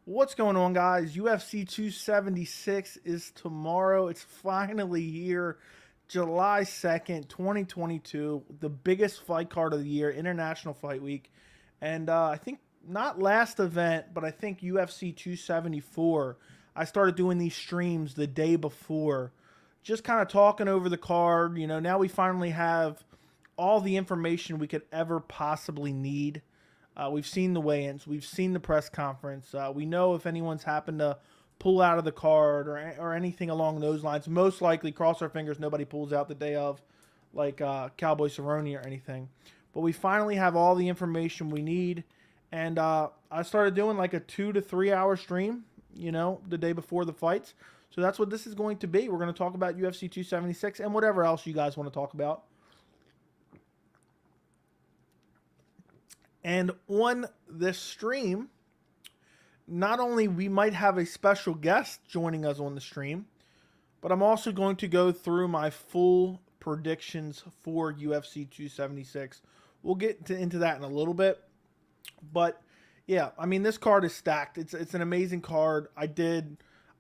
What's going on, guys? UFC 276 is tomorrow. It's finally here. July 2nd, 2022. The biggest fight card of the year, International Fight Week. And I think not last event, but I think UFC 274. I started doing these streams the day before. Just kind of talking over the card. You know, now we finally have all the information we could ever possibly need. We've seen the weigh-ins. We've seen the press conference. We know if anyone's happened to pull out of the card or anything along those lines. Most likely, cross our fingers, nobody pulls out the day of, like Cowboy Cerrone or anything. But we finally have all the information we need. And I started doing like a 2 to 3 hour stream, you know, the day before the fights. So that's what this is going to be. We're going to talk about UFC 276 and whatever else you guys want to talk about. And on this stream, not only we might have a special guest joining us on the stream, but I'm also going to go through my full predictions for UFC 276. We'll get into that in a little bit. But yeah, I mean, this card is stacked. It's an amazing card. I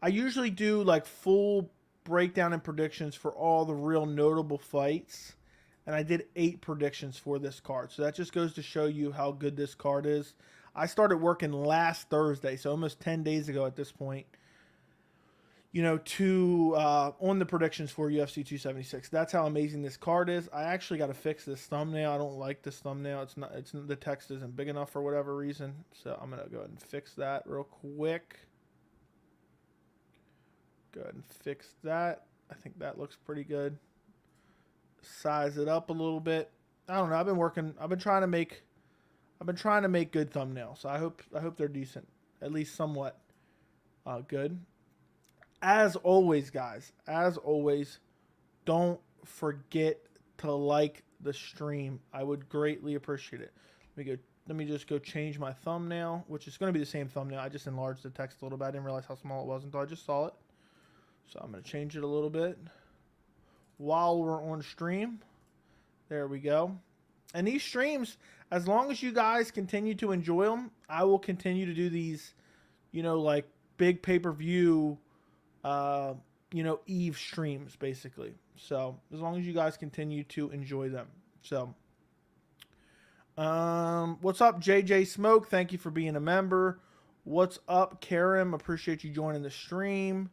usually do like full breakdown and predictions for all the real notable fights. And I did 8 predictions for this card. So that just goes to show you how good this card is. I started working last Thursday, so almost 10 days ago at this point, you know, on the predictions for UFC 276. That's how amazing this card is. I actually got to fix this thumbnail. I don't like this thumbnail. The text isn't big enough for whatever reason. So I'm going to go ahead and fix that real quick. Go ahead and fix that. I think that looks pretty good. Size it up a little bit. I don't know. I've been trying to make good thumbnails. I hope they're decent, at least somewhat good. As always, guys, don't forget to like the stream. I would greatly appreciate it. Let me just go change my thumbnail, which is going to be the same thumbnail. I just enlarged the text a little bit. I didn't realize how small it was until I just saw it. So I'm going to change it a little bit while we're on stream. There we go. And these streams, as long as you guys continue to enjoy them, I will continue to do these, you know, like big pay-per-view, you know, Eve streams, basically. So as long as you guys continue to enjoy them. So what's up, JJ Smoke? Thank you for being a member. What's up, Karim? Appreciate you joining the stream.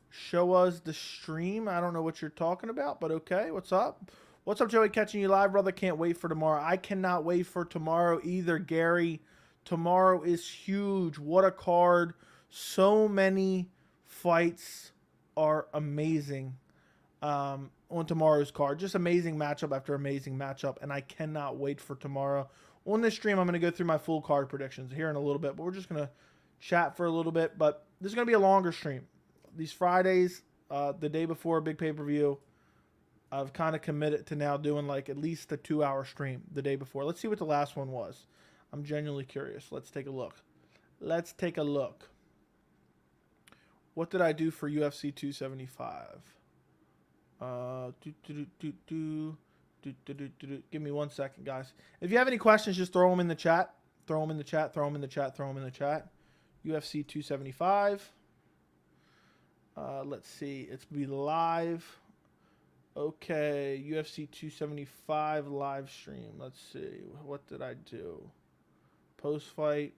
Show us the stream. I don't know what you're talking about, but okay. What's up? What's up, Joey? Catching you live, brother. Can't wait for tomorrow. I cannot wait for tomorrow either, Gary. Tomorrow is huge. What a card. So many fights are amazing on tomorrow's card. Just amazing matchup after amazing matchup, and I cannot wait for tomorrow. On this stream, I'm going to go through my full card predictions here in a little bit, but we're just going to chat for a little bit. But this is going to be a longer stream. These Fridays, the day before a big pay-per-view, I've kind of committed to now doing like at least a 2-hour stream the day before. Let's see what the last one was. I'm genuinely curious. Let's take a look. What did I do for UFC 275? Give me 1 second, guys. If you have any questions, just throw them in the chat. UFC 275. Let's see. It's be live. Okay, UFC 275 live stream. Let's see. What did I do? Post-fight.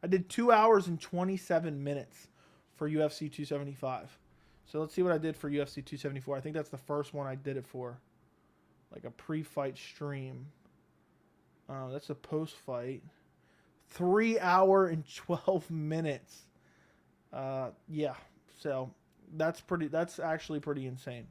I did 2 hours and 27 minutes for UFC 275. So let's see what I did for UFC 274. I think that's the first one I did it for. Like a pre-fight stream. That's a post-fight. 3 hour and 12 minutes. Yeah. So that's actually pretty insane.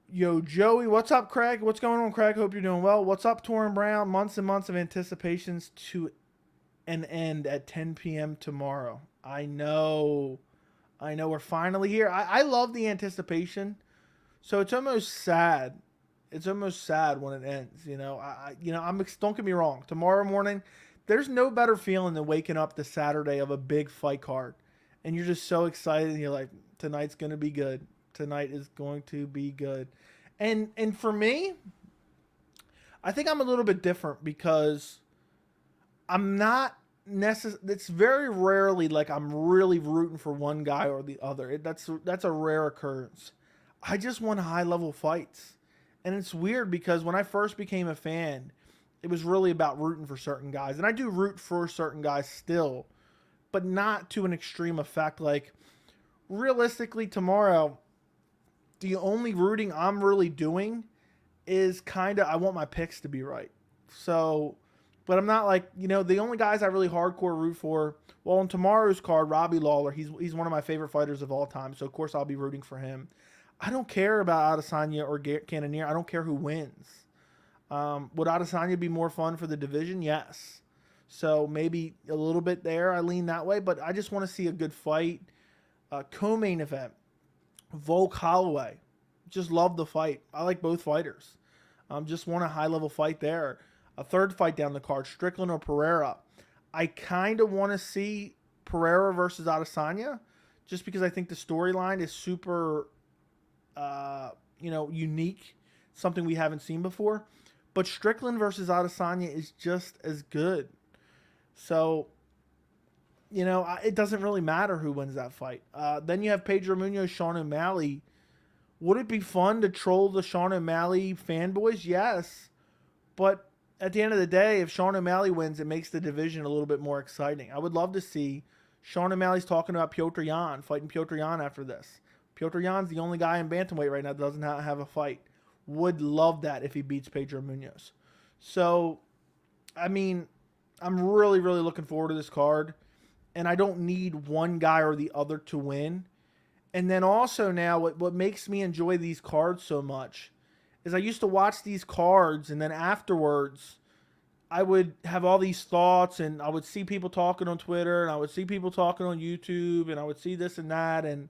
Yo, Joey, what's up, Craig? What's going on, Craig? Hope you're doing well. What's up, Torrin Brown? Months and months of anticipations to an end at 10 p.m. tomorrow. I know we're finally here. I love the anticipation. So it's almost sad. It's almost sad when it ends, you know. Don't get me wrong. Tomorrow morning, there's no better feeling than waking up the Saturday of a big fight card. And you're just so excited. And you're like, tonight's going to be good. Tonight is going to be good. And for me, I think I'm a little bit different because I'm not it's very rarely like I'm really rooting for one guy or the other. That's a rare occurrence. I just want high level fights. And it's weird because when I first became a fan, it was really about rooting for certain guys. And I do root for certain guys still, but not to an extreme effect. Like, realistically, tomorrow, the only rooting I'm really doing is kind of, I want my picks to be right. So, but I'm not like, the only guys I really hardcore root for, well, on tomorrow's card, Robbie Lawler, he's one of my favorite fighters of all time. So, of course, I'll be rooting for him. I don't care about Adesanya or Cannonier. I don't care who wins. Would Adesanya be more fun for the division? Yes. So maybe a little bit there. I lean that way, but I just want to see a good fight. Co-main event, Volk Holloway. Just love the fight. I like both fighters. Just want a high-level fight there. A third fight down the card, Strickland or Pereira. I kind of want to see Pereira versus Adesanya, just because I think the storyline is super, unique, something we haven't seen before. But Strickland versus Adesanya is just as good. So, it doesn't really matter who wins that fight. Then you have Pedro Munhoz, Sean O'Malley. Would it be fun to troll the Sean O'Malley fanboys? Yes. But at the end of the day, if Sean O'Malley wins, it makes the division a little bit more exciting. I would love to see Sean O'Malley's talking about Petr Yan, fighting Petr Yan after this. Petr Yan's the only guy in bantamweight right now that doesn't have a fight. Would love that if he beats Pedro Munhoz. So, I mean, I'm really, really looking forward to this card. And I don't need one guy or the other to win. And then also now, what makes me enjoy these cards so much is I used to watch these cards, and then afterwards, I would have all these thoughts, and I would see people talking on Twitter, and I would see people talking on YouTube, and I would see this and that, and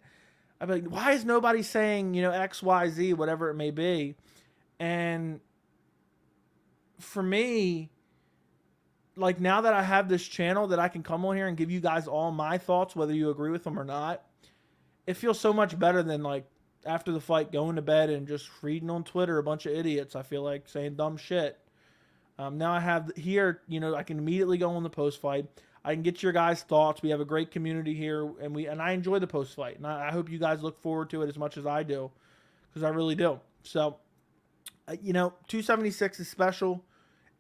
I'd be like, why is nobody saying, X, Y, Z, whatever it may be? And for me, like, now that I have this channel that I can come on here and give you guys all my thoughts, whether you agree with them or not, it feels so much better than, like, after the fight, going to bed and just reading on Twitter a bunch of idiots, I feel like, saying dumb shit. Now I have here, I can immediately go on the post-fight. I can get your guys' thoughts. We have a great community here, and I enjoy the post-fight. And I hope you guys look forward to it as much as I do, because I really do. So, 276 is special.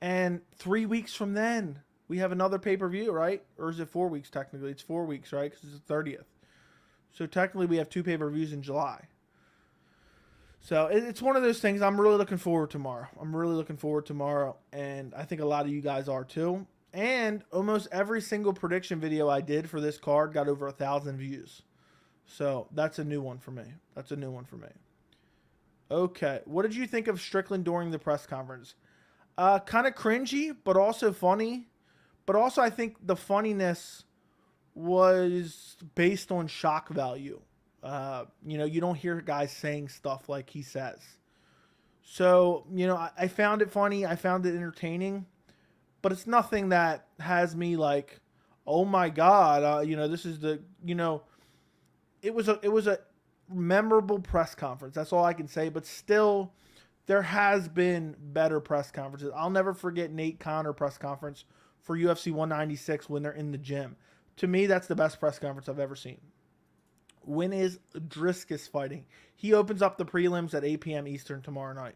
And 3 weeks from then, we have another pay-per-view, right? Or is it 4 weeks technically? It's 4 weeks, right? Because it's the 30th. So technically we have 2 pay-per-views in July. So it's one of those things I'm really looking forward to tomorrow. And I think a lot of you guys are too. And almost every single prediction video I did for this card got over 1,000 views. So that's a new one for me. Okay. What did you think of Strickland during the press conference? Kind of cringy, but also funny. But also I think the funniness was based on shock value. You don't hear guys saying stuff like he says. So, I found it funny. I found it entertaining. But it's nothing that has me like, oh my God, this is the, it was a memorable press conference. That's all I can say. But still, there has been better press conferences. I'll never forget Nate Connor press conference for UFC 196 when they're in the gym. To me, that's the best press conference I've ever seen. When is Dricus fighting? He opens up the prelims at 8 p.m. Eastern tomorrow night.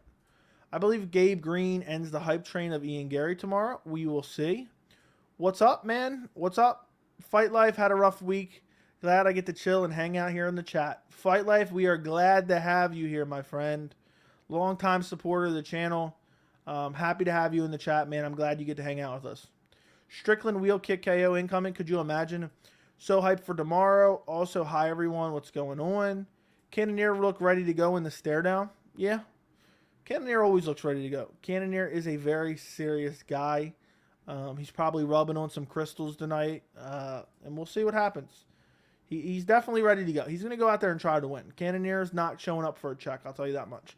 I believe Gabe Green ends the hype train of Ian Garry tomorrow. We will see. What's up, man? What's up? Fight Life had a rough week. Glad I get to chill and hang out here in the chat. Fight Life, we are glad to have you here, my friend. Longtime supporter of the channel. Happy to have you in the chat, man. I'm glad you get to hang out with us. Strickland wheel kick KO incoming. Could you imagine? So hyped for tomorrow. Also, hi, everyone. What's going on? Cannonier look ready to go in the stare down? Yeah. Cannonier always looks ready to go. Cannonier is a very serious guy. He's probably rubbing on some crystals tonight. And we'll see what happens. He's definitely ready to go. He's going to go out there and try to win. Cannonier's not showing up for a check. I'll tell you that much.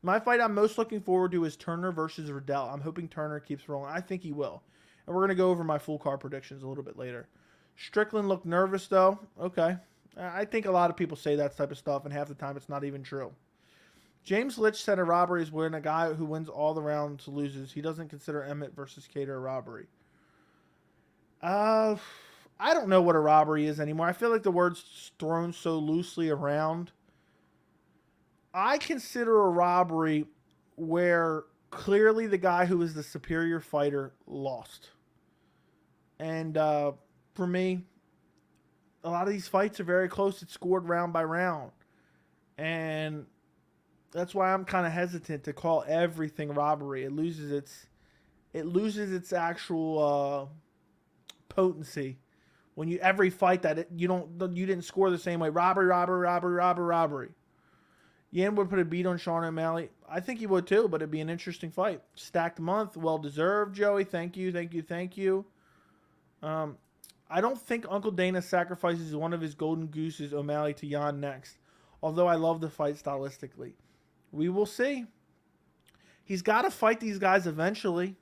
My fight I'm most looking forward to is Turner versus Riddell. I'm hoping Turner keeps rolling. I think he will. And we're going to go over my full card predictions a little bit later. Strickland looked nervous, though. Okay. I think a lot of people say that type of stuff, and half the time it's not even true. James Litch said a robbery is when a guy who wins all the rounds loses. He doesn't consider Emmett versus Cater a robbery. Uh, I don't know what a robbery is anymore. I feel like the word's thrown so loosely around. I consider a robbery where clearly the guy who is the superior fighter lost. And for me, a lot of these fights are very close. It's scored round by round. And that's why I'm kind of hesitant to call everything robbery. It loses its actual potency when you every fight that you didn't score the same way. Robbery. Yan would put a beat on Sean O'Malley. I think he would too, but it'd be an interesting fight. Stacked month, well deserved, Joey. Thank you. I don't think Uncle Dana sacrifices one of his golden gooses, O'Malley, to Yan next. Although I love the fight stylistically. We will see. He's got to fight these guys eventually.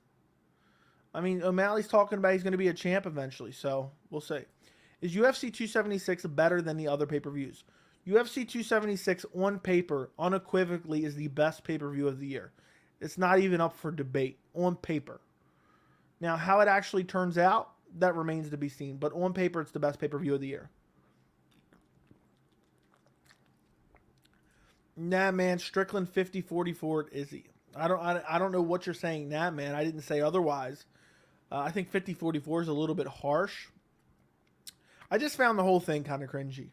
I mean, O'Malley's talking about he's going to be a champ eventually, so we'll see. Is UFC 276 better than the other pay-per-views? UFC 276 on paper, unequivocally, is the best pay-per-view of the year. It's not even up for debate on paper. Now, how it actually turns out, that remains to be seen. But on paper, it's the best pay-per-view of the year. Nah, man, Strickland 50-44 at Izzy. I don't know what you're saying, nah, man. I didn't say otherwise. I think 50-44 is a little bit harsh. I just found the whole thing kind of cringy.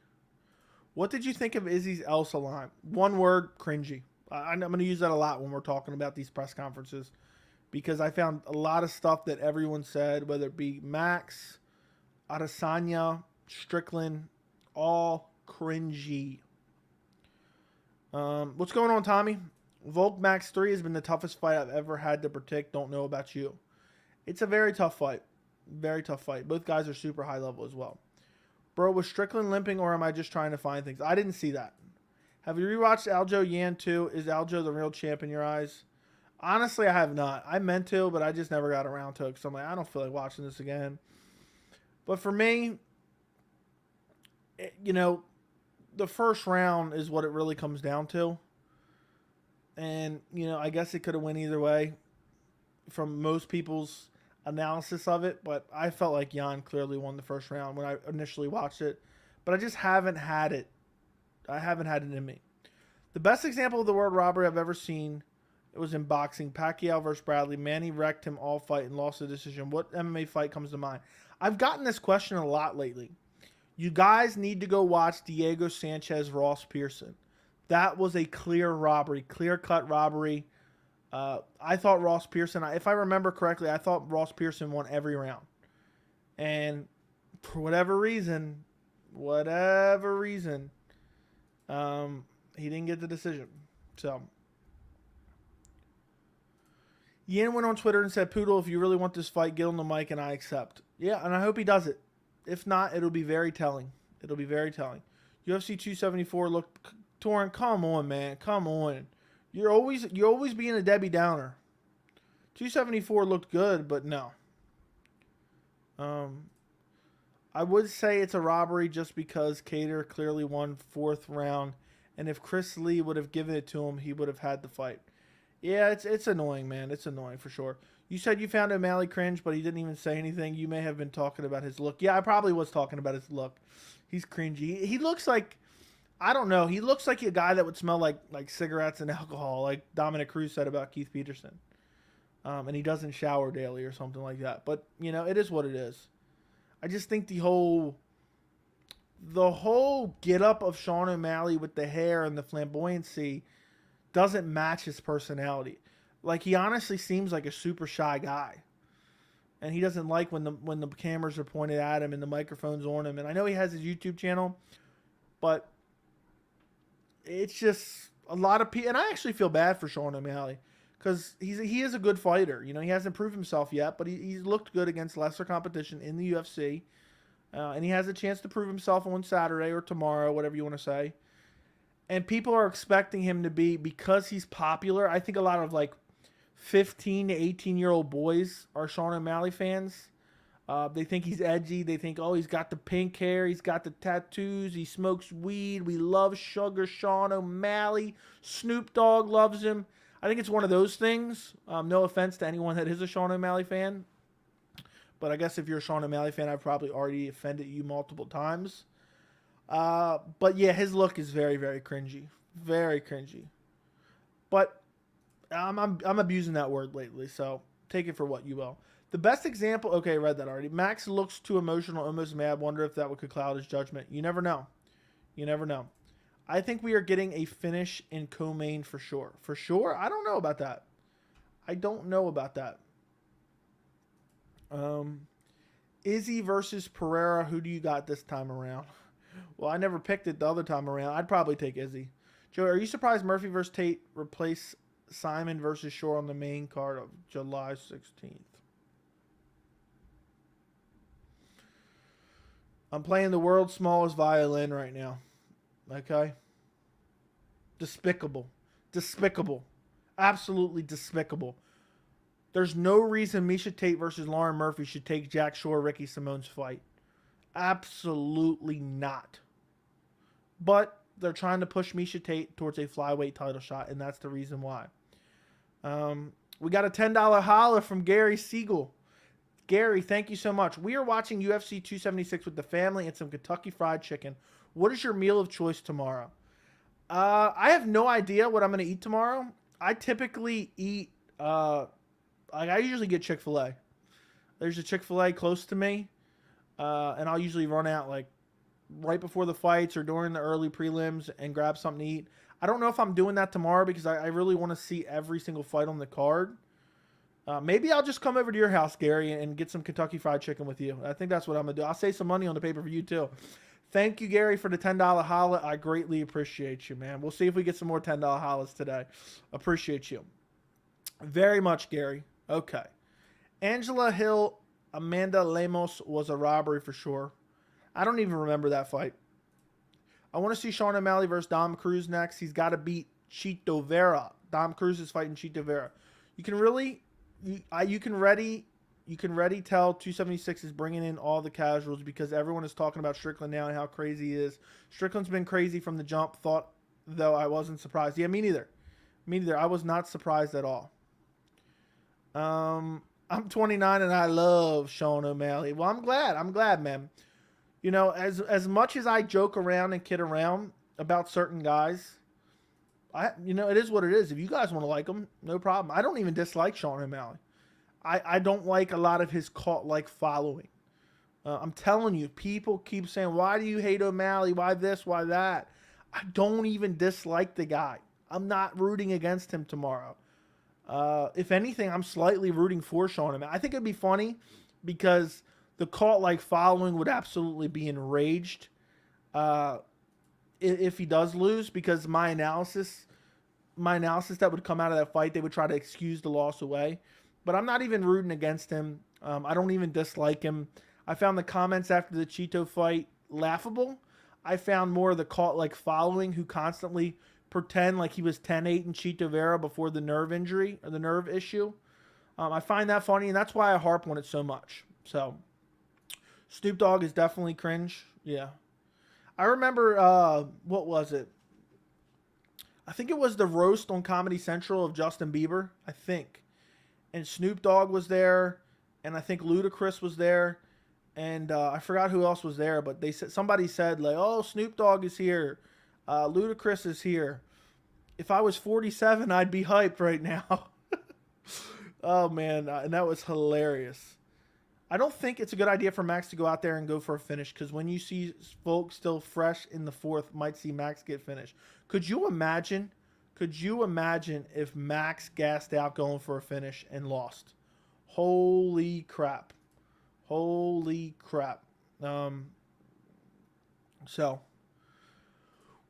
What did you think of Izzy's Elsa line? One word, cringy. I'm going to use that a lot when we're talking about these press conferences because I found a lot of stuff that everyone said, whether it be Max, Adesanya, Strickland, all cringy. What's going on, Tommy? Volk Max 3 has been the toughest fight I've ever had to predict. Don't know about you. It's a very tough fight. Very tough fight. Both guys are super high level as well. Bro, was Strickland limping or am I just trying to find things? I didn't see that. Have you rewatched Aljo Yan 2? Is Aljo the real champ in your eyes? Honestly, I have not. I meant to, but I just never got around to it because I'm like, I don't feel like watching this again. But for me, the first round is what it really comes down to. And, I guess it could have went either way from most people's analysis of it, but I felt like Jan clearly won the first round when I initially watched it, but I just haven't had it. I haven't had it in me. The best example of the word robbery I've ever seen, it was in boxing. Pacquiao versus Bradley. Manny wrecked him all fight and lost the decision. What MMA fight comes to mind? I've gotten this question a lot lately. You guys need to go watch Diego Sanchez Ross Pearson. That was a clear robbery, clear-cut robbery. I thought Ross Pearson, if I remember correctly, I thought Ross Pearson won every round. And for whatever reason, he didn't get the decision. So, Yin went on Twitter and said, Poodle, if you really want this fight, get on the mic and I accept. Yeah, and I hope he does it. If not, it'll be very telling. UFC 274 looked torn. Come on, man. Come on. You're always being a Debbie Downer. 274 looked good, but no. I would say it's a robbery just because Cater clearly won fourth round, and if Chris Lee would have given it to him, he would have had the fight. Yeah, it's annoying, man. It's annoying for sure. You said you found O'Malley cringe, but he didn't even say anything. You may have been talking about his look. Yeah, I probably was talking about his look. He's cringy. He looks like, I don't know. He looks like a guy that would smell like cigarettes and alcohol, like Dominic Cruz said about Keith Peterson. And he doesn't shower daily or something like that. But, it is what it is. I just think the whole get-up of Sean O'Malley with the hair and the flamboyancy doesn't match his personality. Like, he honestly seems like a super shy guy. And he doesn't like when the cameras are pointed at him and the microphone's on him. And I know he has his YouTube channel, but it's just a lot of people. And I actually feel bad for Sean O'Malley because he is a good fighter. He hasn't proved himself yet, but he's looked good against lesser competition in the UFC. And he has a chance to prove himself on Saturday or tomorrow, whatever you want to say. And people are expecting him to be, because he's popular. I think a lot of 15 to 18-year-old boys are Sean O'Malley fans. They think he's edgy. They think, he's got the pink hair. He's got the tattoos. He smokes weed. We love Sugar Sean O'Malley. Snoop Dogg loves him. I think it's one of those things. No offense to anyone that is a Sean O'Malley fan. But I guess if you're a Sean O'Malley fan, I've probably already offended you multiple times. But yeah, his look is very, very cringy. Very cringy. But I'm abusing that word lately, so take it for what you will. The best example, okay, I read that already. Max looks too emotional, almost mad. Wonder if that could cloud his judgment. You never know. You never know. I think we are getting a finish in co-main for sure. For sure? I don't know about that. I don't know about that. Izzy versus Pereira. Who do you got this time around? Well, I never picked it the other time around. I'd probably take Izzy. Joey, are you surprised Murphy versus Tate replaced Simon versus Shore on the main card of July 16th? I'm playing the world's smallest violin right now. Okay? Despicable. Despicable. Absolutely despicable. There's no reason Miesha Tate versus Lauren Murphy should take Jack Shore, Ricky Simone's fight. Absolutely not. But they're trying to push Miesha Tate towards a flyweight title shot, and that's the reason why. We got a $10 holler from Gary Siegel. Gary, thank you so much. We are watching UFC 276 with the family and some Kentucky Fried Chicken. What is your meal of choice tomorrow? I have no idea what I'm going to eat tomorrow. I typically eat, I usually get Chick-fil-A. There's a Chick-fil-A close to me, and I'll usually run out like right before the fights or during the early prelims and grab something to eat. I don't know if I'm doing that tomorrow because I really want to see every single fight on the card. Maybe I'll just come over to your house, Gary, and get some Kentucky Fried Chicken with you. I think that's what I'm going to do. I'll save some money on the pay-per-view, too. Thank you, Gary, for the $10 holla. I greatly appreciate you, man. We'll see if we get some more $10 hollas today. Appreciate you. Very much, Gary. Okay. Angela Hill, Amanda Lemos was a robbery for sure. I don't even remember that fight. I want to see Sean O'Malley versus Dom Cruz next. He's got to beat Chito Vera. Dom Cruz is fighting Chito Vera. You can really... You can ready tell 276 is bringing in all the casuals because everyone is talking about Strickland now and how crazy he is. Strickland's been crazy from the jump. Thought, though, I wasn't surprised. Yeah, me neither. Me neither. I was not surprised at all. I'm 29 and I love Sean O'Malley. Well, I'm glad, man. You know, as much as I joke around and kid around about certain guys, it is what it is. If you guys want to like him, no problem. I don't even dislike Sean O'Malley. I don't like a lot of his cult-like following. I'm telling you, people keep saying, why do you hate O'Malley? Why this? Why that? I don't even dislike the guy. I'm not rooting against him tomorrow. If anything, I'm slightly rooting for Sean O'Malley. I think it'd be funny because the cult-like following would absolutely be enraged if he does lose, because my analysis that would come out of that fight, they would try to excuse the loss away. But I'm not even rooting against him. I don't even dislike him. I found the comments after the Chito fight laughable. I found more of the cult-like following who constantly pretend like he was 10-8 in Chito Vera before the nerve injury or the nerve issue. I find that funny, and that's why I harp on it so much. So, Snoop Dogg is definitely cringe. Yeah. I remember, what was it? I think it was the roast on Comedy Central of Justin Bieber, I think. And Snoop Dogg was there, and I think Ludacris was there, and I forgot who else was there, but somebody said, like, oh, Snoop Dogg is here. Ludacris is here. If I was 47, I'd be hyped right now. Oh, man, and that was hilarious. I don't think it's a good idea for Max to go out there and go for a finish, because when you see folks still fresh in the fourth, might see Max get finished. Could you imagine if Max gassed out going for a finish and lost? Holy crap. Holy crap. So,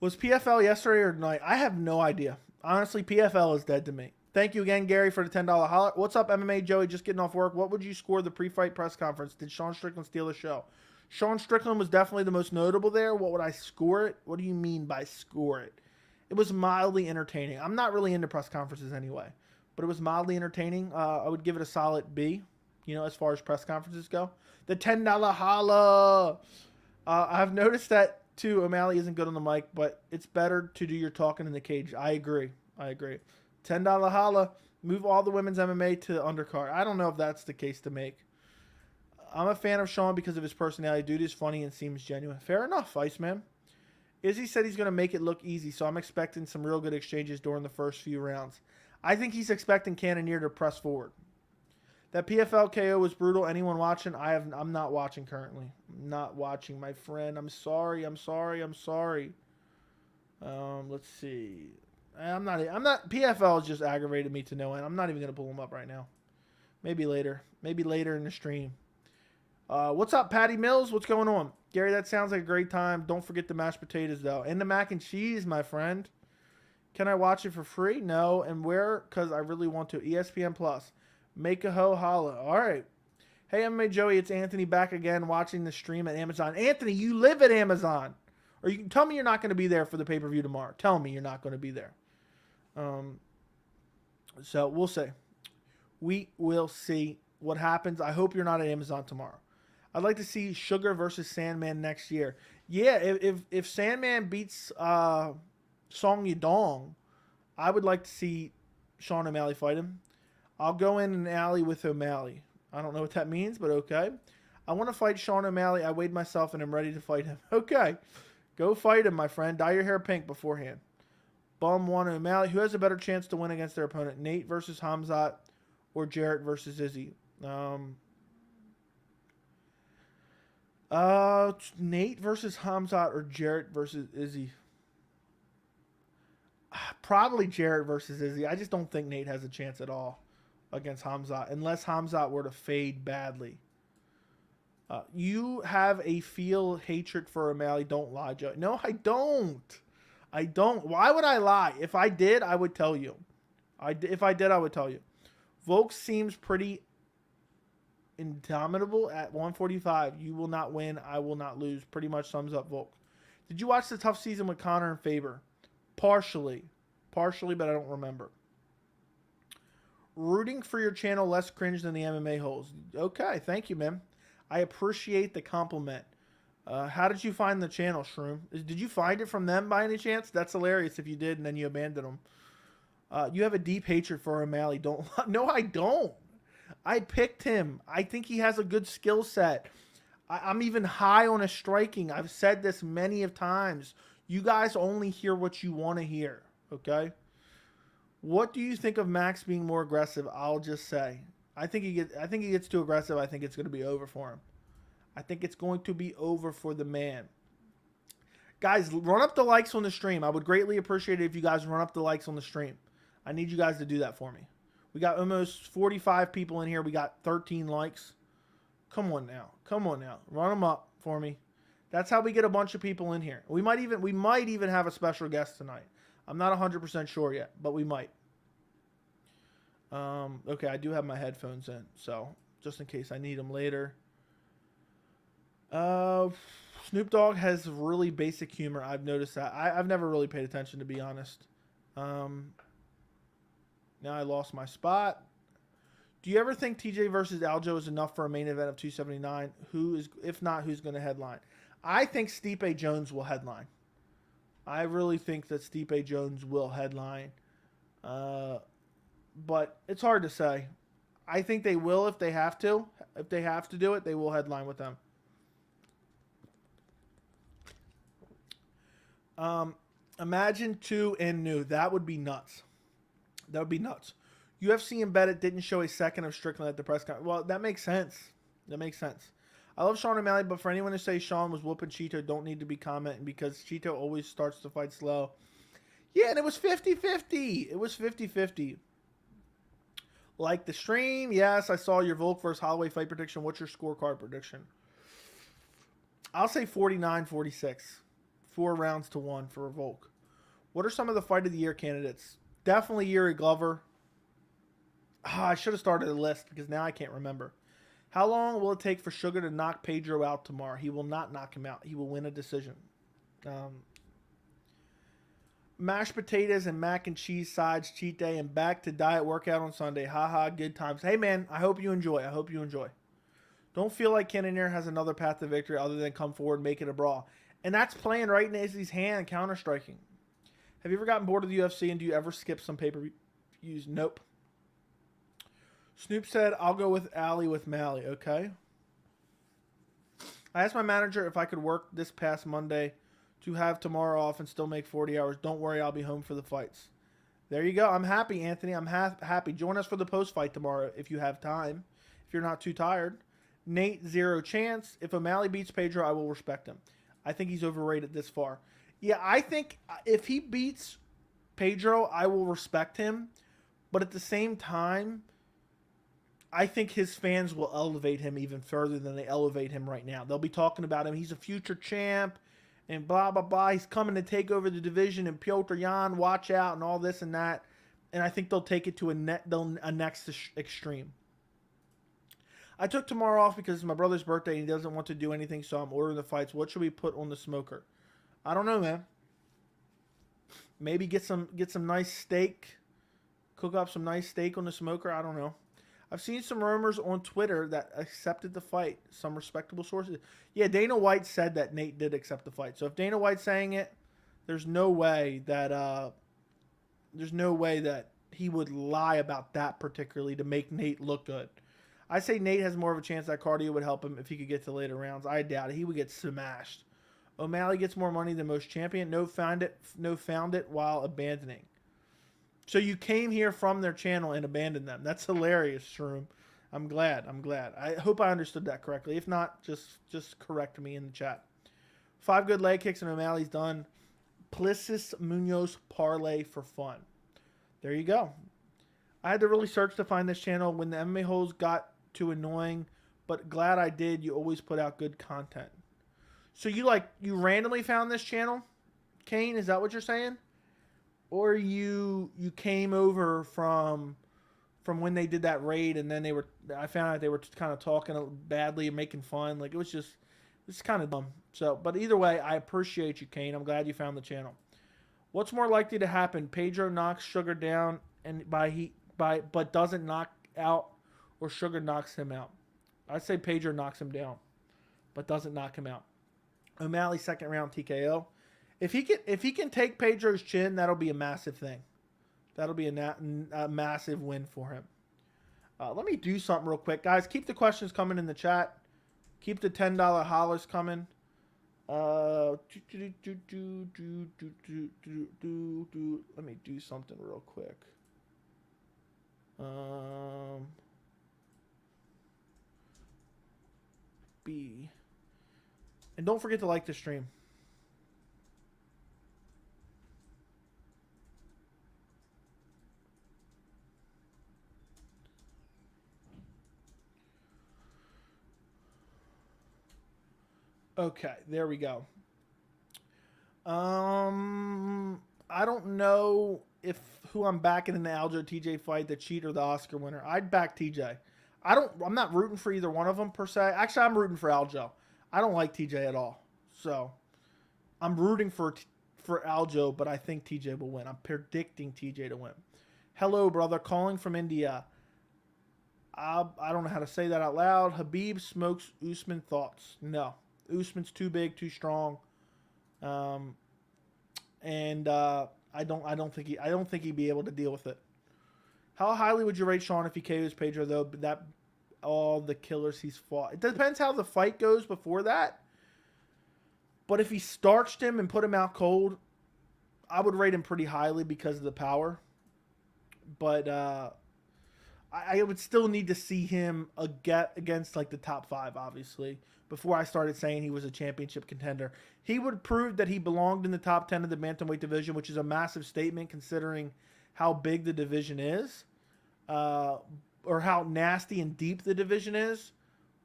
was PFL yesterday or tonight? I have no idea. Honestly, PFL is dead to me. Thank you again, Gary, for the $10 holler. What's up, MMA Joey? Just getting off work. What would you score the pre-fight press conference? Did Sean Strickland steal the show? Sean Strickland was definitely the most notable there. What would I score it? What do you mean by score it? It was mildly entertaining. I'm not really into press conferences anyway, but it was mildly entertaining. I would give it a solid B, as far as press conferences go. The $10 holla. I've noticed that, too. O'Malley isn't good on the mic, but it's better to do your talking in the cage. I agree. $10 holla. Move all the women's MMA to undercard. I don't know if that's the case to make. I'm a fan of Sean because of his personality. Dude is funny and seems genuine. Fair enough, Iceman. Izzy said he's going to make it look easy, so I'm expecting some real good exchanges during the first few rounds. I think he's expecting Cannonier to press forward. That PFL KO was brutal. Anyone watching? I'm not watching currently. I'm not watching, my friend. I'm sorry. Let's see. I'm not. PFL has just aggravated me to no end. I'm not even going to pull him up right now. Maybe later. Maybe later in the stream. What's up, Patty Mills? What's going on? Gary, that sounds like a great time. Don't forget the mashed potatoes, though. And the mac and cheese, my friend. Can I watch it for free? No. And where? Because I really want to. ESPN Plus. Make a ho holla. All right. Hey, MMA Joey, it's Anthony back again watching the stream at Amazon. Anthony, you live at Amazon. Or you can tell me you're not going to be there for the pay-per-view tomorrow. Tell me you're not going to be there. So we'll see. We will see what happens. I hope you're not at Amazon tomorrow. I'd like to see Sugar versus Sandman next year. Yeah, if Sandman beats Song Yadong, I would like to see Sean O'Malley fight him. I'll go in an alley with O'Malley. I don't know what that means, but okay. I want to fight Sean O'Malley. I weighed myself and I'm ready to fight him. Okay. Go fight him, my friend. Dye your hair pink beforehand. Bum one O'Malley. Who has a better chance to win against their opponent? Nate versus Hamzat or Jarrett versus Izzy? Nate versus Hamzat or Jarrett versus Izzy? Probably Jarrett versus Izzy. I just don't think Nate has a chance at all against Hamzat, unless Hamzat were to fade badly. You have a feel hatred for O'Malley. Don't lie, Joe. No, I don't. I don't. Why would I lie? If I did, I would tell you. If I did, I would tell you. Volk seems pretty indomitable at 145. You will not win. I will not lose. Pretty much sums up Volk. Did you watch the tough season with Connor and Faber? Partially, but I don't remember. Rooting for your channel less cringe than the MMA holes. Okay, thank you, man. I appreciate the compliment. How did you find the channel, Shroom? Did you find it from them by any chance? That's hilarious if you did and then you abandoned them. You have a deep hatred for O'Malley. Don't. No, I don't. I picked him. I think he has a good skill set. I'm even high on his striking. I've said this many of times. You guys only hear what you want to hear, okay? What do you think of Max being more aggressive? I'll just say. I think he gets too aggressive. I think it's going to be over for him. I think it's going to be over for the man. Guys, run up the likes on the stream. I would greatly appreciate it if you guys run up the likes on the stream. I need you guys to do that for me. We got almost 45 people in here. We got 13 likes. Come on now. Run them up for me. That's how we get a bunch of people in here. We might even have a special guest tonight. I'm not 100% sure yet, but we might. Okay, I do have my headphones in, so just in case I need them later. Snoop Dogg has really basic humor. I've noticed that. I've never really paid attention, to be honest. Now I lost my spot. Do you ever think TJ versus Aljo is enough for a main event of 279? If not, who's going to headline? I think Stipe Jones will headline. I really think that Stipe Jones will headline. But it's hard to say. I think they will if they have to. If they have to do it, they will headline with them. Imagine 2 and new. That would be nuts. UFC embedded didn't show a second of Strickland at the press conference. Well, that makes sense. I love Sean O'Malley, but for anyone to say Sean was whooping Cheeto, don't need to be commenting because Cheeto always starts to fight slow. Yeah, and it was 50-50. Like the stream, yes, I saw your Volk versus Holloway fight prediction. What's your scorecard prediction? I'll say 49-46. 4 rounds to 1 for Volk. What are some of the fight of the year candidates? Definitely Uri Glover. I should have started a list because now I can't remember. How long will it take for Sugar to knock Pedro out tomorrow? He will not knock him out. He will win a decision. Mashed potatoes and mac and cheese sides, cheat day, and back to diet workout on Sunday. Haha, good times. Hey, man, I hope you enjoy. Don't feel like Cannonier has another path to victory other than come forward and make it a brawl. And that's playing right in Izzy's hand, counter-striking. Have you ever gotten bored of the UFC, and do you ever skip some pay-per-views? Nope. Snoop said, I'll go with Alley with Mally. Okay. I asked my manager if I could work this past Monday to have tomorrow off and still make 40 hours. Don't worry, I'll be home for the fights. There you go. I'm happy, Anthony. I'm happy. Join us for the post-fight tomorrow if you have time, if you're not too tired. Nate, 0 chance. If O'Malley beats Pedro, I will respect him. I think he's overrated this far. Yeah, I think if he beats Pedro, I will respect him. But at the same time, I think his fans will elevate him even further than they elevate him right now. They'll be talking about him. He's a future champ and blah, blah, blah. He's coming to take over the division and Piotr Jan, watch out and all this and that. And I think they'll take it to a next extreme. I took tomorrow off because it's my brother's birthday and he doesn't want to do anything, so I'm ordering the fights. What should we put on the smoker? I don't know, man. Maybe get some nice steak. Cook up some nice steak on the smoker. I don't know. I've seen some rumors on Twitter that accepted the fight. Some respectable sources. Yeah, Dana White said that Nate did accept the fight. So if Dana White's saying it, there's no way that he would lie about that particularly to make Nate look good. I say Nate has more of a chance that cardio would help him if he could get to later rounds. I doubt it. He would get smashed. O'Malley gets more money than most champion. No found it while abandoning. So you came here from their channel and abandoned them. That's hilarious, Shroom. I'm glad. I hope I understood that correctly. If not, just correct me in the chat. 5 good leg kicks and O'Malley's done. Plessis Munhoz parlay for fun. There you go. I had to really search to find this channel when the MMA holes got too annoying, but glad I did. You always put out good content. So you randomly found this channel, Kane? Is that what you're saying? Or you came over from when they did that raid and then I found out they were kind of talking badly and making fun. Like it's kind of dumb. So, but either way, I appreciate you, Kane. I'm glad you found the channel. What's more likely to happen? Pedro knocks Sugar down and but doesn't knock out, or Sugar knocks him out. I'd say Pedro knocks him down, but doesn't knock him out. O'Malley second round TKO. If he can take Pedro's chin, that'll be a massive thing. That'll be a massive win for him. Let me do something real quick, guys. Keep the questions coming in the chat. Keep the $10 hollers coming. Let me do something real quick. And don't forget to like the stream. Okay, there we go. I don't know who I'm backing in the Aljo TJ fight, the cheat or the Oscar winner. I'd back TJ. I'm not rooting for either one of them per se. Actually, I'm rooting for Aljo. I don't like TJ at all. So, I'm rooting for Aljo, but I think TJ will win. I'm predicting TJ to win. Hello, brother. Calling from India. I don't know how to say that out loud. Habib smokes Usman. Thoughts? No. Usman's too big, too strong. I don't think he'd be able to deal with it. How highly would you rate Sean if he KOs Pedro, though? That all the killers he's fought. It depends how the fight goes before that. But if he starched him and put him out cold, I would rate him pretty highly because of the power. But I would still need to see him against like the top 5, obviously, before I started saying he was a championship contender. He would prove that he belonged in the top 10 of the bantamweight division, which is a massive statement considering how big the division is, or how nasty and deep the division is.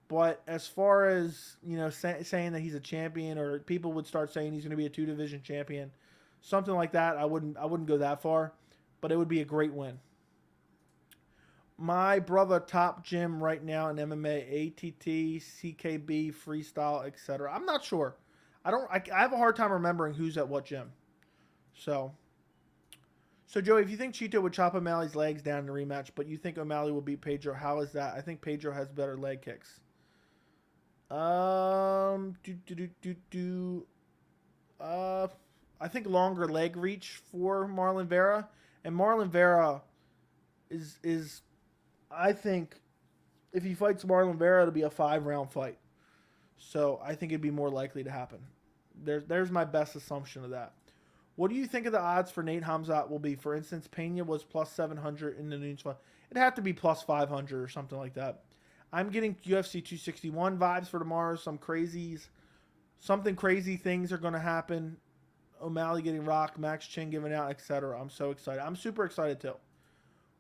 But as far as, saying that he's a champion, or people would start saying he's going to be a 2-division champion, something like that, I wouldn't go that far, but it would be a great win. My brother top gym right now in MMA, ATT, CKB, freestyle, etc. I'm not sure. I have a hard time remembering who's at what gym. So Joey, if you think Chito would chop O'Malley's legs down in the rematch, but you think O'Malley will beat Pedro, how is that? I think Pedro has better leg kicks. I think longer leg reach for Marlon Vera, and Marlon Vera I think if he fights Marlon Vera, it'll be a 5-round fight. So I think it'd be more likely to happen. There's my best assumption of that. What do you think of the odds for Nate Hamzat will be? For instance, Pena was plus 700 in the Nunes fight. It'd have to be plus 500 or something like that. I'm getting UFC 261 vibes for tomorrow. Something crazy things are going to happen. O'Malley getting rocked, Max Chin giving out, etc. I'm so excited. I'm super excited too.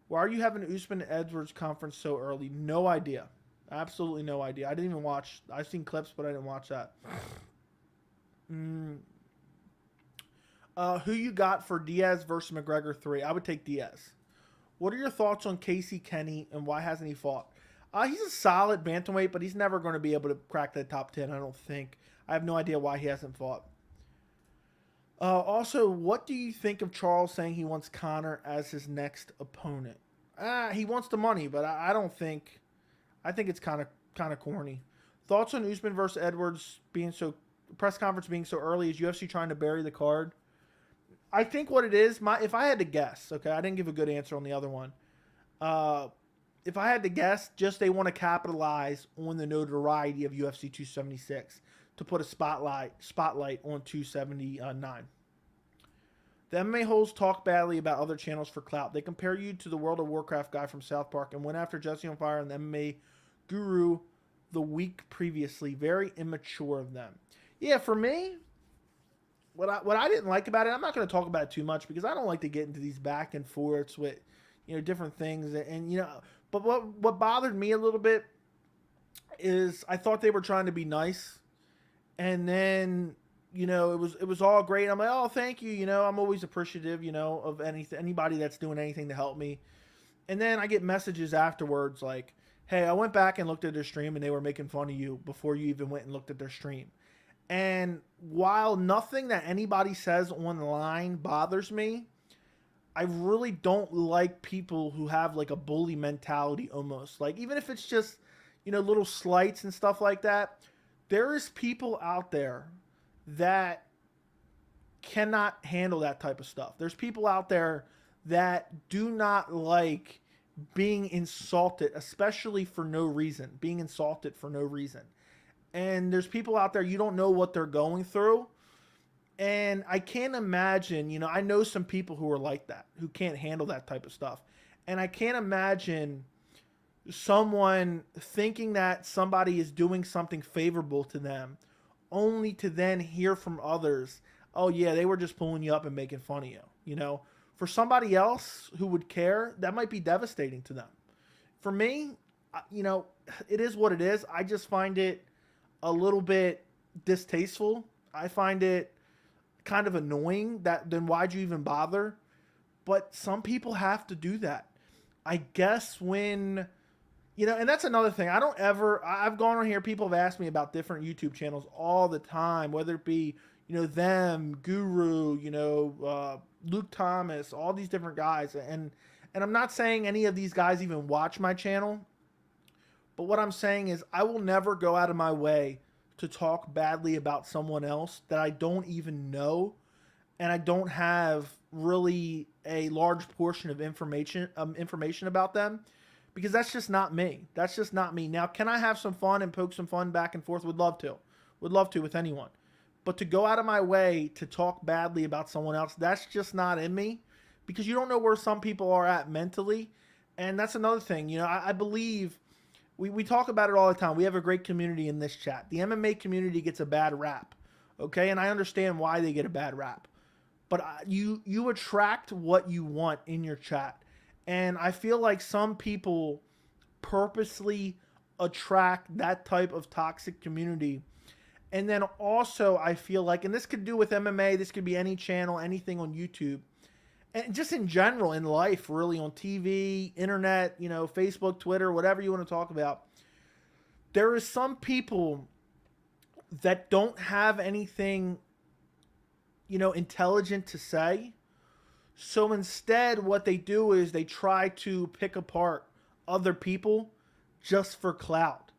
Why are you having Usman Edwards conference so early? No idea. Absolutely no idea. I didn't even watch. I've seen clips, but I didn't watch that. Who you got for Diaz versus McGregor 3? I would take Diaz. What are your thoughts on Casey Kenny and why hasn't he fought? He's a solid bantamweight, but he's never going to be able to crack that top 10, I don't think. I have no idea why he hasn't fought. Also, what do you think of Charles saying he wants Conor as his next opponent? He wants the money, but I don't think... I think it's kind of corny. Thoughts on Usman versus Edwards being so... press conference being so early? Is UFC trying to bury the card? I think what it is... if I had to guess, okay, I didn't give a good answer on the other one. If I had to guess, just they want to capitalize on the notoriety of UFC 276 to put a spotlight on 279. The MMA holes talk badly about other channels for clout. They compare you to the World of Warcraft guy from South Park and went after Jesse on Fire and the MMA guru the week previously. Very immature of them. Yeah, for me, what I didn't like about it, I'm not going to talk about it too much because I don't like to get into these back and forths with, different things. And but what bothered me a little bit is I thought they were trying to be nice. And then, it was all great. I'm like, oh, thank you. I'm always appreciative, of anybody that's doing anything to help me. And then I get messages afterwards like, hey, I went back and looked at their stream and they were making fun of you before you even went and looked at their stream. And while nothing that anybody says online bothers me, I really don't like people who have like a bully mentality almost. Like, even if it's just, little slights and stuff like that, there is people out there that cannot handle that type of stuff. There's people out there that do not like being insulted, especially for no reason. Being insulted for no reason. And there's people out there, you don't know what they're going through. And I can't imagine, I know some people who are like that, who can't handle that type of stuff. And I can't imagine someone thinking that somebody is doing something favorable to them only to then hear from others, oh yeah, they were just pulling you up and making fun of you. For somebody else who would care, that might be devastating to them. For me, it is what it is. I just find it a little bit distasteful. I find it kind of annoying that then why'd you even bother? But some people have to do that. I guess when... and that's another thing. I've gone on here, people have asked me about different YouTube channels all the time, whether it be, them, Guru, Luke Thomas, all these different guys. And I'm not saying any of these guys even watch my channel, but what I'm saying is I will never go out of my way to talk badly about someone else that I don't even know, and I don't have really a large portion of information about them. Because that's just not me. That's just not me. Now, can I have some fun and poke some fun back and forth? Would love to. Would love to with anyone. But to go out of my way to talk badly about someone else, that's just not in me. Because you don't know where some people are at mentally. And that's another thing. I believe, we talk about it all the time. We have a great community in this chat. The MMA community gets a bad rap. Okay? And I understand why they get a bad rap. But you attract what you want in your chat. And I feel like some people purposely attract that type of toxic community. And then also I feel like, and this could do with MMA, this could be any channel, anything on YouTube, and just in general in life, really, on TV, internet, Facebook, Twitter, whatever you want to talk about. There is some people that don't have anything, intelligent to say. So instead, what they do is they try to pick apart other people just for clout.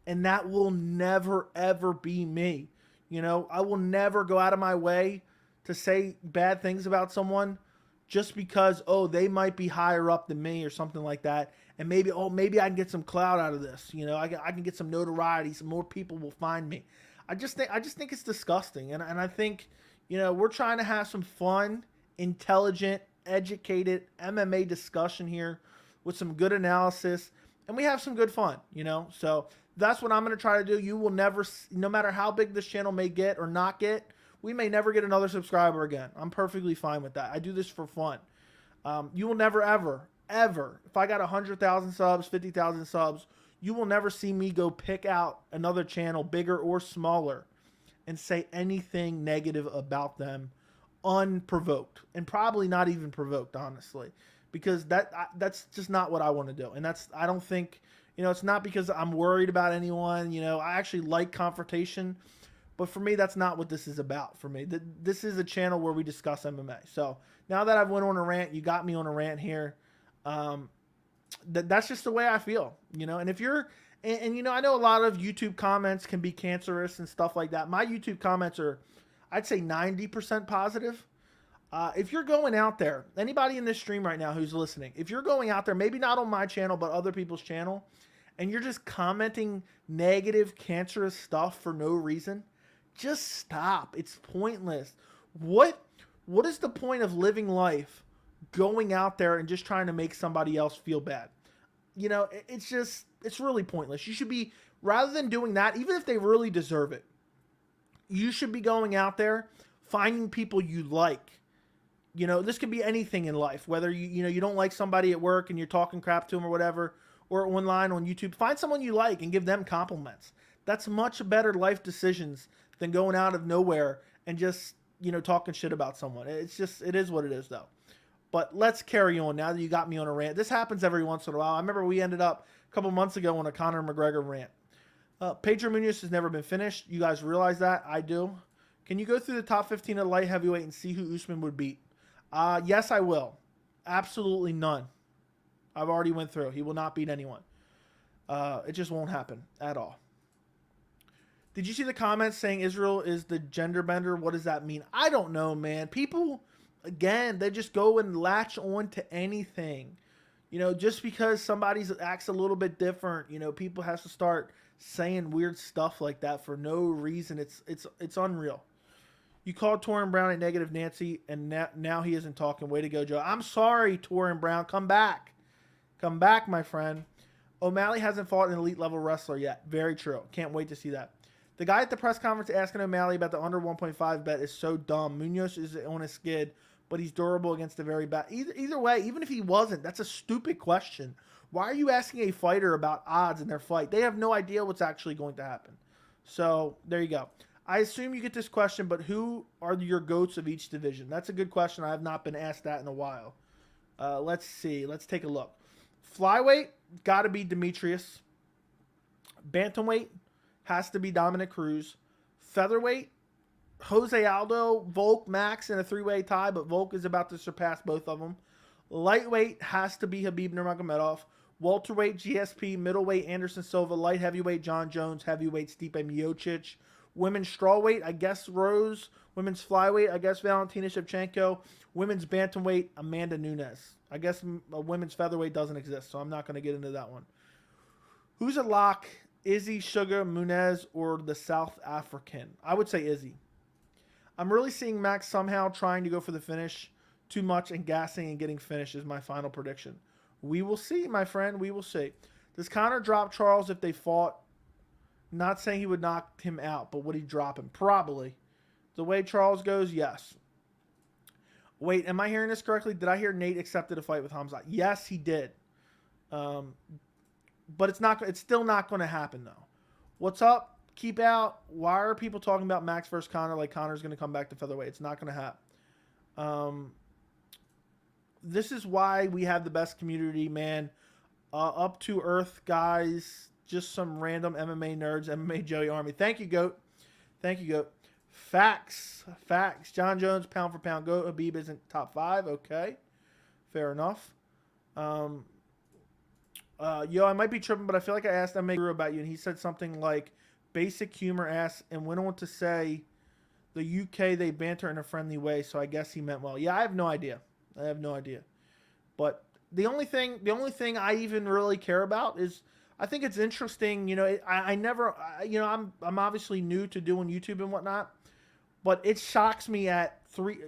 And that will never, ever be me. I will never go out of my way to say bad things about someone just because, they might be higher up than me or something like that. and maybe maybe I can get some clout out of this. You know, I can get some notoriety. Some more people will find me. I just think it's disgusting, and I think, you know, we're trying to have some fun, intelligent, educated MMA discussion here with some good analysis, and we have some good fun, you know. So that's what I'm going to try to do. You will never, no matter how big this channel may get or not get, we may never get another subscriber again. I'm perfectly fine with that. I do this for fun. You will never, ever, if I got 100,000 subs, 50,000 subs, you will never see me go pick out another channel, bigger or smaller, and say anything negative about them unprovoked, and probably not even provoked, honestly, because that's just not what I want to do. And I don't think, you know, it's not because I'm worried about anyone. You know, I actually like confrontation, but for me, that's not what this is about. For me, this is a channel where we discuss MMA. So now that I've went on a rant, you got me on a rant here. That's just the way I feel, you know. And if you're, and you know, I know a lot of YouTube comments can be cancerous and stuff like that. My YouTube comments are, I'd say 90% positive. If you're going out there, anybody in this stream right now who's listening, if you're going out there, maybe not on my channel, but other people's channel, and you're just commenting negative, cancerous stuff for no reason, just stop. It's pointless. What is the point of living life going out there and just trying to make somebody else feel bad? You know, it's really pointless. You should be, rather than doing that, even if they really deserve it, you should be going out there, finding people you like. You know, this could be anything in life, whether you don't like somebody at work and you're talking crap to them or whatever, or online on YouTube, find someone you like and give them compliments. That's much better life decisions than going out of nowhere and just, you know, talking shit about someone. It is what it is, though. But let's carry on now that you got me on a rant. This happens every once in a while. I remember we ended up a couple months ago on a Conor McGregor rant. Pedro Munhoz has never been finished. You guys realize that? I do. Can you go through the top 15 of light heavyweight and see who Usman would beat? Yes, I will. Absolutely none. I've already went through. He will not beat anyone. It just won't happen at all. Did you see the comments saying Israel is the gender bender? What does that mean? I don't know, man. People, again, they just go and latch on to anything. You know, just because somebody acts a little bit different, you know, people have to start saying weird stuff like that for no reason. It's unreal. You called Torin Brown a negative Nancy, and now he isn't talking. Way to go, Joe. I'm sorry, Torin Brown. Come back. Come back, my friend. O'Malley hasn't fought an elite level wrestler yet. Very true. Can't wait to see that. The guy at the press conference asking O'Malley about the under 1.5 bet is so dumb. Munhoz is on a skid, but he's durable against the very bad. Either way, even if he wasn't, that's a stupid question. Why are you asking a fighter about odds in their fight? They have no idea what's actually going to happen. So there you go. I assume you get this question, but who are your GOATs of each division? That's a good question. I have not been asked that in a while. Let's see. Let's take a look. Flyweight, got to be Demetrius. Bantamweight, has to be Dominic Cruz. Featherweight, Jose Aldo, Volk, Max in a three-way tie, but Volk is about to surpass both of them. Lightweight has to be Khabib Nurmagomedov. Welterweight, GSP. Middleweight, Anderson Silva. Light heavyweight, John Jones. Heavyweight, Stipe Miocic. Women's strawweight, I guess Rose. Women's flyweight, I guess Valentina Shevchenko. Women's bantamweight, Amanda Nunes. I guess women's featherweight doesn't exist, so I'm not going to get into that one. Who's a lock? Izzy, Sugar, Muniz, or the South African? I would say Izzy. I'm really seeing Max somehow trying to go for the finish too much and gassing and getting finished is my final prediction. We will see, my friend. We will see. Does Conor drop Charles if they fought? Not saying he would knock him out, but would he drop him? Probably. The way Charles goes, yes. Wait, am I hearing this correctly? Did I hear Nate accepted a fight with Hamzat? Yes, he did. But it's still not going to happen, though. What's up? Keep out. Why are people talking about Max versus Conor like Conor's going to come back to featherweight? It's not going to happen. This is why we have the best community, man. Up to earth guys. Just some random MMA nerds, MMA Joey Army. Thank you, GOAT. Thank you, GOAT. Facts. Facts. John Jones, pound for pound GOAT. Habib isn't top 5. Okay. Fair enough. Yo, I might be tripping, but I feel like I asked MMA about you, and he said something like, basic humor ass, and went on to say, the UK, they banter in a friendly way, so I guess he meant well. Yeah, I have no idea. But The only thing I even really care about is I think it's interesting. You know, I never, you know, I'm obviously new to doing YouTube and whatnot, but it shocks me at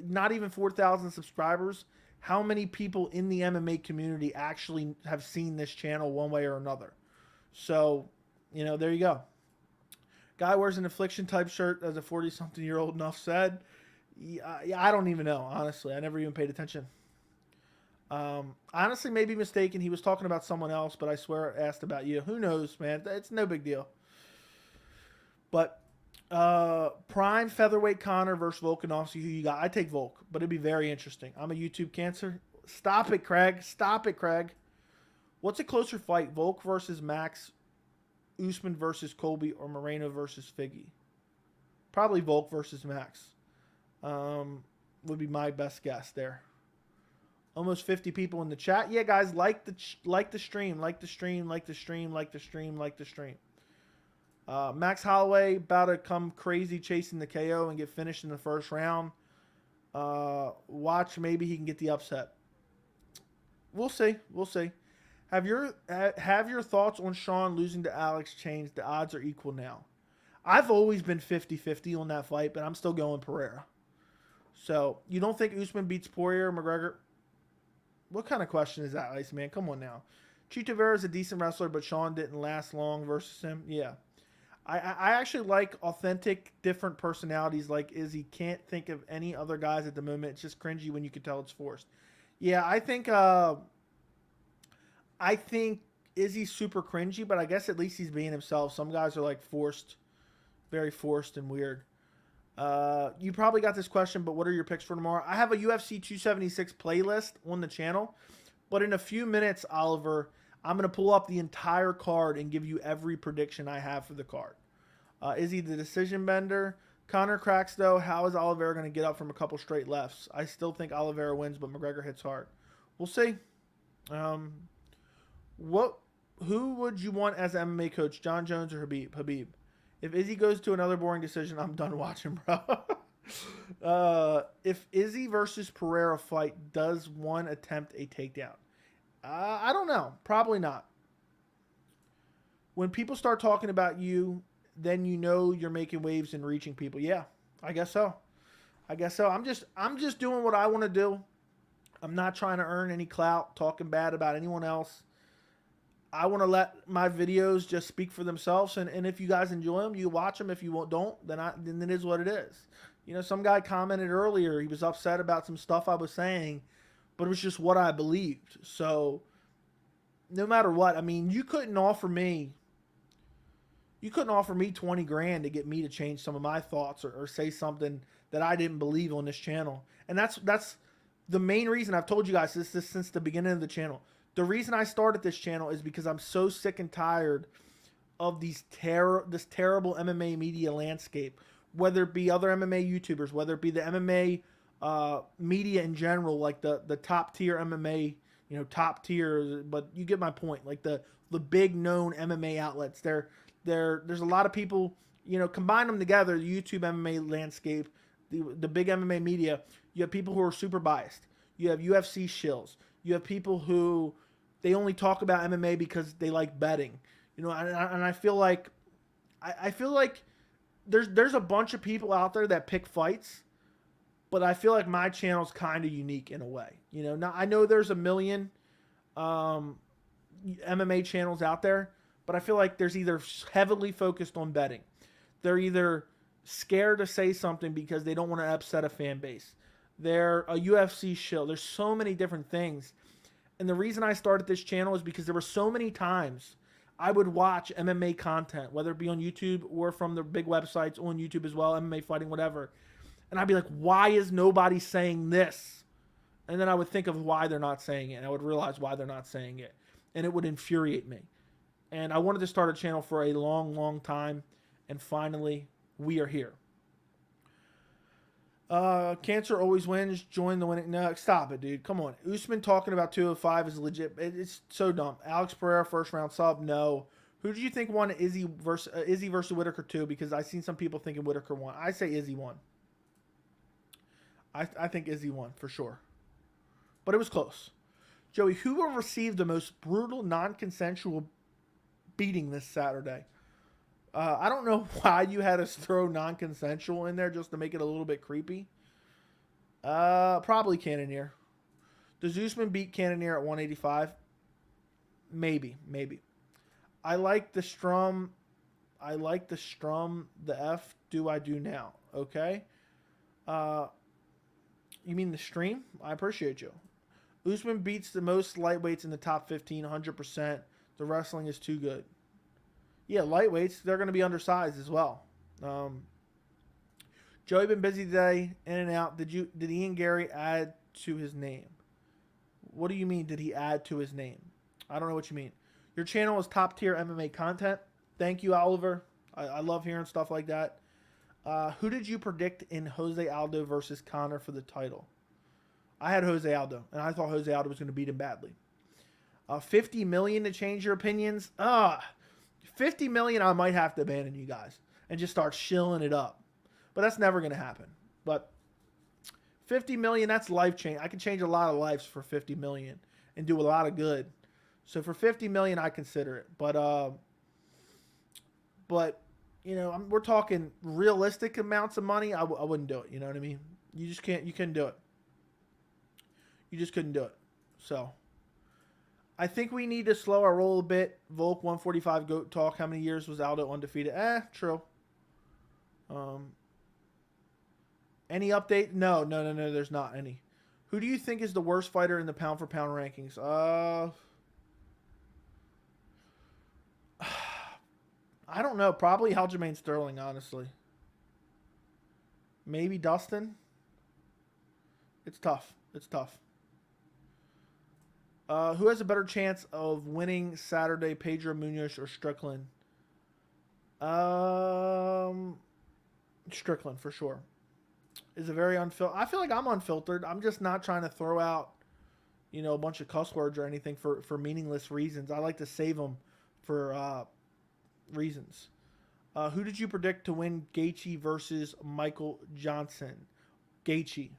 not even 4,000 subscribers, how many people in the MMA community actually have seen this channel one way or another. So, you know, there you go. Guy wears an affliction type shirt as a 40-something-year-old. Enough said. Yeah, I don't even know, honestly. I never even paid attention. Honestly, maybe mistaken. He was talking about someone else, but I swear I asked about you. Who knows, man? It's no big deal. But prime featherweight Conor versus Volkanovski. Who you got? I take Volk, but it'd be very interesting. I'm a YouTube cancer. Stop it, Craig. Stop it, Craig. What's a closer fight? Volk versus Max, Usman versus Colby, or Moreno versus Figgy? Probably Volk versus Max. Would be my best guess there. Almost 50 people in the chat. Yeah, guys, like the stream, like the stream, like the stream, like the stream, like the stream. Max Holloway about to come crazy chasing the KO and get finished in the first round. Watch, maybe he can get the upset. We'll see. We'll see. Have your thoughts on Sean losing to Alex changed? The odds are equal now. I've always been 50-50 on that fight, but I'm still going Pereira. So, you don't think Usman beats Poirier or McGregor? What kind of question is that, Ice Man? Come on now. Chito Vera is a decent wrestler, but Sean didn't last long versus him. Yeah. I actually like authentic, different personalities like Izzy. Can't think of any other guys at the moment. It's just cringy when you can tell it's forced. Yeah, I think Izzy's super cringy, but I guess at least he's being himself. Some guys are like forced, very forced and weird. You probably got this question, but what are your picks for tomorrow? I have a UFC 276 playlist on the channel, but in a few minutes, Oliver, I'm going to pull up the entire card and give you every prediction I have for the card. Is he the decision bender? Conor cracks, though. How is Oliveira going to get up from a couple straight lefts? I still think Oliveira wins, but McGregor hits hard. We'll see. Who would you want as MMA coach, John Jones or Habib? If Izzy goes to another boring decision, I'm done watching, bro. If Izzy versus Pereira fight, does one attempt a takedown? I don't know. Probably not. When people start talking about you, then you know you're making waves and reaching people. Yeah, I guess so. I'm just doing what I want to do. I'm not trying to earn any clout, talking bad about anyone else. I want to let my videos just speak for themselves, and if you guys enjoy them, you watch them. If you don't, then it is what it is. You know, some guy commented earlier, he was upset about some stuff I was saying, but it was just what I believed. So, no matter what, I mean, you couldn't offer me 20 grand to get me to change some of my thoughts or say something that I didn't believe on this channel. And that's the main reason I've told you guys this since the beginning of the channel. The reason I started this channel is because I'm so sick and tired of this terrible MMA media landscape, whether it be other MMA YouTubers, whether it be the MMA media in general, like the top tier MMA, you know, top tier, but you get my point. Like the big known MMA outlets, there's a lot of people, you know, combine them together, the YouTube MMA landscape, the big MMA media, you have people who are super biased. You have UFC shills. You have people who they only talk about MMA because they like betting, you know. And I feel like there's a bunch of people out there that pick fights, but I feel like my channel's kind of unique in a way, you know. Now I know there's a million MMA channels out there, but I feel like there's either heavily focused on betting, they're either scared to say something because they don't want to upset a fan base. They're a UFC shill. There's so many different things. And the reason I started this channel is because there were so many times I would watch MMA content, whether it be on YouTube or from the big websites on YouTube as well, MMA fighting, whatever. And I'd be like, why is nobody saying this? And then I would think of why they're not saying it. And I would realize why they're not saying it. And it would infuriate me. And I wanted to start a channel for a long, long time. And finally, we are here. Cancer always wins. Join the winning. No, stop it, dude. Come on. Usman talking about 205 is legit. It's so dumb. Alex Pereira, first round sub. No. Who do you think won Izzy versus Whitaker 2? Because I've seen some people thinking Whitaker won. I say Izzy won. I think Izzy won for sure. But it was close. Joey, who will receive the most brutal, non-consensual beating this Saturday? I don't know why you had us throw non-consensual in there just to make it a little bit creepy. Probably Cannonier. Does Usman beat Cannonier at 185? Maybe. I like the Strum. The F do I do now? Okay. You mean the stream? I appreciate you. Usman beats the most lightweights in the top 15, 100%. The wrestling is too good. Yeah, lightweights, they're going to be undersized as well. Joey been busy today, in and out. Did Ian Garry add to his name? What do you mean, did he add to his name? I don't know what you mean. Your channel is top tier MMA content. Thank you, Oliver. I love hearing stuff like that. Who did you predict in Jose Aldo versus Conor for the title? I had Jose Aldo, and I thought Jose Aldo was going to beat him badly. 50 million to change your opinions? 50 million, I might have to abandon you guys and just start shilling it up. But that's never going to happen. But 50 million, that's life change. I can change a lot of lives for 50 million and do a lot of good. So for 50 million, I consider it. But you know, we're talking realistic amounts of money. I wouldn't do it. You know what I mean? You just can't. You couldn't do it. You just couldn't do it. So I think we need to slow our roll a bit. Volk 145 GOAT talk. How many years was Aldo undefeated? True. Any update? No. There's not any. Who do you think is the worst fighter in the pound for pound rankings? I don't know. Probably Aljamain Sterling, honestly. Maybe Dustin. It's tough. Who has a better chance of winning Saturday, Pedro, Munhoz, or Strickland? Strickland, for sure. Is a very unfiltered. I feel like I'm unfiltered. I'm just not trying to throw out, you know, a bunch of cuss words or anything for meaningless reasons. I like to save them for reasons. Who did you predict to win Gaethje versus Michael Johnson? Gaethje.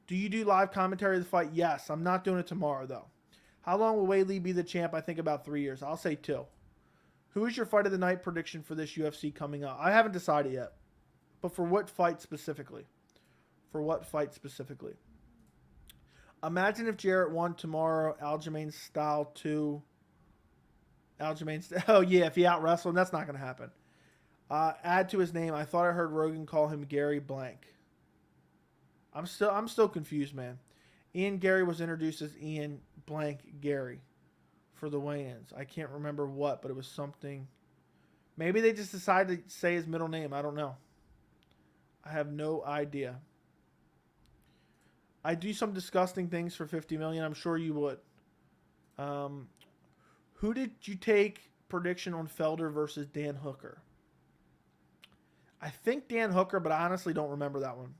Do you do live commentary of the fight? Yes. I'm not doing it tomorrow, though. How long will Weili be the champ? I think about 3 years. I'll say 2. Who is your fight of the night prediction for this UFC coming up? I haven't decided yet. But for what fight specifically? Imagine if Jarrett won tomorrow, Aljamain style 2. Oh, yeah, if he out-wrestled him, that's not going to happen. Add to his name. I thought I heard Rogan call him Gary Blank. I'm still confused, man. Ian Garry was introduced as Ian Blank Garry for the weigh-ins. I can't remember what, but it was something. Maybe they just decided to say his middle name. I don't know. I have no idea. I do some disgusting things for 50 million. I'm sure you would. Who did you take prediction on Felder versus Dan Hooker? I think Dan Hooker, but I honestly don't remember that one.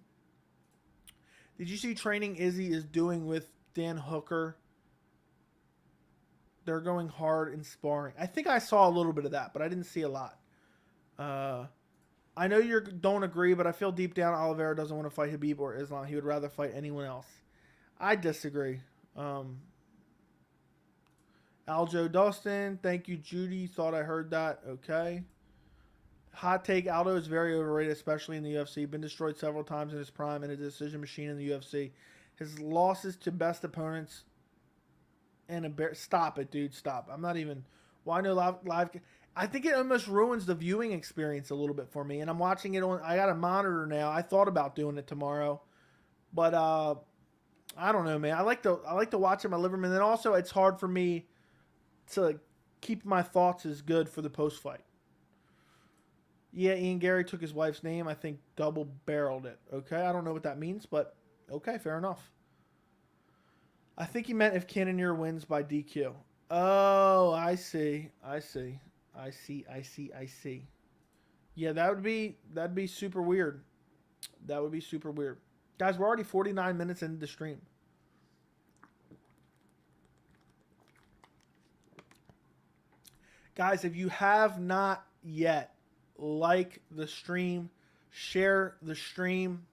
Did you see training Izzy is doing with Dan Hooker? They're going hard in sparring. I think I saw a little bit of that, but I didn't see a lot. I know you don't agree, but I feel deep down Oliveira doesn't want to fight Khabib or Islam. He would rather fight anyone else. I disagree. Aljo Dustin, thank you, Judy. Thought I heard that. Okay. Hot take, Aldo is very overrated, especially in the UFC. Been destroyed several times in his prime and a decision machine in the UFC. His losses to best opponents and stop it, dude. Stop. I'm not even. Why no live? I think it almost ruins the viewing experience a little bit for me. And I'm watching it on. I got a monitor now. I thought about doing it tomorrow, but I don't know, man. I like to watch it in my living room, and then also it's hard for me to keep my thoughts as good for the post fight. Yeah, Ian Garry took his wife's name. I think double-barreled it. Okay, I don't know what that means, but okay, fair enough. I think he meant if Cannonier wins by DQ. Oh, I see. Yeah, that'd be super weird. That would be super weird. Guys, we're already 49 minutes into the stream. Guys, if you have not yet, like the stream, share the stream.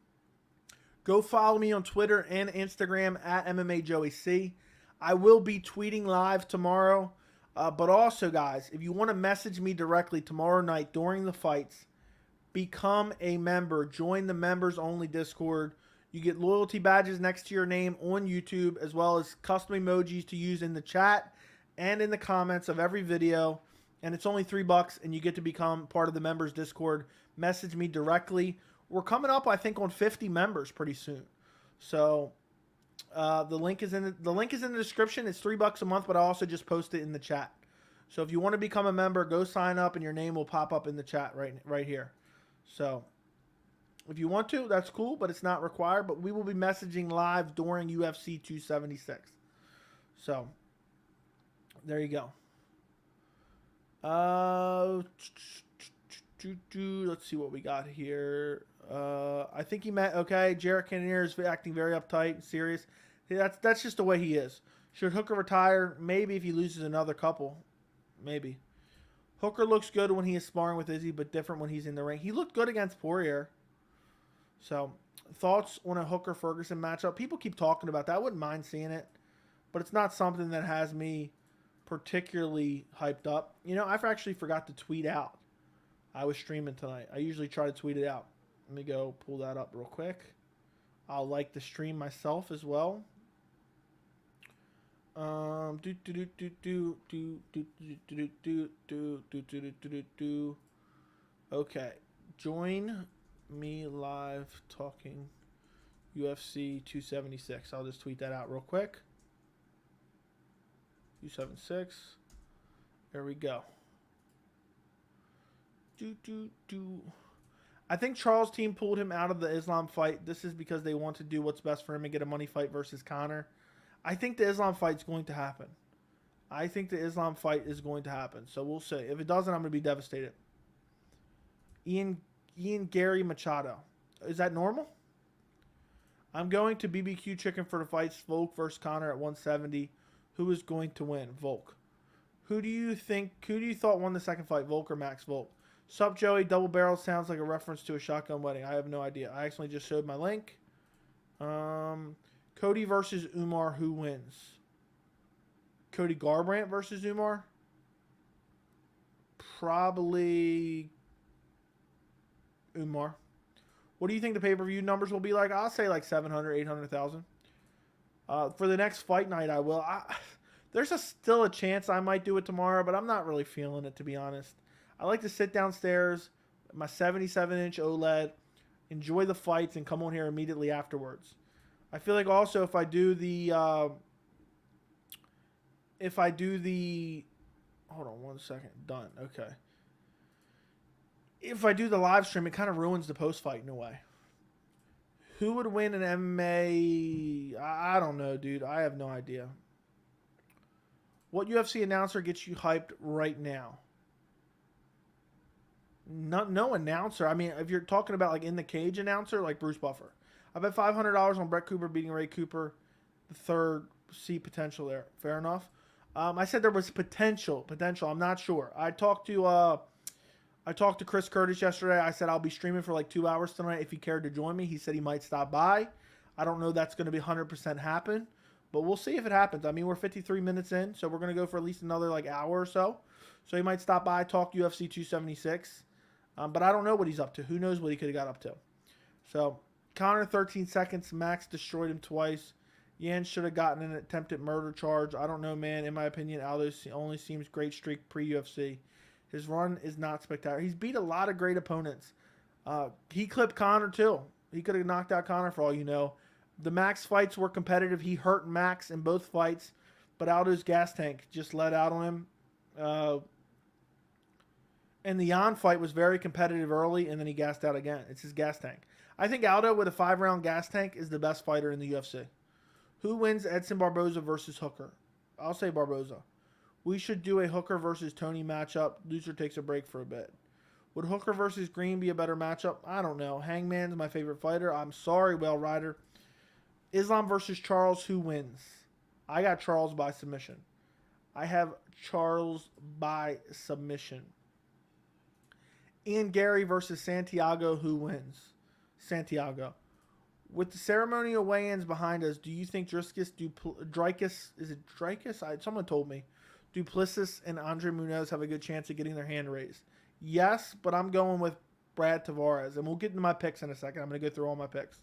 Go follow me on Twitter and Instagram at MMA Joey C. I will be tweeting live tomorrow. But also, guys, if you want to message me directly tomorrow night during the fights, become a member. Join the members only Discord. You get loyalty badges next to your name on YouTube, as well as custom emojis to use in the chat and in the comments of every video. And it's only $3, and you get to become part of the members Discord. Message me directly. We're coming up, I think, on 50 members pretty soon. So the link is in the description. It's $3 a month, but I also just post it in the chat. So if you want to become a member, go sign up, and your name will pop up in the chat right here. So if you want to, that's cool, but it's not required. But we will be messaging live during UFC 276. So there you go. Let's see what we got here. I think he meant, okay, Jared Cannonier is acting very uptight and serious. That's just the way he is. Should Hooker retire? Maybe if he loses another couple. Maybe. Hooker looks good when he is sparring with Izzy, but different when he's in the ring. He looked good against Poirier. So, thoughts on a Hooker-Ferguson matchup? People keep talking about that. I wouldn't mind seeing it, but it's not something that has me particularly hyped up. You know, I actually forgot to tweet out. I was streaming tonight. I usually try to tweet it out. Let me go pull that up real quick. I'll like the stream myself as well. Okay. Join me live talking UFC 276. I'll just tweet that out real quick. 276. There we go. I think Charles' team pulled him out of the Islam fight. This is because they want to do what's best for him and get a money fight versus Conor. I think the Islam fight's going to happen. I think the Islam fight is going to happen. So we'll see. If it doesn't, I'm going to be devastated. Ian Garry Machado. Is that normal? I'm going to BBQ Chicken for the fights. Volk versus Conor at 170. Who is going to win? Volk. Who do you thought won the second fight? Volk or Max Volk? Sup, Joey? Double barrel sounds like a reference to a shotgun wedding. I have no idea. I actually just showed my link. Cody versus Umar. Who wins? Cody Garbrandt versus Umar? Probably Umar. What do you think the pay-per-view numbers will be like? I'll say like 700, 800,000. For the next fight night, I will. There's still a chance I might do it tomorrow, but I'm not really feeling it, to be honest. I like to sit downstairs, my 77-inch OLED, enjoy the fights, and come on here immediately afterwards. I feel like also if I do the hold on one second, done, okay. If I do the live stream, it kind of ruins the post-fight in a way. Who would win an MMA? I don't know, dude. I have no idea. What UFC announcer gets you hyped right now? No announcer. I mean, if you're talking about like in the cage announcer, like Bruce Buffer. I bet $500 on Brett Cooper beating Ray Cooper. The third, see potential there. Fair enough. I said there was potential. I'm not sure. I talked to Chris Curtis yesterday. I said I'll be streaming for like 2 hours tonight if he cared to join me. He said he might stop by. I don't know that's going to be 100% happen, but we'll see if it happens. I mean, we're 53 minutes in, so we're going to go for at least another like hour or so. So he might stop by, talk UFC 276. But I don't know what he's up to. Who knows what he could have got up to. So Conor 13 seconds. Max destroyed him twice. Yan should have gotten an attempted murder charge. I don't know, man. In my opinion, Aldo only seems great streak pre-UFC. His run is not spectacular. He's beat a lot of great opponents. He clipped Conor, too. He could have knocked out Conor for all you know. The Max fights were competitive. He hurt Max in both fights, but Aldo's gas tank just let out on him. And the Yan fight was very competitive early, and then he gassed out again. It's his gas tank. I think Aldo with a 5-round gas tank is the best fighter in the UFC. Who wins Edson Barboza versus Hooker? I'll say Barboza. We should do a Hooker versus Tony matchup. Loser takes a break for a bit. Would Hooker versus Green be a better matchup? I don't know. Hangman's my favorite fighter. I'm sorry, Whale Rider. Islam versus Charles. Who wins? I got Charles by submission. I have Charles by submission. Ian Garry versus Santiago. Who wins? Santiago. With the ceremonial weigh-ins behind us, do you think Dricus, is it Dricus? Someone told me. Do Plessis and André Munhoz have a good chance of getting their hand raised? Yes, but I'm going with Brad Tavares. And we'll get into my picks in a second. I'm going to go through all my picks.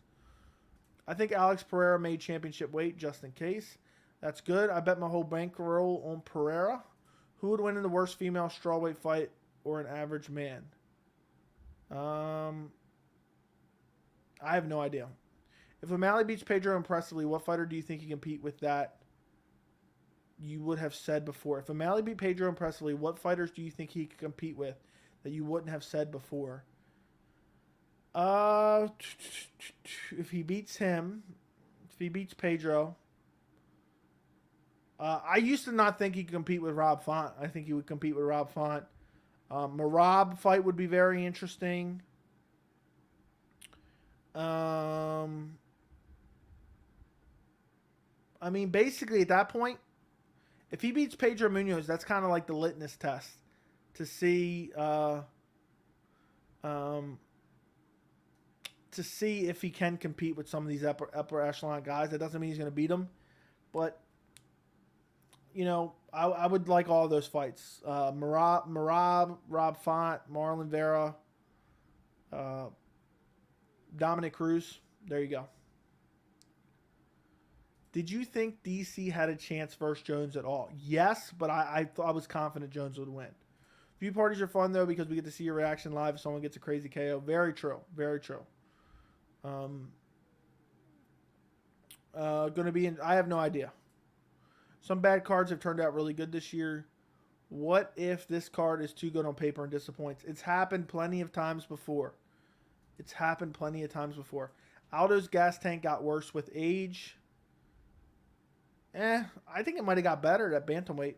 I think Alex Pereira made championship weight just in case. That's good. I bet my whole bankroll on Pereira. Who would win in the worst female strawweight fight or an average man? I have no idea. If O'Malley beats Pedro impressively, what fighter do you think he can compete with that you would have said before? If O'Malley beat Pedro impressively, what fighters do you think he could compete with that you wouldn't have said before? If he beats him, if he beats Pedro, I used to not think he could compete with Rob Font. I think he would compete with Rob Font. Marab fight would be very interesting. I mean, basically at that point, if he beats Pedro Munhoz, that's kind of like the litmus test to see if he can compete with some of these upper echelon guys. That doesn't mean he's going to beat them, but you know, I would like all of those fights. Marab, Rob Font, Marlon Vera, Dominic Cruz. There you go. Did you think DC had a chance versus Jones at all? Yes, but I was confident Jones would win. View parties are fun, though, because we get to see your reaction live if someone gets a crazy KO. Very true. Very true. I have no idea. Some bad cards have turned out really good this year. What if this card is too good on paper and disappoints? It's happened plenty of times before. Aldo's gas tank got worse with age. I think it might have got better at bantamweight.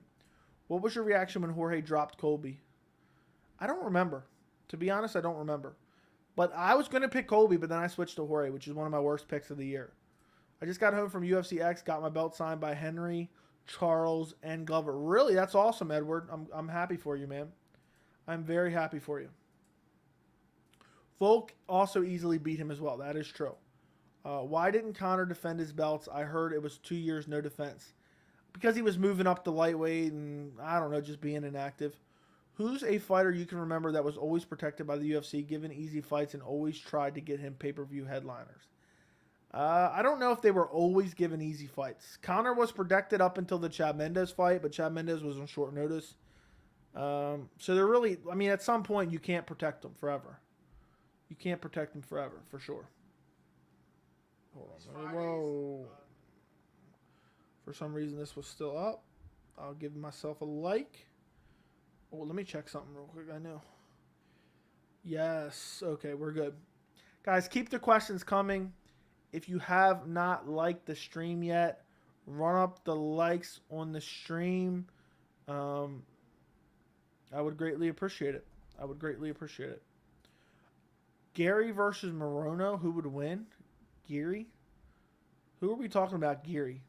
What was your reaction when Jorge dropped Colby? I don't remember. To be honest, I don't remember. But I was going to pick Colby, but then I switched to Jorge, which is one of my worst picks of the year. I just got home from UFC X, got my belt signed by Henry, Charles, and Glover. Really? That's awesome, Edward. I'm happy for you, man. I'm very happy for you. Volk also easily beat him as well. That is true. Why didn't Conor defend his belts? I heard it was 2 years, no defense. Because he was moving up to lightweight and, I don't know, just being inactive. Who's a fighter you can remember that was always protected by the UFC, given easy fights, and always tried to get him pay-per-view headliners? I don't know if they were always given easy fights. Conor was protected up until the Chad Mendes fight, but Chad Mendes was on short notice. So they're really, I mean, at some point you can't protect them forever. You can't protect them forever, for sure. Hold on. Whoa. For some reason, this was still up. I'll give myself a like. Oh, let me check something real quick. I know. Yes. Okay, we're good. Guys, keep the questions coming. If you have not liked the stream yet, run up the likes on the stream. I would greatly appreciate it. Garry versus Morono, who would win? Garry? Who are we talking about, Garry?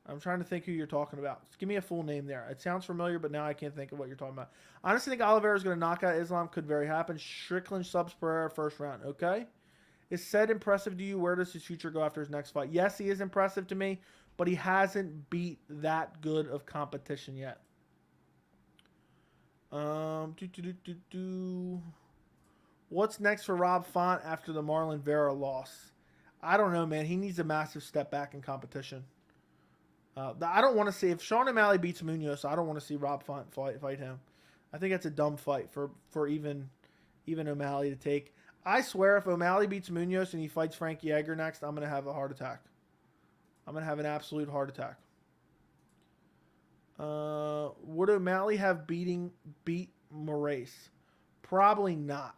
I'm trying to think who you're talking about. Just give me a full name there. It sounds familiar, but now I can't think of what you're talking about. I honestly think Oliveira is going to knock out Islam. Could very happen. Strickland subs Pereira first round. Okay. Is Said impressive to you? Where does his future go after his next fight? Yes, he is impressive to me, but he hasn't beat that good of competition yet. What's next for Rob Font after the Marlon Vera loss? I don't know, man. He needs a massive step back in competition. I don't want to see, if Sean O'Malley beats Munhoz, I don't want to see Rob Font fight him. I think that's a dumb fight for even O'Malley to take. I swear, if O'Malley beats Munhoz and he fights Frankie Edgar next, I'm going to have a heart attack. I'm going to have an absolute heart attack. Would O'Malley have beat Moraes? Probably not.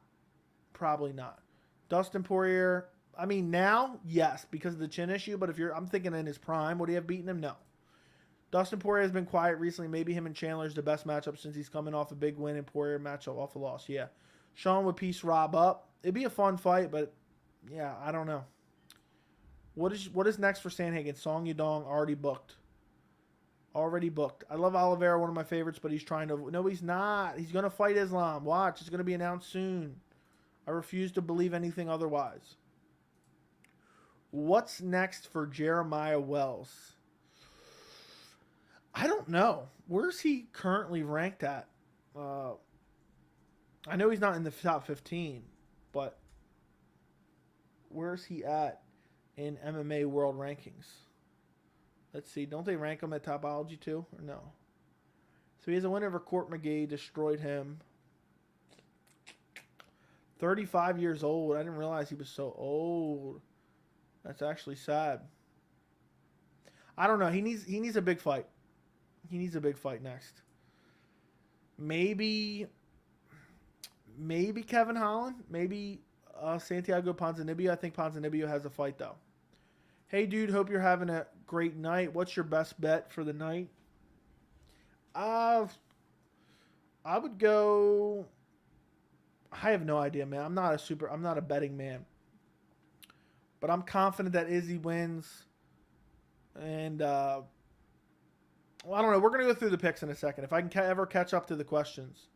Dustin Poirier, I mean, now, yes, because of the chin issue, but I'm thinking in his prime, would he have beaten him? No. Dustin Poirier has been quiet recently. Maybe him and Chandler is the best matchup since he's coming off a big win and Poirier matchup off a loss. Yeah. Sean would piece Rob up. It'd be a fun fight, but yeah, I don't know. What is next for Sandhagen? Song Yadong already booked. I love Oliveira, one of my favorites, but he's trying to... No, he's not. He's going to fight Islam. Watch. It's going to be announced soon. I refuse to believe anything otherwise. What's next for Jeremiah Wells? I don't know. Where's he currently ranked at? I know he's not in the top 15, but where's he at in MMA world rankings? Let's see. Don't they rank him at Topology too? Or no? So he has a win over Court McGee, destroyed him. 35 years old. I didn't realize he was so old. That's actually sad. I don't know. He needs a big fight. He needs a big fight next. Maybe Kevin Holland. Maybe Santiago Ponzinibbio. I think Ponzinibbio has a fight though. Hey dude, hope you're having a great night. What's your best bet for the night? I would go. I have no idea, man. I'm not a betting man. But I'm confident that Izzy wins. And well, I don't know. We're going to go through the picks in a second. If I can ever catch up to the questions.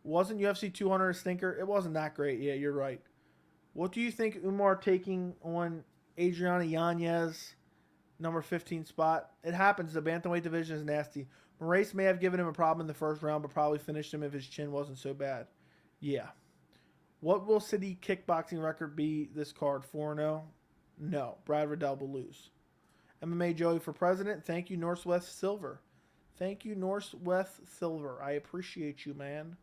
Wasn't UFC 200 a stinker? It wasn't that great. Yeah, you're right. What do you think Umar taking on Adriana Yanez, number 15 spot? It happens. The bantamweight division is nasty. Moraes may have given him a problem in the first round, but probably finished him if his chin wasn't so bad. Yeah. What will City kickboxing record be this card? 4-0? No. Brad Riddell will lose. MMA Joey for president. Thank you, Northwest Silver. Thank you, Northwest Silver. I appreciate you, man.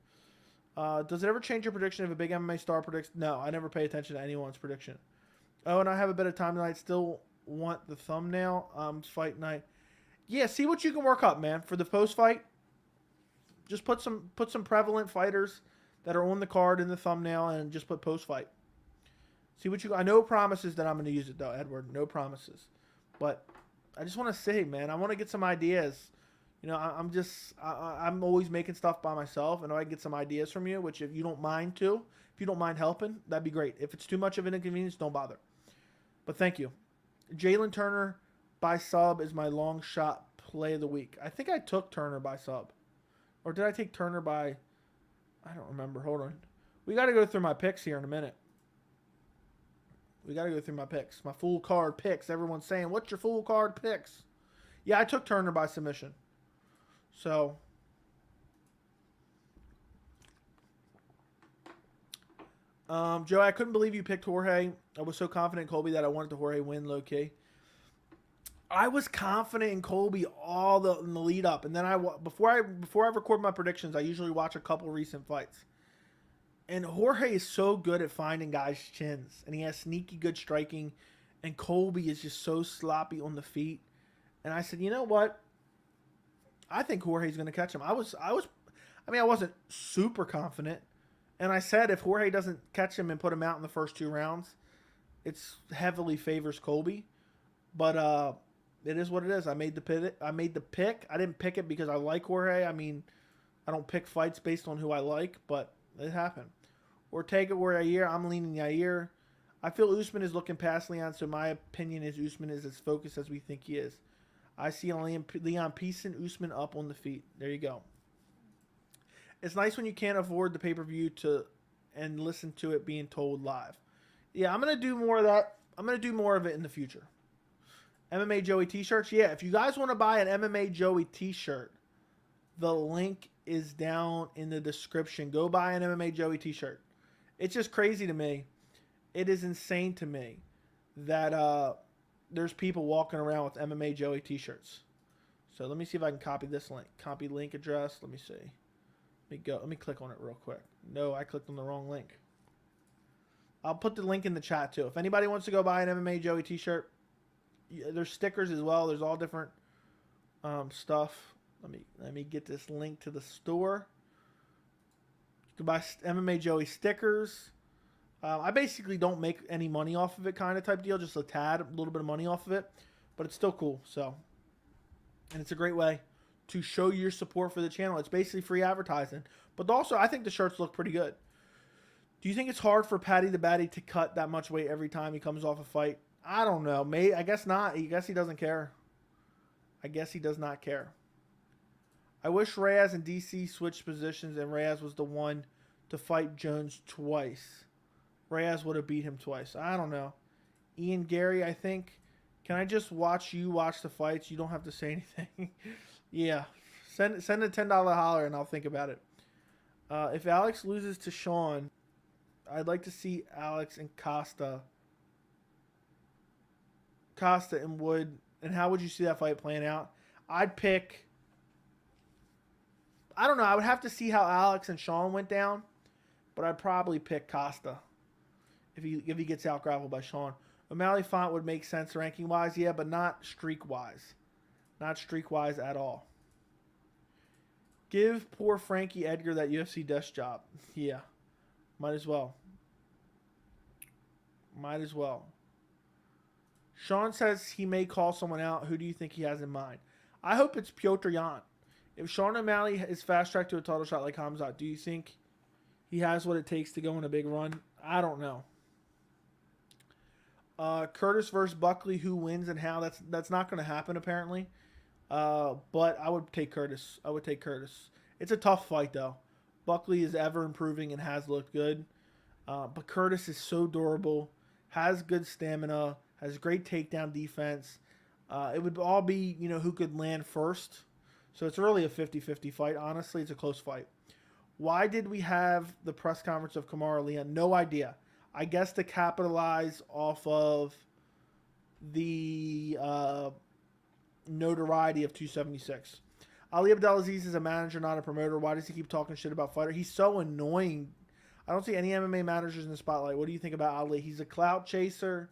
Does it ever change your prediction if a big MMA star predicts? No, I never pay attention to anyone's prediction. Oh, and I have a bit of time tonight. Still want the thumbnail. Fight night. Yeah, see what you can work up, man. For the post fight, just put some prevalent fighters that are on the card in the thumbnail, and just put post fight. See what you. I no promises that I'm going to use it though, Edward. No promises, but I just want to say, man, I want to get some ideas. You know, I'm always making stuff by myself, and I get some ideas from you, which if you don't mind too, if you don't mind helping, that'd be great. If it's too much of an inconvenience, don't bother. But thank you. Jalin Turner by sub is my long shot play of the week. I think I took Turner by sub. Or did I take Turner by... I don't remember. Hold on. We got to go through my picks here in a minute. We got to go through my picks. My full card picks. Everyone's saying, what's your full card picks? Yeah, I took Turner by submission. So, Joe, I couldn't believe you picked Jorge. I was so confident in Colby that I wanted to Jorge win low-key. I was confident in Colby in the lead up, and then before I record my predictions, I usually watch a couple recent fights. And Jorge is so good at finding guys' chins, and he has sneaky good striking, and Colby is just so sloppy on the feet. And I said, you know what? I think Jorge's going to catch him. I wasn't super confident. And I said if Jorge doesn't catch him and put him out in the first 2 rounds, it's heavily favors Colby. But it is what it is. I made the pick. I didn't pick it because I like Jorge. I mean, I don't pick fights based on who I like, but it happened. Ortega or Yair. I'm leaning Yair. I feel Usman is looking past Leon, so my opinion is Usman is as focused as we think he is. I see Leon piecing Usman up on the feet. There you go. It's nice when you can't afford the pay-per-view and listen to it being told live. Yeah, I'm going to do more of that. I'm going to do more of it in the future. MMA Joey t-shirts. Yeah, if you guys want to buy an MMA Joey t-shirt, the link is down in the description. Go buy an MMA Joey t-shirt. It's just crazy to me. It is insane to me that there's people walking around with MMA Joey t-shirts. So let me see if I can copy this link. Copy link address. Let me see. Let me click on it real quick. No, I clicked on the wrong link. I'll put the link in the chat too. If anybody wants to go buy an MMA Joey t-shirt, there's stickers as well. There's all different stuff. Let me get this link to the store. You can buy MMA Joey stickers. I basically don't make any money off of it, kind of type deal. Just a little bit of money off of it, but it's still cool. So, and it's a great way to show your support for the channel. It's basically free advertising, but also I think the shirts look pretty good. Do you think it's hard for Paddy the Baddy to cut that much weight every time he comes off a fight? I don't know. I guess not. I guess he doesn't care. I guess he does not care. I wish Reyes and DC switched positions and Reyes was the one to fight Jones twice. Reyes would have beat him twice. I don't know. Ian Garry, I think. Can I just watch you watch the fights? You don't have to say anything. Yeah. Send a $10 holler and I'll think about it. If Alex loses to Sean, I'd like to see Alex and Costa and Wood. And how would you see that fight playing out? I'd pick... I don't know. I would have to see how Alex and Sean went down. But I'd probably pick Costa if he gets out-grappled by Sean. O'Malley Font would make sense ranking-wise, yeah, but not streak-wise. Not streak-wise at all. Give poor Frankie Edgar that UFC desk job. Yeah. Might as well. Might as well. Sean says he may call someone out. Who do you think he has in mind? I hope it's Piotr Jan. If Sean O'Malley is fast-tracked to a title shot like Khamzat, do you think he has what it takes to go on a big run? I don't know. Curtis versus Buckley, who wins and how? That's not going to happen apparently. But I would take Curtis. It's a tough fight though. Buckley is ever improving and has looked good. But Curtis is so durable, has good stamina, has great takedown defense. It would all be, who could land first. So it's really a 50-50 fight. Honestly, it's a close fight. Why did we have the press conference of Kamaru Leon? No idea. I guess to capitalize off of the notoriety of 276. Ali Abdelaziz is a manager, not a promoter. Why does he keep talking shit about fighter? He's so annoying. I don't see any MMA managers in the spotlight. What do you think about Ali? He's a clout chaser.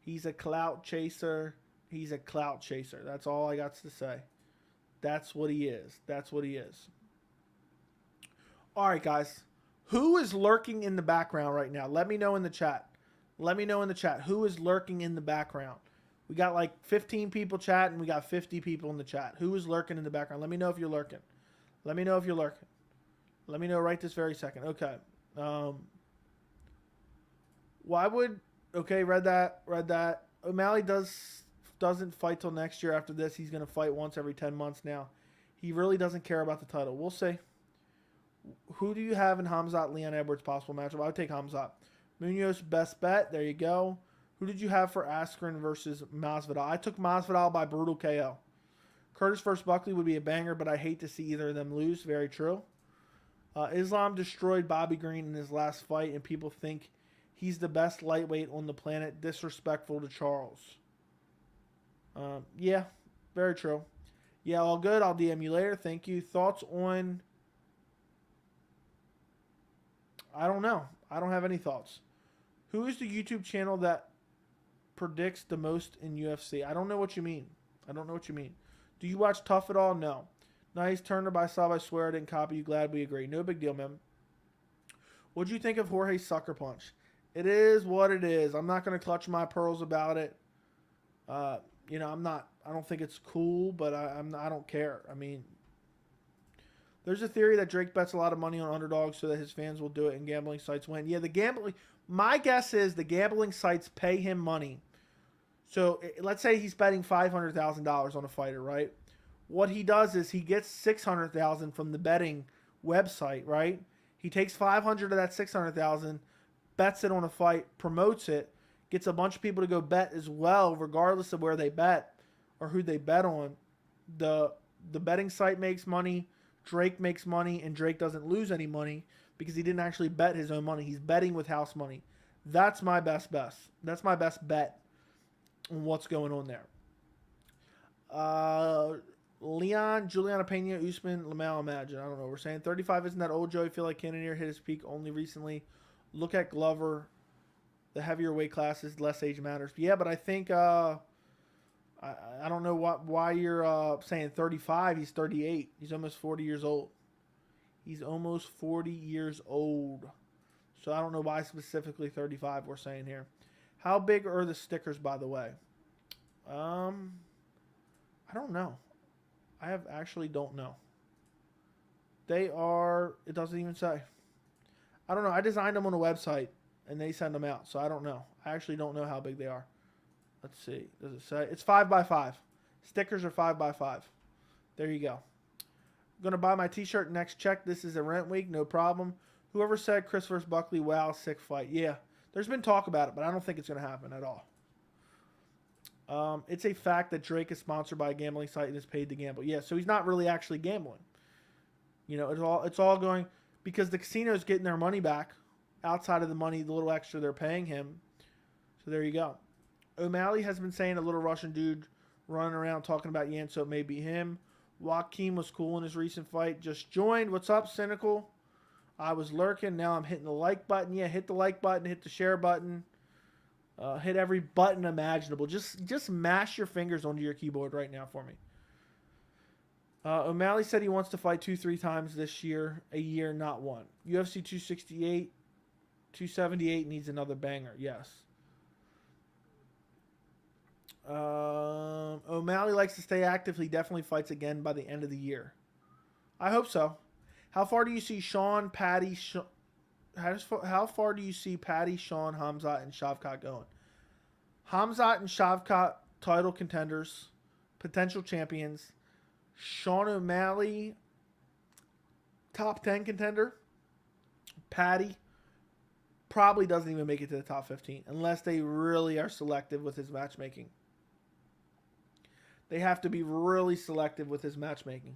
That's all I got to say. That's what he is. All right, guys. Who is lurking in the background right now? Let me know in the chat. Who is lurking in the background? We got like 15 people chatting. We got 50 people in the chat. Who is lurking in the background? Let me know if you're lurking. Let me know right this very second. Okay. Read that. O'Malley doesn't fight till next year. After this, he's going to fight once every 10 months now. He really doesn't care about the title. We'll see. Who do you have in Khamzat Leon Edwards possible matchup? I would take Khamzat. Munhoz best bet. There you go. Who did you have for Askren versus Masvidal? I took Masvidal by brutal KO. Curtis versus Buckley would be a banger, but I hate to see either of them lose. Very true. Islam destroyed Bobby Green in his last fight, and people think he's the best lightweight on the planet. Disrespectful to Charles. Yeah, very true. Yeah, all good. I'll DM you later. Thank you. Thoughts on... I don't know. I don't have any thoughts. Who is the YouTube channel that predicts the most in UFC? I don't know what you mean. Do you watch Tough at all? No. Nice. Turner by Sab. I swear I didn't copy you. Glad we agree. No big deal, man. What'd you think of Jorge's sucker punch? It is what it is. I'm not going to clutch my pearls about it. I don't think it's cool, but I don't care. I mean, there's a theory that Drake bets a lot of money on underdogs so that his fans will do it and gambling sites win. Yeah, my guess is the gambling sites pay him money. So let's say he's betting $500,000 on a fighter, right? What he does is he gets $600,000 from the betting website, right? He takes $500 of that $600,000, bets it on a fight, promotes it, gets a bunch of people to go bet as well, regardless of where they bet or who they bet on. The betting site makes money. Drake makes money, and Drake doesn't lose any money because he didn't actually bet his own money. He's betting with house money. That's my best bet. That's my best bet on what's going on there. Leon, Juliana Pena, Usman, Lamau, Imagine. I don't know. We're saying 35 isn't that old, Joe. I feel like Cannonier hit his peak only recently. Look at Glover. The heavier weight classes, less age matters. Yeah, but I think... I don't know why you're saying 35. He's 38. He's almost 40 years old. So I don't know why specifically 35 we're saying here. How big are the stickers, by the way? I don't know. I actually don't know. They are... It doesn't even say. I don't know. I designed them on a website, and they send them out. So I don't know. I actually don't know how big they are. Let's see. Does it say? It's 5x5. Stickers are 5x5. There you go. I'm going to buy my t-shirt next check. This is a rent week. No problem. Whoever said Chris versus Buckley, wow, sick fight. Yeah, there's been talk about it, but I don't think it's going to happen at all. It's a fact that Drake is sponsored by a gambling site and is paid to gamble. Yeah, so he's not really actually gambling. You know, it's all going because the casino's getting their money back outside of the money, the little extra they're paying him. So there you go. O'Malley has been saying a little Russian dude running around talking about Yan, so it may be him. Joaquin was cool in his recent fight. Just joined. What's up, Cynical? I was lurking. Now I'm hitting the like button. Yeah, hit the like button. Hit the share button. Hit every button imaginable. Just mash your fingers onto your keyboard right now for me. O'Malley said he wants to fight 2-3 times this year. A year, not one. UFC 268, 278 needs another banger. Yes. O'Malley likes to stay active. He definitely fights again by the end of the year. I hope so. How far do you see Sean, Patty, how far do you see Patty, Sean, Hamzat, and Shavkat going? Hamzat and Shavkat, title contenders, potential champions. Sean O'Malley, top 10 contender. Patty probably doesn't even make it to the top 15 unless they really are selective with his matchmaking. They have to be really selective with his matchmaking.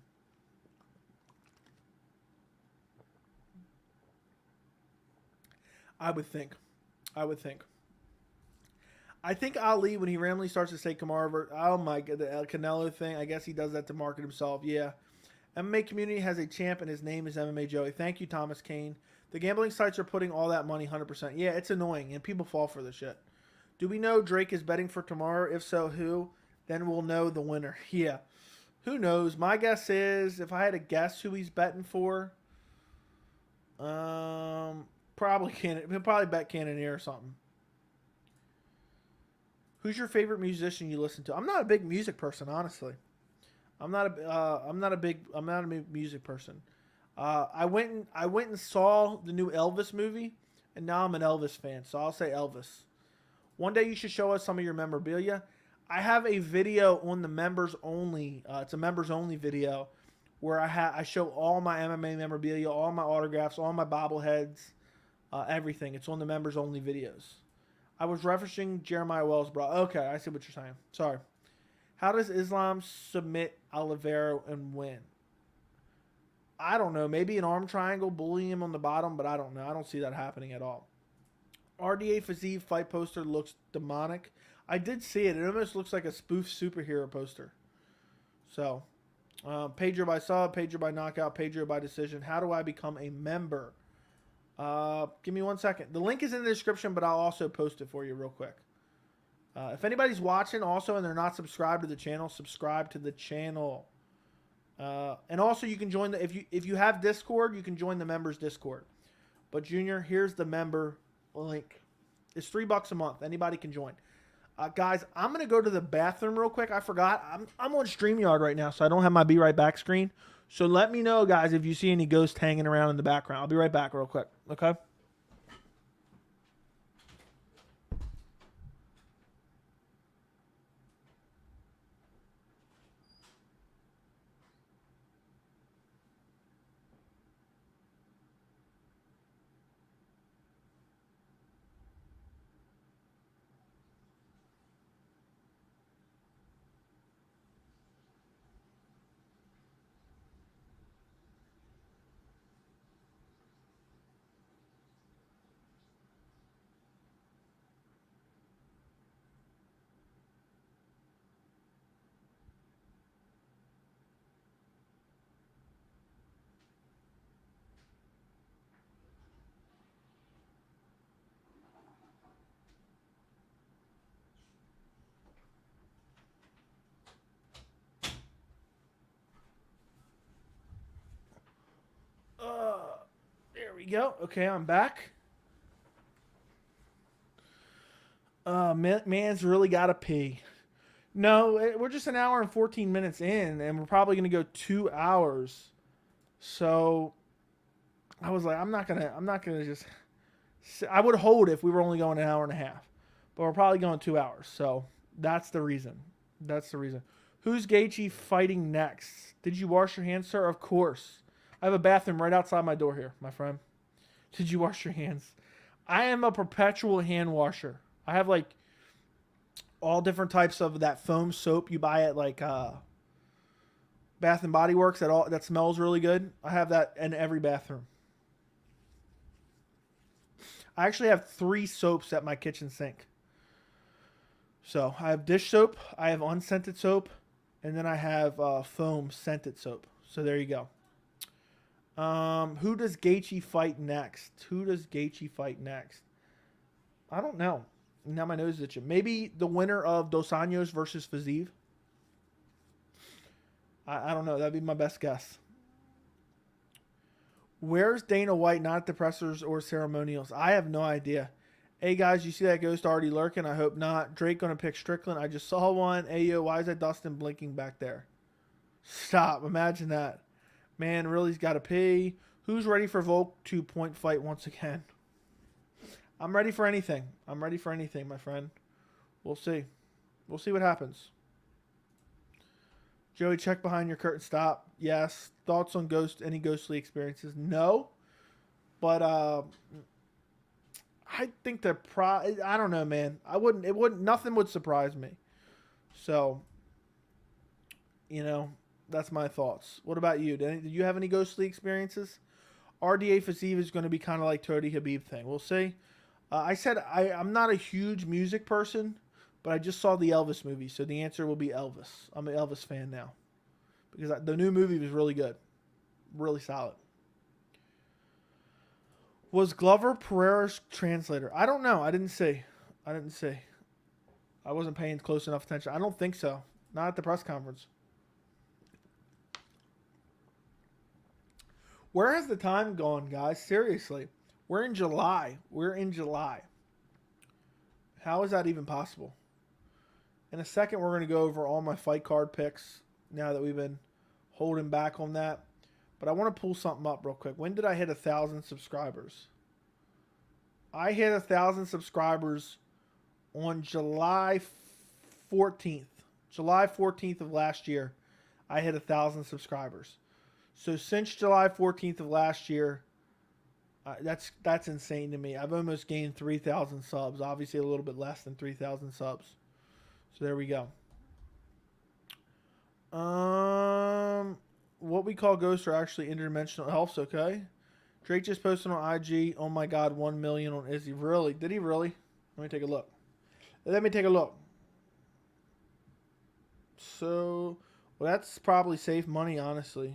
I would think. I think Ali, when he randomly starts to say Kamaru, oh my god, the El Canelo thing, I guess he does that to market himself. Yeah. MMA community has a champ and his name is MMA Joey. Thank you, Thomas Kane. The gambling sites are putting all that money 100%. Yeah, it's annoying and people fall for the shit. Do we know Drake is betting for tomorrow? If so, who? Then we'll know the winner. Yeah. Who knows? My guess is, if I had to guess who he's betting for, probably he'll probably bet Cannonier or something. Who's your favorite musician you listen to? I'm not a big music person, honestly. I'm not a big music person. I went and saw the new Elvis movie, and now I'm an Elvis fan, so I'll say Elvis. One day you should show us some of your memorabilia. I have a video on the members only. It's a members only video where I show all my MMA memorabilia, all my autographs, all my bobbleheads, everything. It's on the members only videos. I was referencing Jeremiah Wells, bro. Okay, I see what you're saying. Sorry. How does Islam submit Oliveira and win? I don't know. Maybe an arm triangle, bullying him on the bottom, but I don't know. I don't see that happening at all. RDA Fazeev fight poster looks demonic. I did see it. It almost looks like a spoof superhero poster. So, Pedro by sub, Pedro by knockout, Pedro by decision. How do I become a member? Give me 1 second. The link is in the description, but I'll also post it for you real quick. If anybody's watching also and they're not subscribed to the channel, subscribe to the channel. And also you can join if you have Discord, you can join the members Discord. But Junior, here's the member link. It's $3 a month. Anybody can join. Guys, I'm gonna go to the bathroom real quick. I forgot. I'm on StreamYard right now, so I don't have my Be Right Back screen. So let me know, guys, if you see any ghosts hanging around in the background. I'll be right back real quick. Okay. There we go. Okay, I'm back. Man's really got to pee. No, we're just an hour and 14 minutes in, and we're probably going to go 2 hours. So I was like, I'm not gonna just. I would hold if we were only going an hour and a half, but we're probably going 2 hours. So that's the reason. Who's Gaethje fighting next? Did you wash your hands, sir? Of course. I have a bathroom right outside my door here, my friend. Did you wash your hands? I am a perpetual hand washer. I have like all different types of that foam soap you buy at like Bath and Body Works that smells really good. I have that in every bathroom. I actually have 3 soaps at my kitchen sink. So I have dish soap, I have unscented soap, and then I have foam scented soap. So there you go. Who does Gaethje fight next? I don't know. Now my nose is itching. Maybe the winner of Dos Anjos versus Fiziev. I don't know. That'd be my best guess. Where's Dana White? Not at the pressers or ceremonials. I have no idea. Hey, guys, you see that ghost already lurking? I hope not. Drake going to pick Strickland. I just saw one. Hey, yo, why is that Dustin blinking back there? Stop. Imagine that. Man, really's got to pee. Who's ready for Volk 2-point fight once again? I'm ready for anything. My friend. We'll see. We'll see what happens. Joey, check behind your curtain. Stop. Yes. Thoughts on any ghostly experiences? No. But I think I don't know, man. Nothing would surprise me. So, that's my thoughts. What about you? Did you have any ghostly experiences? RDA Fiziev is going to be kind of like Cody Habib thing. We'll see. I said I'm not a huge music person, but I just saw the Elvis movie, so the answer will be Elvis. I'm an Elvis fan now because the new movie was really good, really solid. Was Glover Pereira's translator? I don't know. I didn't see. I wasn't paying close enough attention. I don't think so. Not at the press conference. Where has the time gone, guys? Seriously. We're in July. How is that even possible? In a second, we're going to go over all my fight card picks now that we've been holding back on that. But I want to pull something up real quick. When did I hit 1,000 subscribers? I hit 1,000 subscribers on July 14th. July 14th of last year, I hit 1,000 subscribers. So since July 14th of last year, that's insane to me. I've almost gained 3,000 subs. Obviously a little bit less than 3,000 subs. So there we go. What we call ghosts are actually interdimensional elves, okay? Drake just posted on IG, oh my god, 1 million on Izzy. Really? Did he really? Let me take a look. So, well, that's probably safe money, honestly.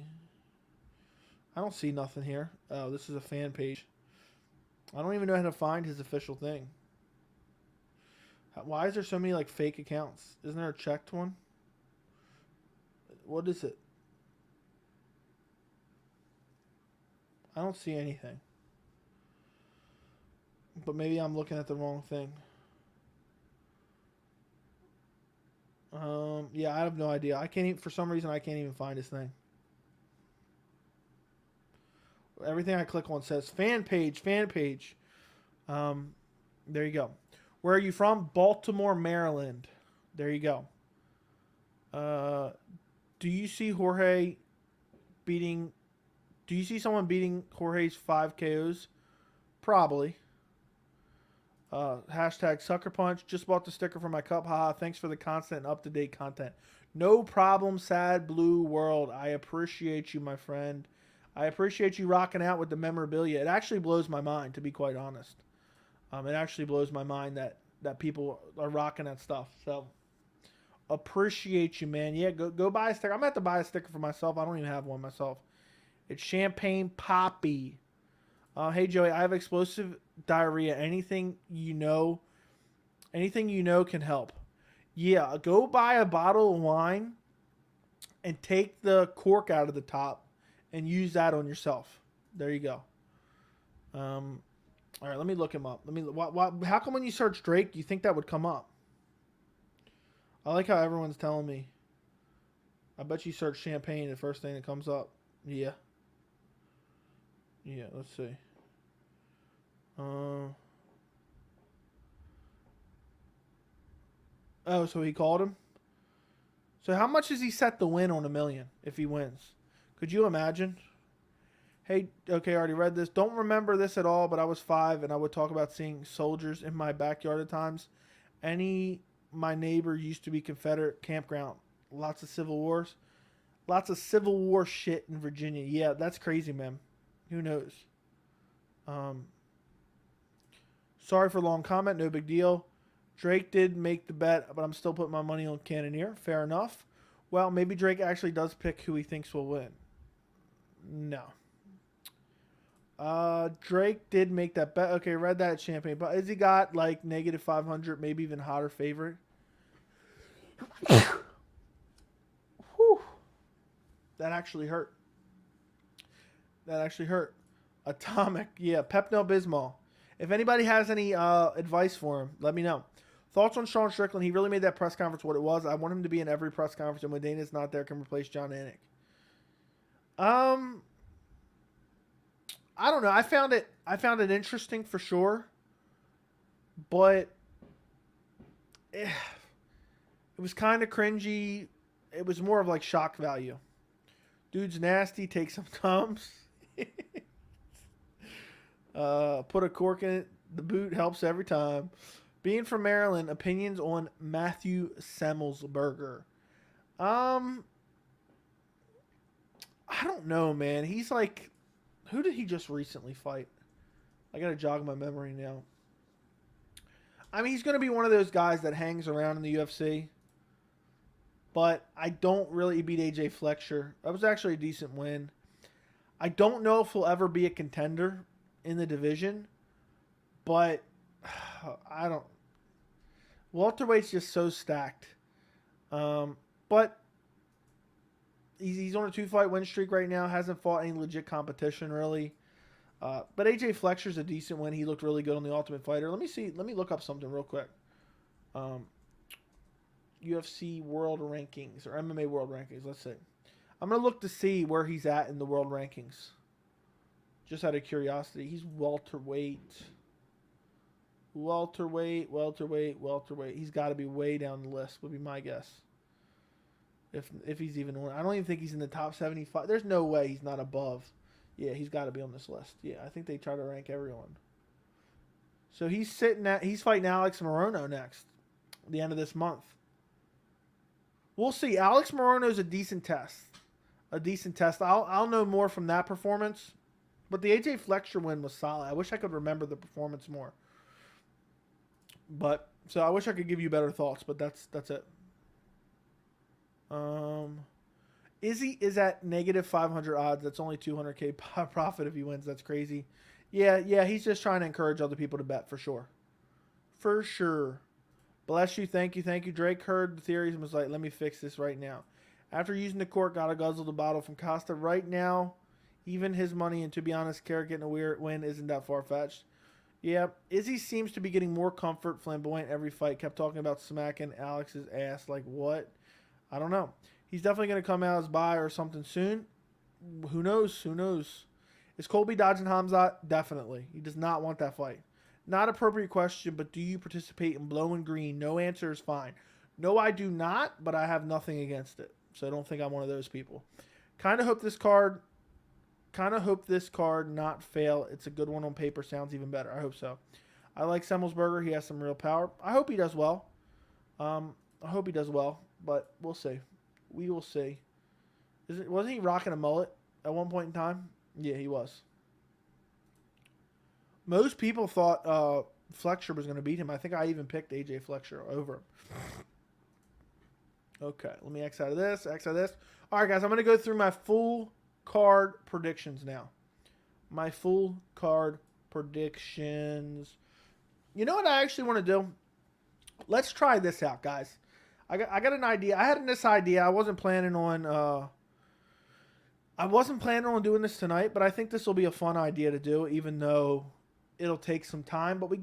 I don't see nothing here. Oh, this is a fan page. I don't even know how to find his official thing. Why is there so many, fake accounts? Isn't there a checked one? What is it? I don't see anything. But maybe I'm looking at the wrong thing. Yeah, I have no idea. For some reason, I can't even find his thing. Everything I click on says fan page. There you go. Where are you from? Baltimore, Maryland. There you go. Do you see someone beating Jorge's 5 KOs? Probably. Hashtag sucker punch. Just bought the sticker for my cup. Haha. Thanks for the constant and up-to-date content. No problem, sad blue world. I appreciate you, my friend. I appreciate you rocking out with the memorabilia. It actually blows my mind, to be quite honest. It actually blows my mind that people are rocking that stuff. So, appreciate you, man. Yeah, go buy a sticker. I'm going to have to buy a sticker for myself. I don't even have one myself. It's Champagne Poppy. Hey, Joey, I have explosive diarrhea. Anything you know can help. Yeah, go buy a bottle of wine and take the cork out of the top and use that on yourself. There you go. All right, let me look him up. How come when you search Drake, you think that would come up? I like how everyone's telling me. I bet you search champagne, the first thing that comes up. Yeah. Yeah, let's see. Oh, so he called him? So how much is he set to win on $1 million if he wins? Could you imagine? Hey, okay, I already read this. Don't remember this at all, but I was 5 and I would talk about seeing soldiers in my backyard at times. My neighbor used to be Confederate campground. Lots of Civil Wars. Lots of Civil War shit in Virginia. Yeah, that's crazy, man. Who knows? Sorry for long comment. No big deal. Drake did make the bet, but I'm still putting my money on Cannonier. Fair enough. Well, maybe Drake actually does pick who he thinks will win. No. Drake did make that bet. Okay, read that champion. But has he got like negative 500, maybe even hotter favorite? Whew. That actually hurt. That actually hurt. Atomic. Yeah, Pepto-Bismol. If anybody has any advice for him, let me know. Thoughts on Sean Strickland? He really made that press conference what it was. I want him to be in every press conference, and when Dana's not there, can replace John Anik. I don't know. I found it interesting for sure, but it was kind of cringy. It was more of like shock value. Dude's nasty. Take some Tums. Put a cork in it. The boot helps every time. Being from Maryland, opinions on Matthew Semmelsberger. I don't know, man. He's like, who did he just recently fight? I gotta jog my memory now. I mean, he's gonna be one of those guys that hangs around in the UFC. But I don't really beat AJ Fletcher. That was actually a decent win. I don't know if he'll ever be a contender in the division, but I don't. Welterweight's just so stacked. But he's on a 2-fight win streak right now. Hasn't fought any legit competition really. But AJ Fletcher's a decent win. He looked really good on the Ultimate Fighter. Let me see. Let me look up something real quick. UFC World Rankings or MMA World Rankings. Let's see. I'm gonna look to see where he's at in the world rankings. Just out of curiosity, he's welterweight. Welterweight. He's got to be way down the list, would be my guess. If he's even on. I don't even think he's in the top 75. There's no way he's not above. Yeah, he's got to be on this list. Yeah, I think they try to rank everyone. So he's fighting Alex Morono next, the end of this month. We'll see. Alex Morono's a decent test. I'll know more from that performance. But the AJ Fletcher win was solid. I wish I could remember the performance more. But so I wish I could give you better thoughts, but that's it. Izzy is at negative 500 odds. That's only 200K profit if he wins. That's crazy. Yeah, he's just trying to encourage other people to bet for sure. For sure. Bless you. Thank you. Drake heard the theories and was like, let me fix this right now. After using the cork, gotta guzzle the bottle from Costa right now. Even his money, and to be honest, Carrot getting a weird win isn't that far-fetched. Yeah, Izzy seems to be getting more comfort, flamboyant every fight. Kept talking about smacking Alex's ass. Like, what? I don't know. He's definitely going to come out as bye or something soon. Who knows? Is Colby dodging Hamzat? Definitely. He does not want that fight. Not appropriate question, but do you participate in blowing green? No answer is fine. No, I do not, but I have nothing against it. So I don't think I'm one of those people. Kind of hope this card not fail. It's a good one on paper. Sounds even better. I hope so. I like Semmelsberger. He has some real power. I hope he does well. But we'll see. We will see. Wasn't he rocking a mullet at one point in time? Yeah, he was. Most people thought Fletcher was going to beat him. I think I even picked AJ Fletcher over him. Okay, let me X out of this. All right, guys, I'm going to go through my full card predictions now. My full card predictions. You know what I actually want to do? Let's try this out, guys. I got an idea. I had this idea. I wasn't planning on doing this tonight, but I think this will be a fun idea to do, even though it'll take some time. But I'm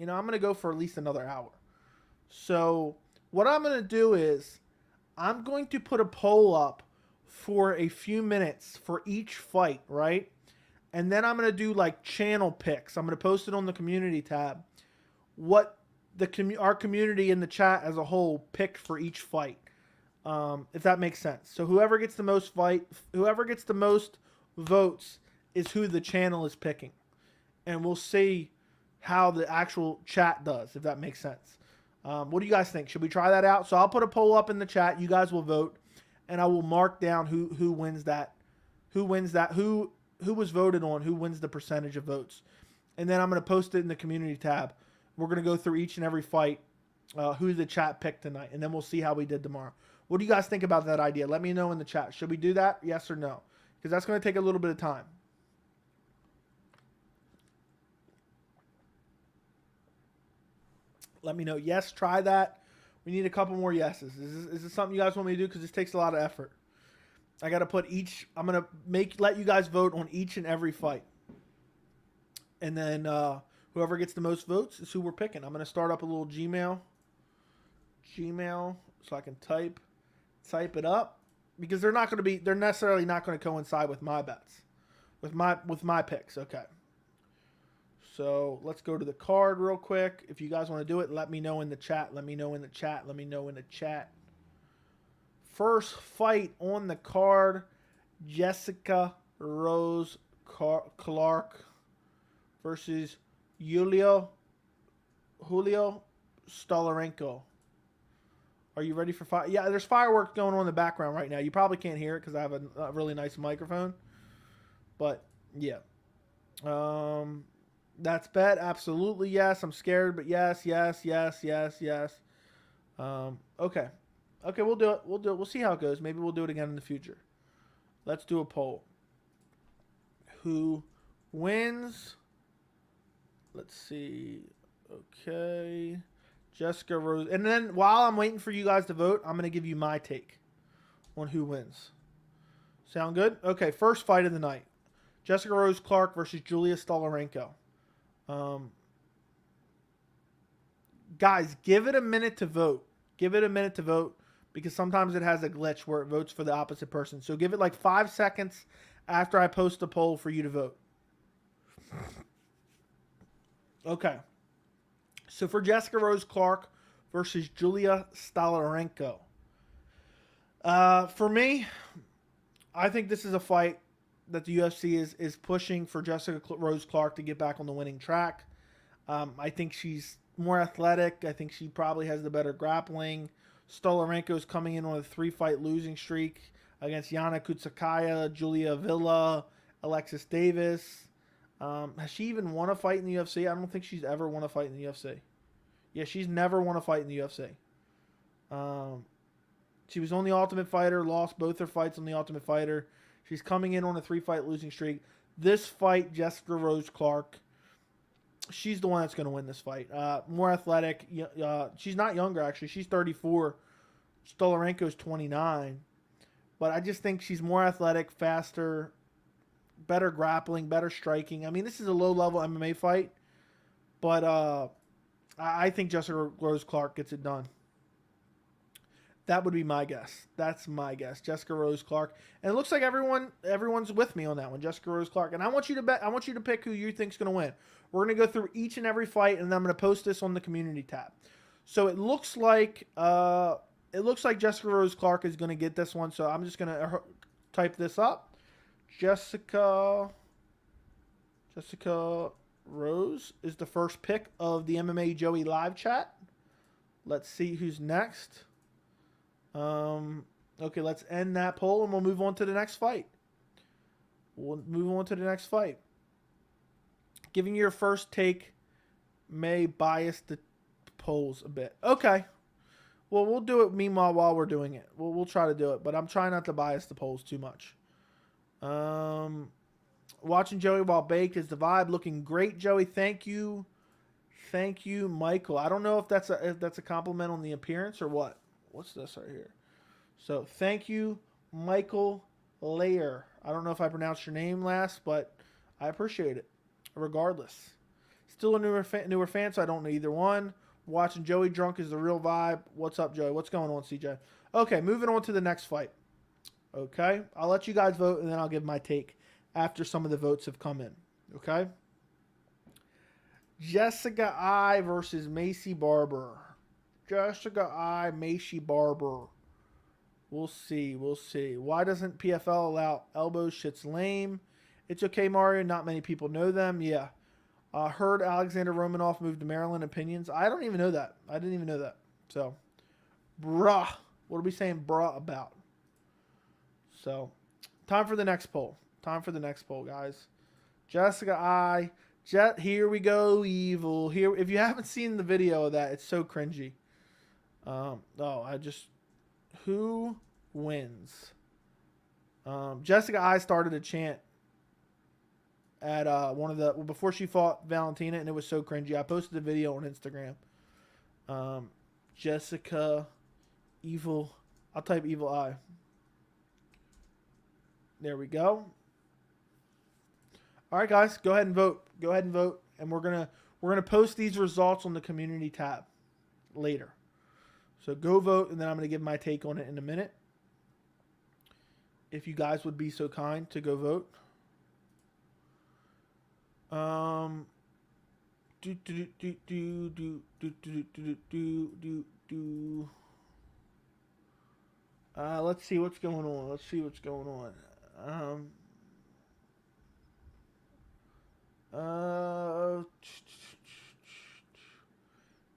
going to go for at least another hour. So what I'm going to do is I'm going to put a poll up for a few minutes for each fight, right? And then I'm going to do like channel picks. I'm going to post it on the community tab. What our community in the chat as a whole picked for each fight. If that makes sense. So whoever gets the most votes is who the channel is picking. And we'll see how the actual chat does, if that makes sense. What do you guys think? Should we try that out? So I'll put a poll up in the chat. You guys will vote, and I will mark down who wins that, who was voted on, who wins the percentage of votes. And then I'm going to post it in the community tab. We're going to go through each and every fight, who the chat picked tonight, and then we'll see how we did tomorrow. What do you guys think about that idea? Let me know in the chat. Should we do that? Yes or no? Because that's going to take a little bit of time. Let me know. Yes, try that. We need a couple more yeses. Is this something you guys want me to do? Because this takes a lot of effort. I got to put each. I'm going to let you guys vote on each and every fight. And then whoever gets the most votes is who we're picking. I'm going to start up a little Gmail, so I can type it up, because they're necessarily not going to coincide with my bets, with my picks. Okay. So let's go to the card real quick. If you guys want to do it, let me know in the chat. Let me know in the chat. First fight on the card, Jessica Rose Clark versus Julio Stoliarenko. Are you ready for fire? Yeah, there's fireworks going on in the background right now. You probably can't hear it because I have a really nice microphone. But, yeah. That's bet. Absolutely yes. I'm scared, but yes. Okay. Okay, we'll do it. We'll see how it goes. Maybe we'll do it again in the future. Let's do a poll. Who wins? Let's see. Okay. Jessica Rose. And then while I'm waiting for you guys to vote, I'm going to give you my take on who wins. Sound good? Okay, first fight of the night. Jessica Rose Clark versus Julia Stoliarenko. Guys, give it a minute to vote. Because sometimes it has a glitch where it votes for the opposite person. So give it like 5 seconds after I post the poll for you to vote. Okay. So for Jessica Rose Clark versus Julia Stoliarenko. For me, I think this is a fight that the UFC is pushing for Jessica Rose Clark to get back on the winning track. I think she's more athletic. I think she probably has the better grappling. Stoliarenko is coming in on a 3-fight losing streak against Yana Kutsakaya, Julia Villa, Alexis Davis. Has she even won a fight in the UFC? I don't think she's ever won a fight in the UFC. Yeah, she's never won a fight in the UFC. She was on the Ultimate Fighter, lost both her fights on the Ultimate Fighter. She's coming in on a 3-fight losing streak. This fight, Jessica Rose Clark, she's the one that's going to win this fight. More athletic. She's not younger, actually. She's 34. Stoliarenko's 29. But I just think she's more athletic, faster, better grappling, better striking. I mean, this is a low-level MMA fight. But I think Jessica Rose Clark gets it done. That would be my guess. That's my guess. Jessica Rose Clark. And it looks like everyone's with me on that one. Jessica Rose Clark. And I want you to bet. I want you to pick who you think's going to win. We're going to go through each and every fight, and then I'm going to post this on the community tab. So it looks like Jessica Rose Clark is going to get this one. So I'm just going to type this up. Jessica Rose is the first pick of the MMA Joey live chat. Let's see who's next. Okay, let's end that poll and we'll move on to the next fight. Giving your first take may bias the polls a bit. Okay. Well, we'll do it meanwhile while we're doing it. We'll try to do it, but I'm trying not to bias the polls too much. Watching Joey while baked is the vibe. Looking great, Joey. Thank you. Thank you, Michael. I don't know if that's a compliment on the appearance or what. What's this right here? So, thank you, Michael Layer. I don't know if I pronounced your name last, but I appreciate it. Regardless. Still a newer fan, so I don't know either one. Watching Joey drunk is the real vibe. What's up, Joey? What's going on, CJ? Okay, moving on to the next fight. Okay? I'll let you guys vote, and then I'll give my take after some of the votes have come in. Okay? Jessica I versus Maycee Barber. Maycee Barber. We'll see. Why doesn't PFL allow elbows? Shit's lame. It's okay, Mario. Not many people know them. Yeah. Heard Alexander Romanov moved to Maryland. Opinions? I don't even know that. I didn't even know that. So, bruh. What are we saying bruh about? So, time for the next poll. Time for the next poll, guys. Jessica I. Jet, here we go, evil. Here, if you haven't seen the video of that, it's so cringy. Who wins? Jessica I started a chant at before she fought Valentina, and it was so cringy. I posted the video on Instagram. Jessica evil. I'll type evil eye. There we go. All right, guys, go ahead and vote. Go ahead and vote, and we're gonna post these results on the community tab later. So go vote, and then I'm gonna give my take on it in a minute. If you guys would be so kind to go vote. Let's see what's going on. Let's see what's going on.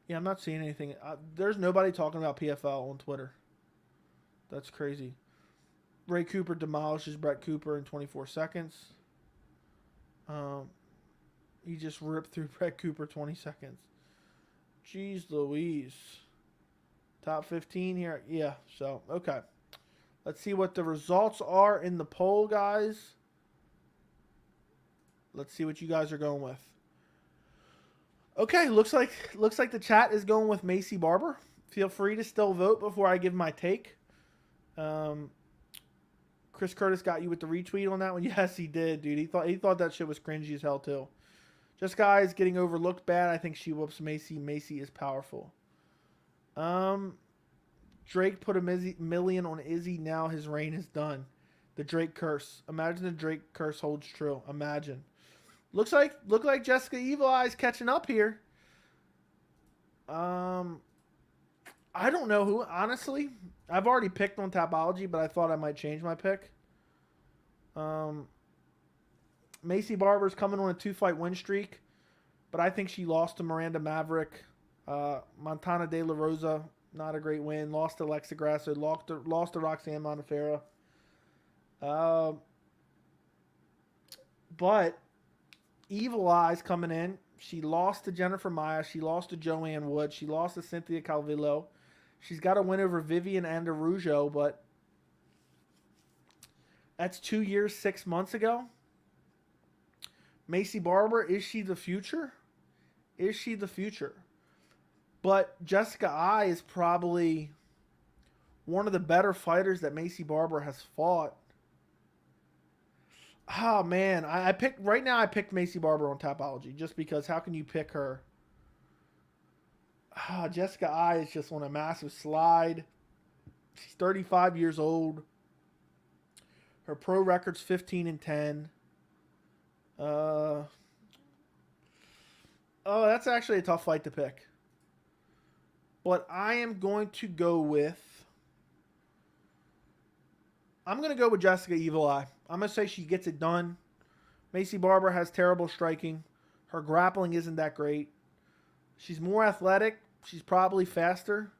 Yeah, I'm not seeing anything. There's nobody talking about PFL on Twitter. That's crazy. Ray Cooper demolishes Brett Cooper in 24 seconds. He just ripped through Brett Cooper 20 seconds. Jeez Louise. Top 15 here. Yeah, so, okay. Let's see what the results are in the poll, guys. Let's see what you guys are going with. Okay, looks like the chat is going with Maycee Barber. Feel free to still vote before I give my take. Chris Curtis got you with the retweet on that one. Yes, he did, dude. He thought that shit was cringy as hell too. Just guys getting overlooked bad. I think she whoops Maycee. Maycee is powerful. Drake put a million on Izzy. Now his reign is done. The Drake curse. Imagine the Drake curse holds true. Imagine. Look like Jessica Evil Eye's catching up here. I don't know who, honestly. I've already picked on Tapology, but I thought I might change my pick. Maycee Barber's coming on a 2-fight win streak, but I think she lost to Miranda Maverick. Montana De La Rosa, not a great win. Lost to Alexa Grasso. Lost to Roxanne Montefera. But Evil Eye's coming in. She lost to Jennifer Maia. She lost to Joanne Wood. She lost to Cynthia Calvillo. She's got a win over Vivian Andarujo, but that's 2 years, 6 months ago. Maycee Barber, is she the future? Is she the future? But Jessica I is probably one of the better fighters that Maycee Barber has fought. Oh, man. I picked Maycee Barber on Tapology just because how can you pick her? Jessica I is just on a massive slide. She's 35 years old. Her pro record's 15-10. That's actually a tough fight to pick. But I am going to go with... I'm going to go with Jessica Evil Eye. I'm going to say she gets it done. Maycee Barber has terrible striking. Her grappling isn't that great. She's more athletic. She's probably faster.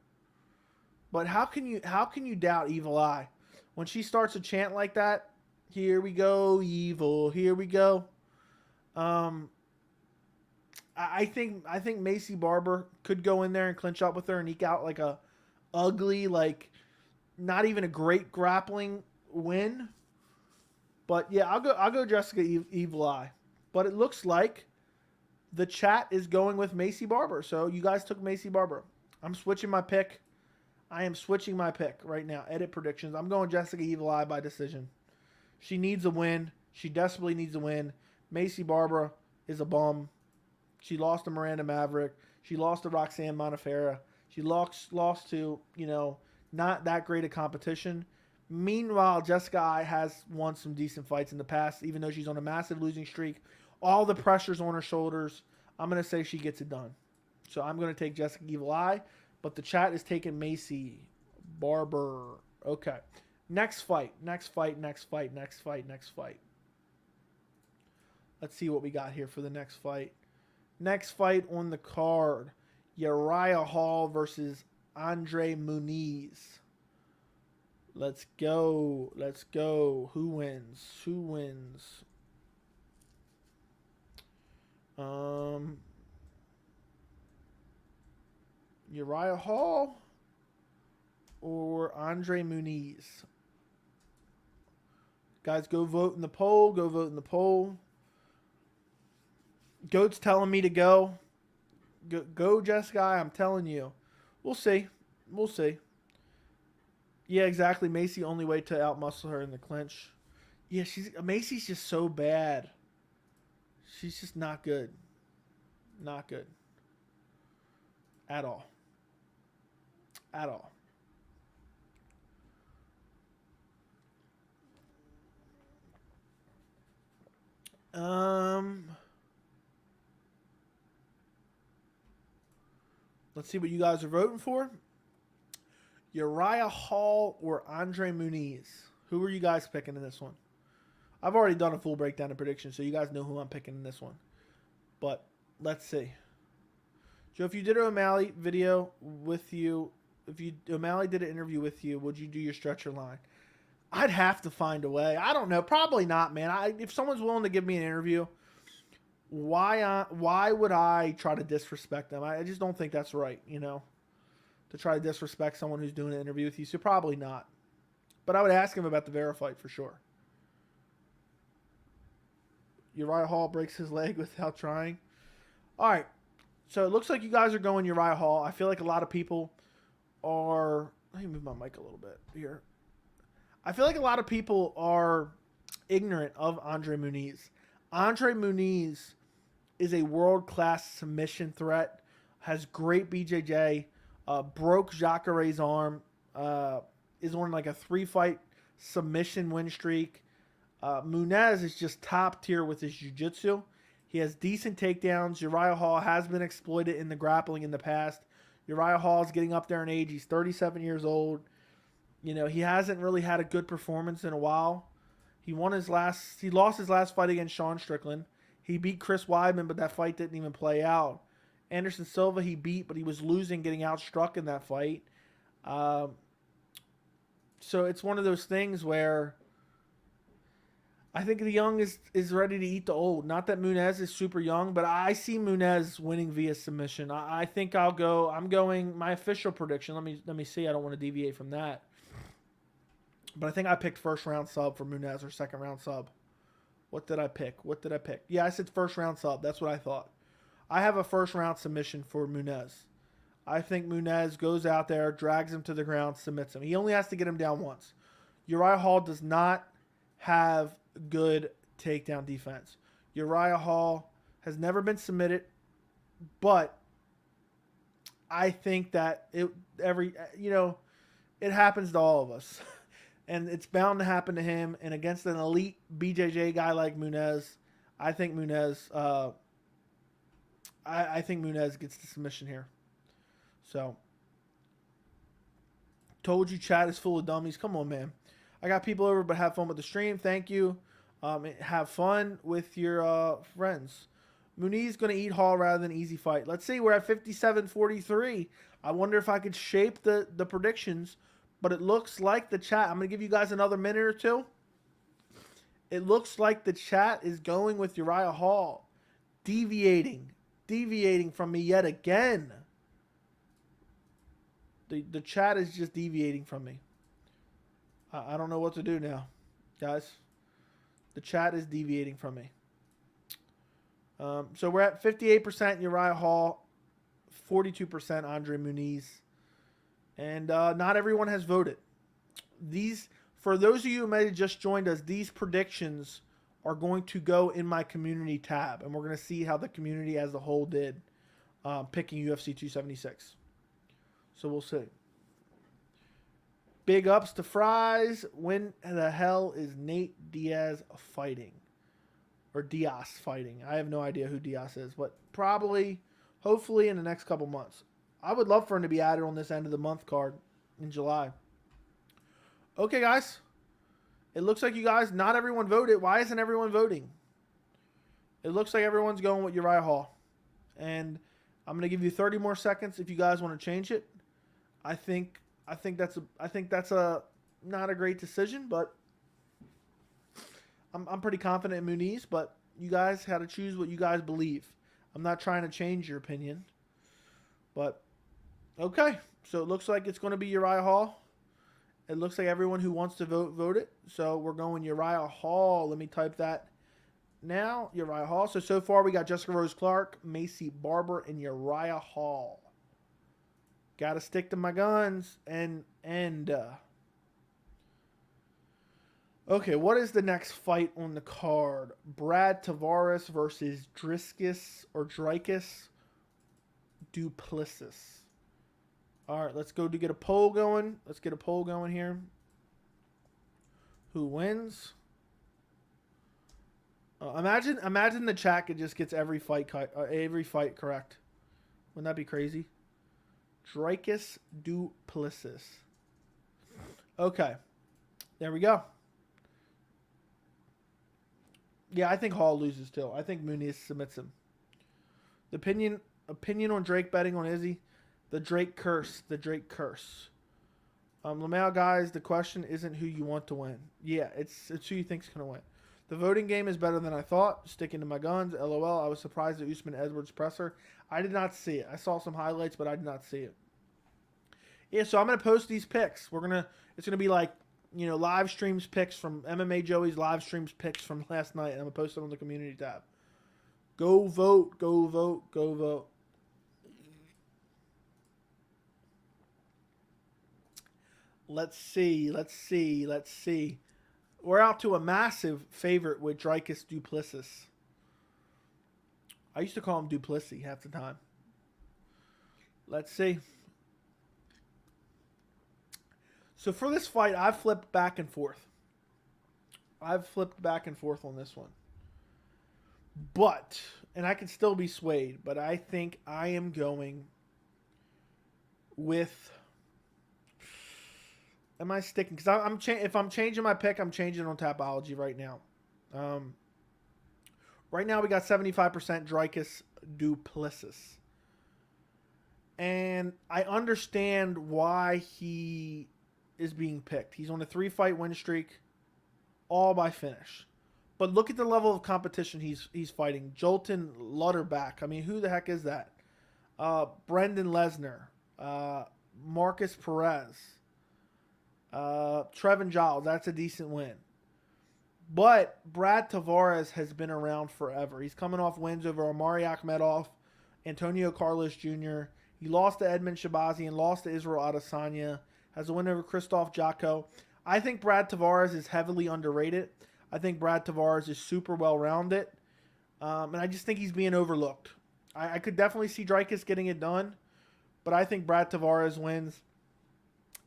But how can you doubt Evil Eye? When she starts a chant like that, here we go, evil, here we go. I think Maycee Barber could go in there and clinch up with her and eke out like a ugly, like not even a great grappling win. But yeah, I'll go Jessica Evil Eye. But it looks like the chat is going with Maycee Barber. So you guys took Maycee Barber. I'm switching my pick. I am switching my pick right now. Edit predictions. I'm going Jessica Evil Eye by decision. She needs a win. She desperately needs a win. Maycee Barber is a bum. She lost to Miranda Maverick. She lost to Roxanne Montefera. She lost to, not that great a competition. Meanwhile, Jessica I has won some decent fights in the past, even though she's on a massive losing streak. All the pressure's on her shoulders. I'm going to say she gets it done. So I'm going to take Jessica Evil Eye, but the chat is taking Maycee Barber. Okay. Next fight. Let's see what we got here for the next fight. Next fight on the card, Uriah Hall versus André Muniz. Let's go. Let's go. Who wins? Who wins? Uriah Hall or André Muniz? Guys, go vote in the poll. Go vote in the poll. Goat's telling me to go. Go, Jess guy. I'm telling you. We'll see. We'll see. Yeah, exactly. Maycee only way to outmuscle her in the clinch. Yeah, Maycee's just so bad. She's just not good. Not good. At all. At all. Let's see what you guys are voting for. Uriah Hall or André Muniz? Who are you guys picking in this one? I've already done a full breakdown and prediction, so you guys know who I'm picking in this one. But let's see. Joe, if you did an O'Malley video with you, O'Malley did an interview with you, would you do your stretcher line? I'd have to find a way. I don't know. Probably not, man. If someone's willing to give me an interview, why would I try to disrespect them? I just don't think that's right, you know, to try to disrespect someone who's doing an interview with you. So probably not. But I would ask him about the Vera fight for sure. Uriah Hall breaks his leg without trying. All right. So it looks like you guys are going Uriah Hall. I feel like a lot of people are... Let me move my mic a little bit here. I feel like a lot of people are ignorant of André Muniz. André Muniz is a world-class submission threat, has great BJJ, broke Jacare's arm, is on like a 3-fight submission win streak. Munhoz is just top tier with his jiu-jitsu. He has decent takedowns. Uriah Hall has been exploited in the grappling in the past. Uriah Hall is getting up there in age. He's 37 years old. You know, he hasn't really had a good performance in a while. He lost his last fight against Sean Strickland. He beat Chris Weidman, but that fight didn't even play out. Anderson Silva he beat, but he was losing, getting outstruck in that fight. So it's one of those things where I think the young is ready to eat the old. Not that Munhoz is super young, but I see Munhoz winning via submission. I think I'm going my official prediction. Let me see. I don't want to deviate from that. But I think I picked first round sub for Munhoz or second round sub. What did I pick? Yeah, I said first round sub. That's what I thought. I have a first round submission for Munhoz. I think Munhoz goes out there, drags him to the ground, submits him. He only has to get him down once. Uriah Hall does not have good takedown defense. Uriah Hall has never been submitted, but I think that it happens to all of us. And it's bound to happen to him. And against an elite BJJ guy like Munhoz, I think Munhoz gets the submission here. So, told you chat is full of dummies. Come on, man. I got people over, but have fun with the stream. Thank you. Have fun with your friends. Muniz going to eat Hall rather than easy fight. Let's see. We're at 57-43. I wonder if I could shape the predictions. But it looks like the chat, I'm going to give you guys another minute or two. It looks like the chat is going with Uriah Hall. Deviating from me yet again. The chat is just deviating from me. I don't know what to do now, guys. The chat is deviating from me. So we're at 58% Uriah Hall, 42% André Muniz. And not everyone has voted. For those of you who may have just joined us, these predictions are going to go in my community tab. And we're going to see how the community as a whole did picking UFC 276. So we'll see. Big ups to Fries. When the hell is Nate Diaz fighting? Or Diaz fighting? I have no idea who Diaz is. But probably, hopefully in the next couple months. I would love for him to be added on this end of the month card in July. Okay, guys. It looks like you guys, not everyone voted. Why isn't everyone voting? It looks like everyone's going with Uriah Hall. And I'm going to give you 30 more seconds if you guys want to change it. I think that's a not a great decision, but I'm pretty confident in Muniz, but you guys had to choose what you guys believe. I'm not trying to change your opinion. But okay, so it looks like it's going to be Uriah Hall. It looks like everyone who wants to vote it. So we're going Uriah Hall. Let me type that now. Uriah Hall. So far we got Jessica Rose Clark, Maycee Barber, and Uriah Hall. Got to stick to my guns. Okay, what is the next fight on the card? Brad Tavares versus Dricus du Plessis. All right, let's go to get a poll going. Let's get a poll going here. Who wins? Imagine the chat it just gets every fight correct. Wouldn't that be crazy? Dricus du Plessis. Okay, there we go. Yeah, I think Hall loses too. I think Muniz submits him. The opinion on Drake betting on Izzy. The Drake curse. The Drake curse. LaMail guys, the question isn't who you want to win. Yeah, it's who you think's gonna win. The voting game is better than I thought. Sticking to my guns. LOL. I was surprised at Usman Edwards presser. I did not see it. I saw some highlights, but I did not see it. Yeah, so I'm gonna post these picks. It's gonna be like, you know, live streams picks from MMA Joey's live streams picks from last night, and I'm gonna post them on the community tab. Go vote, go vote, go vote. Let's see. We're out to a massive favorite with Dricus du Plessis. I used to call him Duplessis half the time. Let's see. So for this fight, I've flipped back and forth. on this one. But, and I can still be swayed, but I think I am going with... Am I sticking? Because if I'm changing my pick, I'm changing on Tapology right now. Right now we got 75% Dricus du Plessis. And I understand why he is being picked. He's on a 3-fight win streak, all by finish. But look at the level of competition he's fighting. Jolton Lutterback. I mean, who the heck is that? Brendan Lesnar. Marcus Perez. Trevin Giles. That's a decent win. But Brad Tavares has been around forever. He's coming off wins over Omari Akhmedov, Antonio Carlos Jr. He lost to Edmund Shabazian, lost to Israel Adesanya, has a win over Christoph Jocko. I think Brad Tavares is heavily underrated. I think Brad Tavares is super well-rounded. And I just think he's being overlooked. I could definitely see Dricus getting it done, but I think Brad Tavares wins.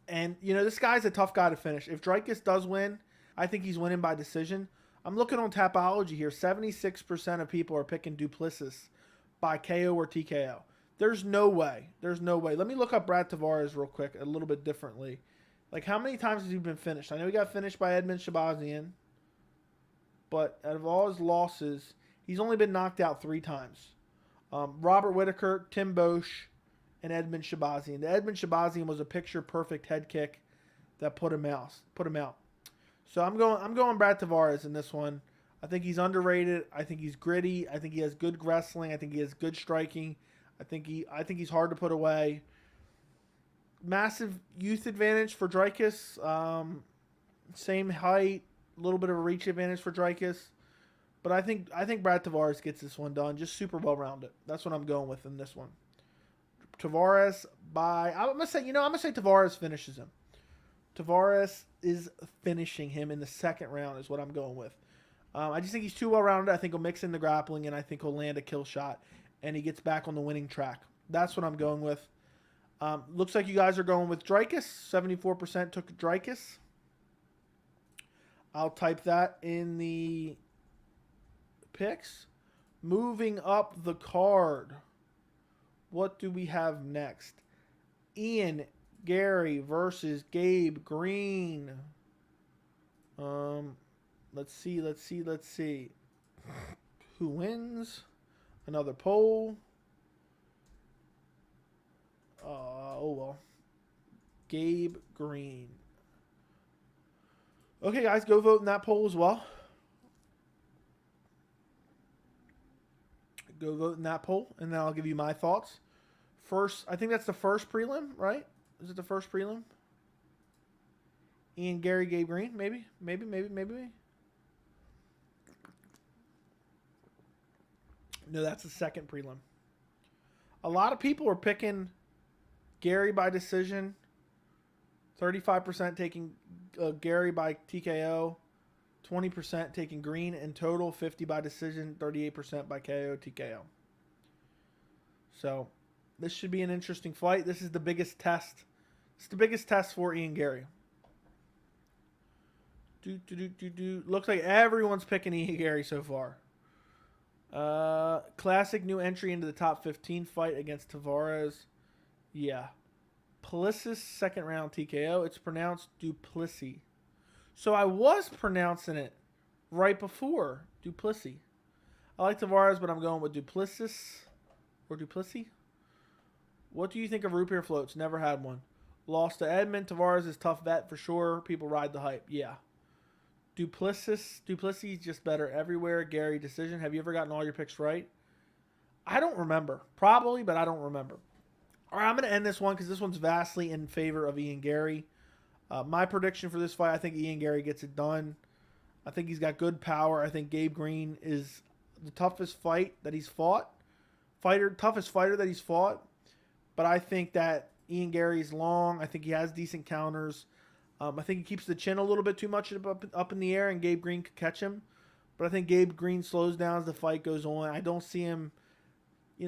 And, you know, this guy's a tough guy to finish. If Dricus does win, I think he's winning by decision. I'm looking on Tapology here. 76% of people are picking du Plessis by KO or TKO. There's no way. There's no way. Let me look up Brad Tavares real quick a little bit differently. Like, how many times has he been finished? I know he got finished by Edmund Shabazian. But out of all his losses, he's only been knocked out 3 times. Robert Whitaker, Tim Bosch, and Edmund Shabazian. The Edmund Shabazian was a picture-perfect head kick that put him out. So I'm going Brad Tavares in this one. I think he's underrated. I think he's gritty. I think he has good wrestling. I think he has good striking. I think he's hard to put away. Massive youth advantage for Dricus. Same height, a little bit of a reach advantage for Dricus. But I think Brad Tavares gets this one done. Just super well rounded. That's what I'm going with in this one. Tavares I'm gonna say Tavares finishes him. Tavares is finishing him in the second round is what I'm going with. I just think he's too well-rounded. I think he'll mix in the grappling, and I think he'll land a kill shot, and he gets back on the winning track. That's what I'm going with. Looks like you guys are going with Dricus. 74% took Dricus. I'll type that in the picks. Moving up the card. What do we have next? Ian Garry versus Gabe Green. Let's see. Who wins? Another poll. Oh, well. Gabe Green. Okay, guys, go vote in that poll as well. Go vote in that poll, and then I'll give you my thoughts. First, I think that's the first prelim, right? Is it the first prelim? Ian, Garry, Gabe Green, maybe. No, that's the second prelim. A lot of people are picking Garry by decision. 35% taking Garry by TKO. 20% taking Green in total. 50 by decision. 38% by KO, TKO. So, this should be an interesting fight. This is the biggest test. It's the biggest test for Ian Garry. Looks like everyone's picking Ian Garry so far. Classic new entry into the top 15 fight against Tavares. Yeah. Plessis second round TKO. It's pronounced Duplessis. So I was pronouncing it right before Duplessis. I like Tavares, but I'm going with Duplessis or Duplessis. What do you think of root beer floats? Never had one. Lost to Edmund. Tavares is tough vet for sure. People ride the hype. Yeah. Duplessis just better everywhere. Garry decision. Have you ever gotten all your picks right? I don't remember. Probably, but I don't remember. All right, I'm going to end this one because this one's vastly in favor of Ian Garry. My prediction for this fight, I think Ian Garry gets it done. I think he's got good power. I think Gabe Green is the toughest fight that he's fought. Toughest fighter that he's fought. But I think that Ian Garry's long. I think he has decent counters. I think he keeps the chin a little bit too much up in the air, and Gabe Green could catch him. But I think Gabe Green slows down as the fight goes on. I don't see him,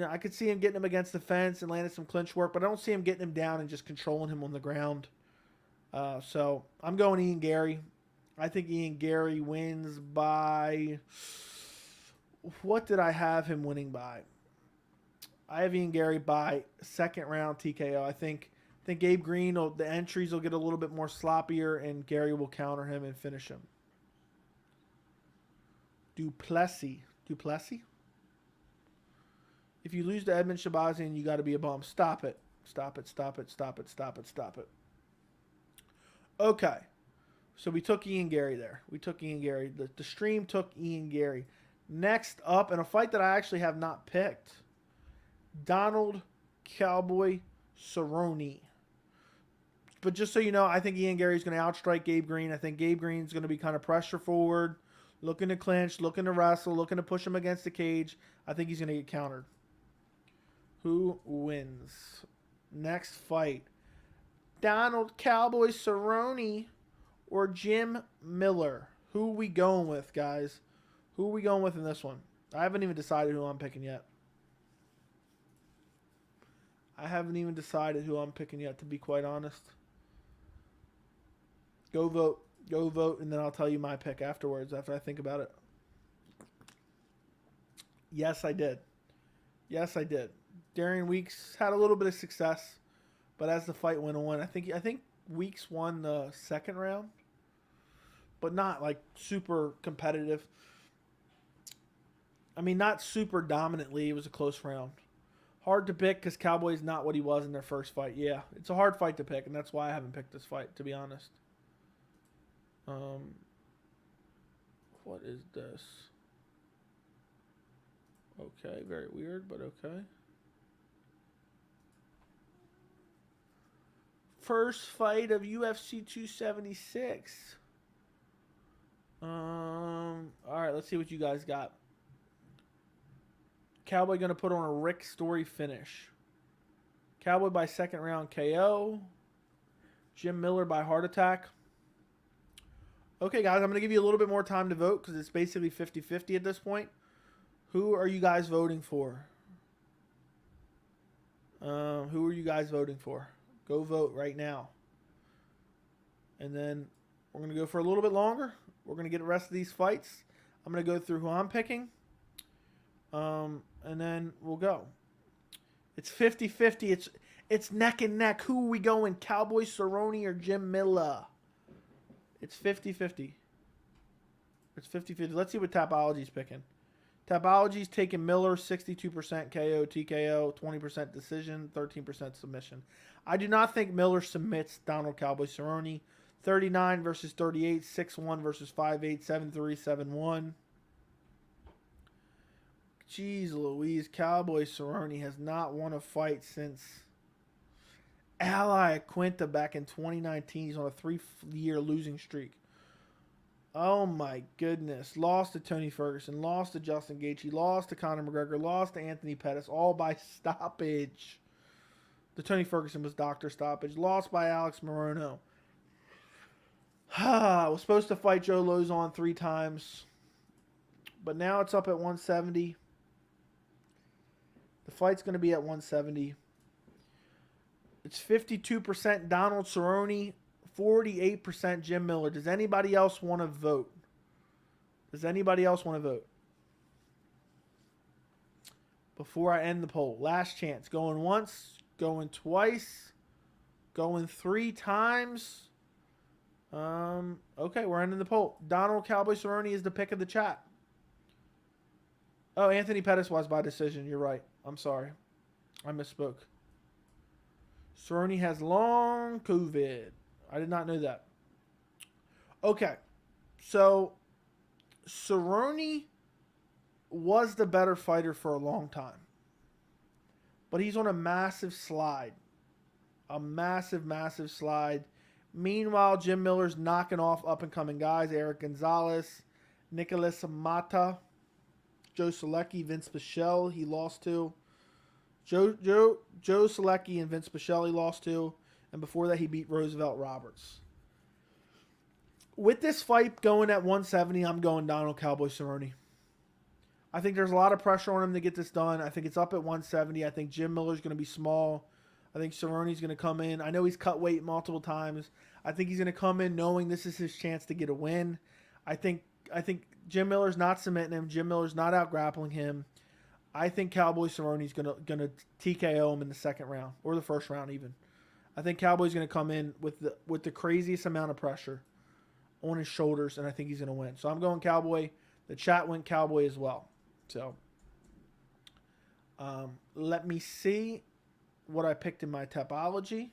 I could see him getting him against the fence and landing some clinch work, but I don't see him getting him down and just controlling him on the ground. So I'm going Ian Garry. I think Ian Garry wins by, what did I have him winning by? I have Ian Garry by second round TKO. I think Gabe Green, the entries will get a little bit more sloppier, and Garry will counter him and finish him. Duplessis. If you lose to Edmund Shabazian, you got to be a bum. Stop it. Okay. So we took Ian Garry there. The stream took Ian Garry. Next up, in a fight that I actually have not picked, Donald Cowboy Cerrone. But just so you know, I think Ian Garry's going to outstrike Gabe Green. I think Gabe Green's going to be kind of pressure forward, looking to clinch, looking to wrestle, looking to push him against the cage. I think he's going to get countered. Who wins? Next fight. Donald Cowboy Cerrone or Jim Miller? Who are we going with, guys? Who are we going with in this one? I haven't even decided who I'm picking yet. To be quite honest. Go vote, and then I'll tell you my pick afterwards after I think about it. Yes, I did. Darian Weeks had a little bit of success, but as the fight went on, I think Weeks won the second round, but not like super competitive. I mean, not super dominantly. It was a close round. Hard to pick because Cowboy's not what he was in their first fight. Yeah, it's a hard fight to pick, and that's why I haven't picked this fight, to be honest. What is this? Okay, very weird, but okay. First fight of UFC 276. All right, let's see what you guys got. Cowboy going to put on a Rick Story finish. Cowboy by second round KO. Jim Miller by heart attack. Okay, guys, I'm going to give you a little bit more time to vote because it's basically 50-50 at this point. Who are you guys voting for? Go vote right now. And then we're going to go for a little bit longer. We're going to get the rest of these fights. I'm going to go through who I'm picking. And then we'll go. It's 50-50. It's neck and neck. Who are we going? Cowboy Cerrone or Jim Miller? It's 50-50. Let's see what Tapology's picking. Tapology's taking Miller, 62% KO, TKO, 20% decision, 13% submission. I do not think Miller submits Donald Cowboy Cerrone. 39 versus 38, 6-1 versus 5-8, 7-3, 7-1. Jeez Louise, Cowboy Cerrone has not won a fight since Ally Quinta back in 2019. He's on a 3-year losing streak. Oh my goodness. Lost to Tony Ferguson, lost to Justin Gaethje, lost to Conor McGregor, lost to Anthony Pettis, all by stoppage. The Tony Ferguson was doctor stoppage. Lost by Alex Morono. Was supposed to fight Joe Lozon 3 times. But now it's up at 170. The fight's going to be at 170. It's 52% Donald Cerrone, 48% Jim Miller. Does anybody else want to vote? Does anybody else want to vote? Before I end the poll. Last chance. Going once. Going twice. Going 3 times. Okay, we're ending the poll. Donald Cowboy Cerrone is the pick of the chat. Oh, Anthony Pettis was by decision. You're right. I'm sorry. I misspoke. Cerrone has long COVID. I did not know that. Okay. So, Cerrone was the better fighter for a long time. But he's on a massive slide. A massive, massive slide. Meanwhile, Jim Miller's knocking off up-and-coming guys. Eric Gonzalez, Nicholas Mata, Joe Selecki, Vince Pichel, he lost to. Joe Selecki and Vince Pichel he lost to. And before that, he beat Roosevelt Roberts. With this fight going at 170, I'm going Donald Cowboy Cerrone. I think there's a lot of pressure on him to get this done. I think it's up at 170. I think Jim Miller's going to be small. I think Cerrone's going to come in. I know he's cut weight multiple times. I think he's going to come in knowing this is his chance to get a win. I think Jim Miller's not submitting him. Jim Miller's not out grappling him. I think Cowboy Cerrone's going to TKO him in the second round or the first round even. I think Cowboy's going to come in with the craziest amount of pressure on his shoulders, and I think he's going to win. So I'm going Cowboy. The chat went Cowboy as well. So let me see what I picked in my Tapology.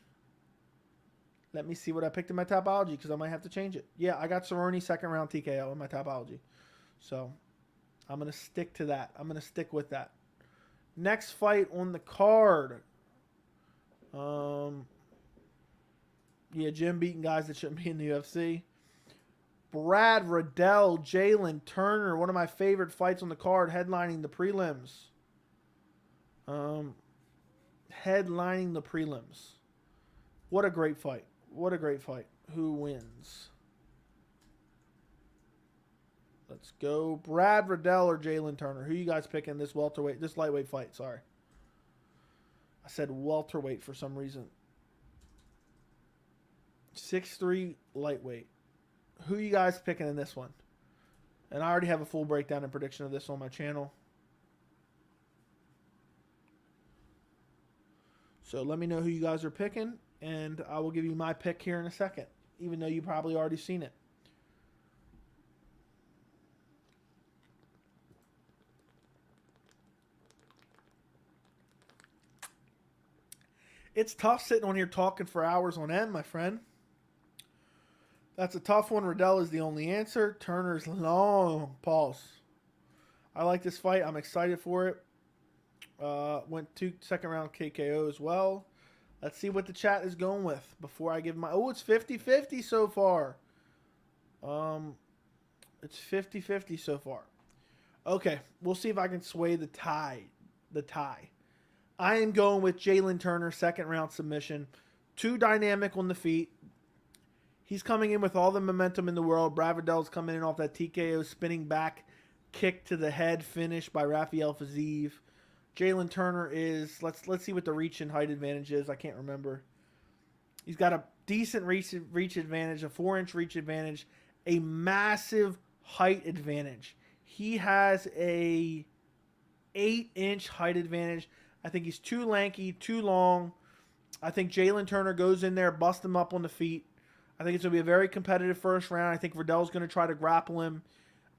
Let me see what I picked in my Tapology because I might have to change it. Yeah, I got Cerrone second round TKO in my Tapology. So I'm going to stick to that. I'm going to stick with that. Next fight on the card. Yeah, Jim beating guys that shouldn't be in the UFC. Brad Riddell, Jalin Turner, one of my favorite fights on the card, headlining the prelims. Headlining the prelims. What a great fight. What a great fight. Who wins? Let's go. Brad Riddell or Jalin Turner. Who you guys picking this welterweight, this lightweight fight? Sorry. I said welterweight for some reason. 6'3" lightweight. Who you guys picking in this one? And I already have a full breakdown and prediction of this on my channel. So let me know who you guys are picking, and I will give you my pick here in a second, even though you probably already seen it. It's tough sitting on here talking for hours on end, my friend. That's a tough one. Riddell is the only answer. Turner's long. Pause. I like this fight. I'm excited for it. Went 2 second round KKO as well. Let's see what the chat is going with before I give my... Oh, it's 50-50 so far. It's 50-50 so far. Okay, we'll see if I can sway the tie. I am going with Jalin Turner, second round submission. Too dynamic on the feet. He's coming in with all the momentum in the world. Brad Riddell's coming in off that TKO spinning back kick to the head finish by Rafael Fiziev. Jalin Turner is, let's see what the reach and height advantage is. I can't remember. He's got a decent reach advantage, a 4-inch reach advantage, a massive height advantage. He has a 8-inch height advantage. I think he's too lanky, too long. I think Jalin Turner goes in there, busts him up on the feet. I think it's going to be a very competitive first round. I think Riddell's going to try to grapple him.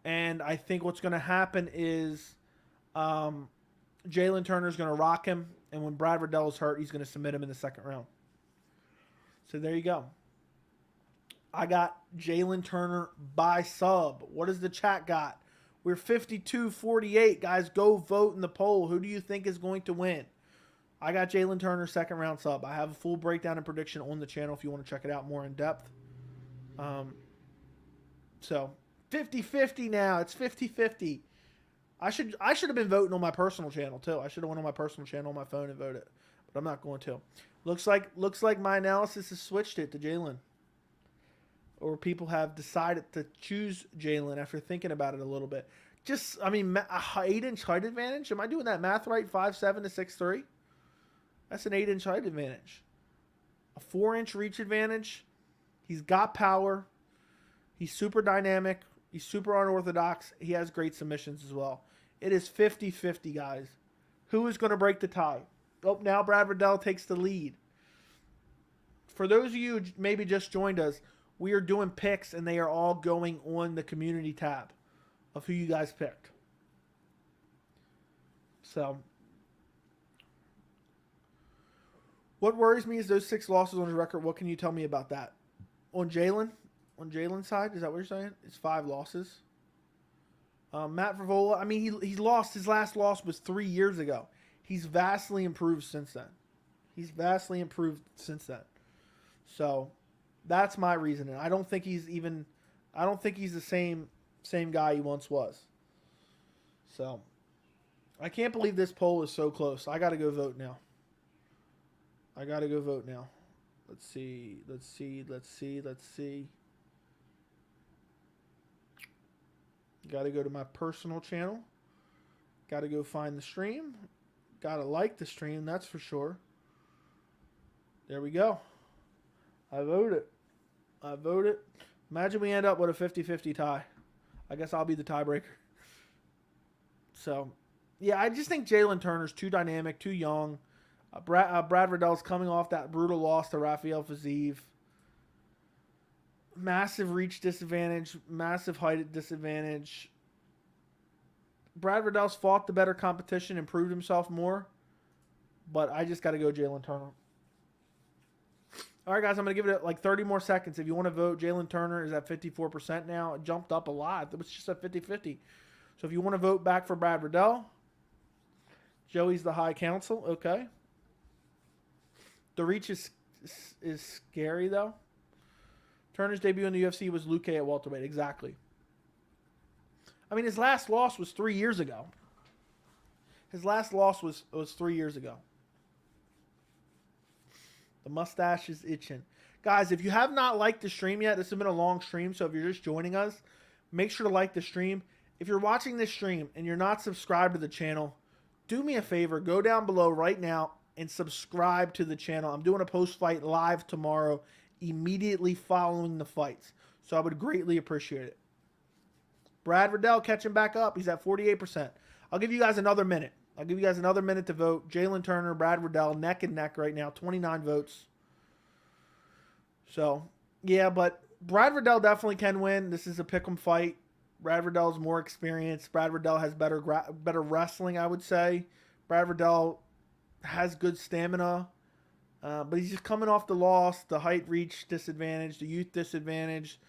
And I think what's going to happen is Jalin Turner's going to rock him, and when Brad Riddell is hurt, he's going to submit him in the second round. So there you go. I got Jalin Turner by sub. What does the chat got? We're 52-48. Guys, go vote in the poll. Who do you think is going to win? I got Jalin Turner second round sub. I have a full breakdown and prediction on the channel if you want to check it out more in depth. So 50-50 now. It's 50-50. I should have been voting on my personal channel too. I should have went on my personal channel on my phone and voted, but I'm not going to. Looks like my analysis has switched it to Jalin. Or people have decided to choose Jalin after thinking about it a little bit. Just, I mean, a 8-inch height advantage. Am I doing that math right? 5'7" to 6'3". That's an 8-inch height advantage. A 4-inch reach advantage. He's got power. He's super dynamic. He's super unorthodox. He has great submissions as well. It is 50-50, guys. Who is going to break the tie? Oh, now Brad Riddell takes the lead. For those of you who maybe just joined us, we are doing picks, and they are all going on the community tab of who you guys picked. So, what worries me is those 6 losses on his record. What can you tell me about that? On Jalin's side, is that what you're saying? It's 5 losses. Matt Frivola, I mean, he lost. His last loss was 3 years ago. He's vastly improved since then. So, that's my reasoning. I don't think he's the same guy he once was. So, I can't believe this poll is so close. I got to go vote now. Let's see. Got to go to my personal channel. Got to go find the stream. Got to like the stream, that's for sure. There we go. I voted. Imagine we end up with a 50-50 tie. I guess I'll be the tiebreaker. So, yeah, I just think Jalin Turner's too dynamic, too young. Brad Riddell's coming off that brutal loss to Rafael Fiziev. Massive reach disadvantage, massive height disadvantage. Brad Riddell's fought the better competition and proved himself more. But I just got to go Jalin Turner. All right, guys, I'm going to give it like 30 more seconds. If you want to vote, Jalin Turner is at 54% now. It jumped up a lot. It was just at 50-50. So if you want to vote back for Brad Riddell, Joey's the high counsel. Okay. The reach is scary, though. Turner's debut in the UFC was Luque at welterweight. Exactly. I mean, his last loss was 3 years ago. Was 3 years ago. The mustache is itching. Guys, if you have not liked the stream yet, this has been a long stream, so if you're just joining us, make sure to like the stream. If you're watching this stream and you're not subscribed to the channel, do me a favor, go down below right now and subscribe to the channel. I'm doing a post-fight live tomorrow, immediately following the fights, so I would greatly appreciate it. Brad Riddell catching back up. He's at 48%. I'll give you guys another minute. To vote. Jalin Turner, Brad Riddell, neck and neck right now. 29 votes. So, yeah, but Brad Riddell definitely can win. This is a pick'em fight. Brad Riddell's more experienced. Brad Riddell has better wrestling, I would say. Brad Riddell has good stamina. But he's just coming off the loss, the height reach disadvantage, the youth disadvantage,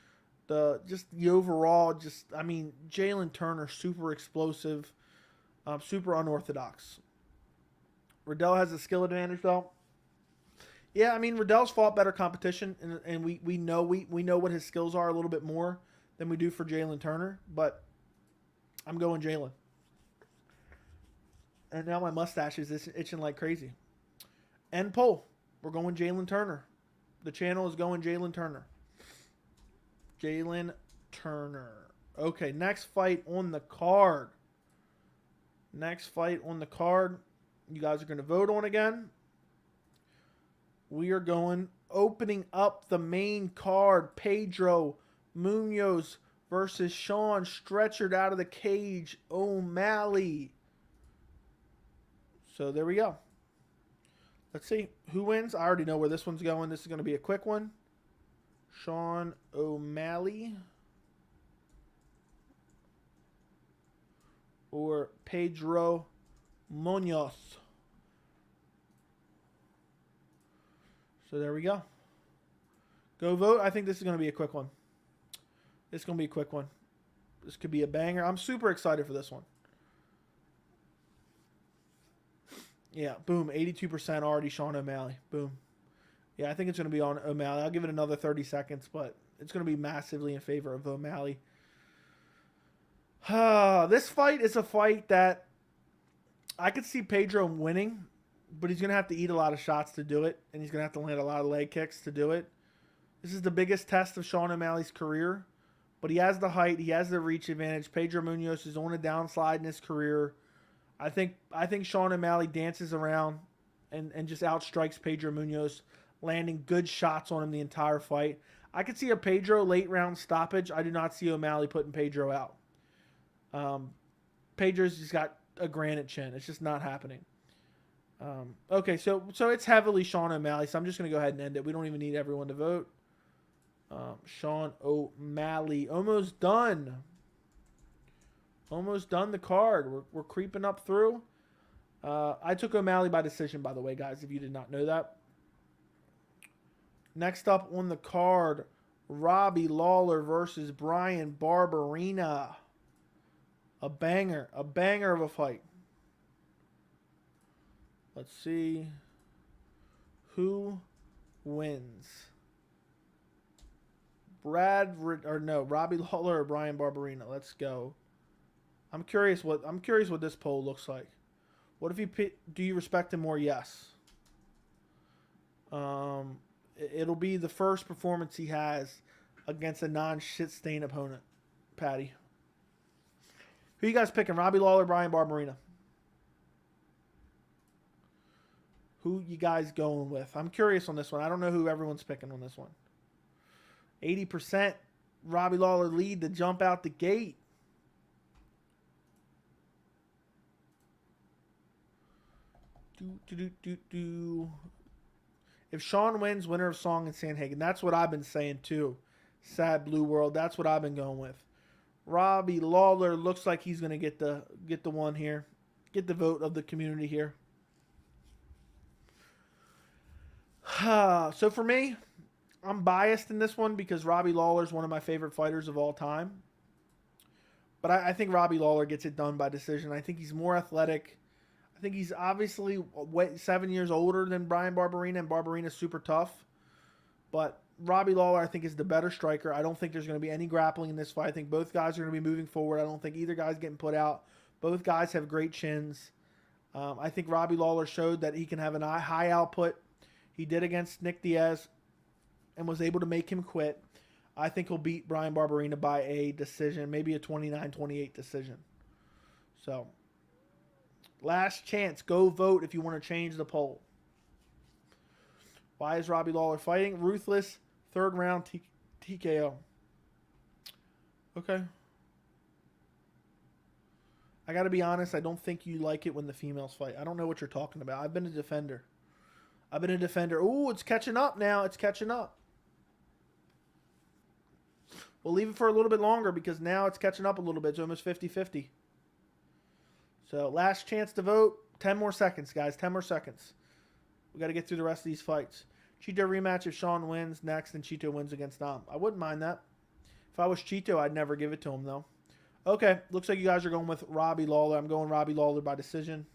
the overall, Jalin Turner, super explosive. Super unorthodox. Riddell has a skill advantage, though. Yeah, I mean, Riddell's fought better competition, and we know what his skills are a little bit more than we do for Jalin Turner, but I'm going Jalin. And now my mustache is itching like crazy. End poll. We're going Jalin Turner. The channel is going Jalin Turner. Jalin Turner. Okay, next fight on the card. You guys are going to vote on again. We are going opening up the main card. Pedro Munhoz versus Sean Stretchered out of the cage O'Malley. So there we go. Let's see who wins. I already know where this one's going. This is going to be a quick one. Sean O'Malley. or Pedro Munhoz. So there we go. Go vote. I think this is going to be a quick one. This is going to be a quick one. This could be a banger. I'm super excited for this one. Yeah, boom. 82% already Sean O'Malley. Boom. Yeah, I think it's going to be on O'Malley. I'll give it another 30 seconds, but it's going to be massively in favor of O'Malley. This fight is a fight that I could see Pedro winning, but he's going to have to eat a lot of shots to do it, and he's going to have to land a lot of leg kicks to do it. This is the biggest test of Sean O'Malley's career, but he has the height, he has the reach advantage. Pedro Munhoz is on a downslide in his career. I think Sean O'Malley dances around and just outstrikes Pedro Munhoz, landing good shots on him the entire fight. I could see a Pedro late round stoppage. I do not see O'Malley putting Pedro out. Pedro's just got a granite chin. It's just not happening. Okay, so it's heavily Sean O'Malley, so I'm just going to go ahead and end it. We don't even need everyone to vote. Sean O'Malley. Almost done. Almost done the card. We're creeping up through. I took O'Malley by decision, by the way, guys, if you did not know that. Next up on the card, Robbie Lawler versus Bryan Barberena. A banger of a fight. Let's see who wins. Robbie Lawler or Bryan Barberena. Let's go. I'm curious what this poll looks like. What if do you respect him more? Yes. It'll be the first performance he has against a non-shit stain opponent. Patty. Who you guys picking? Robbie Lawler, Bryan Barberena? Who you guys going with? I'm curious on this one. I don't know who everyone's picking on this one. 80% Robbie Lawler lead to jump out the gate. If Sean wins, winner of Song and Sandhagen. That's what I've been saying too. Sad Blue World. That's what I've been going with. Robbie Lawler looks like he's going to get the one here. Get the vote of the community here. So for me, I'm biased in this one because Robbie Lawler is one of my favorite fighters of all time. But I think Robbie Lawler gets it done by decision. I think he's more athletic. I think he's obviously 7 years older than Bryan Barberena, and Barberena's super tough. But Robbie Lawler, I think, is the better striker. I don't think there's going to be any grappling in this fight. I think both guys are going to be moving forward. I don't think either guy's getting put out. Both guys have great chins. I think Robbie Lawler showed that he can have a high output. He did against Nick Diaz and was able to make him quit. I think he'll beat Bryan Barberena by a decision, maybe a 29-28 decision. So, last chance. Go vote if you want to change the poll. Why is Robbie Lawler fighting? Ruthless, third round TKO. Okay. I got to be honest, I don't think you like it when the females fight. I don't know what you're talking about. I've been a defender. Ooh, it's catching up now. It's catching up. We'll leave it for a little bit longer because now it's catching up a little bit. It's almost 50-50. So, last chance to vote. 10 more seconds, guys. 10 more seconds. We got to get through the rest of these fights. Chito rematch if Sean wins next and Chito wins against Dom. I wouldn't mind that. If I was Chito, I'd never give it to him, though. Okay, looks like you guys are going with Robbie Lawler. I'm going Robbie Lawler by decision.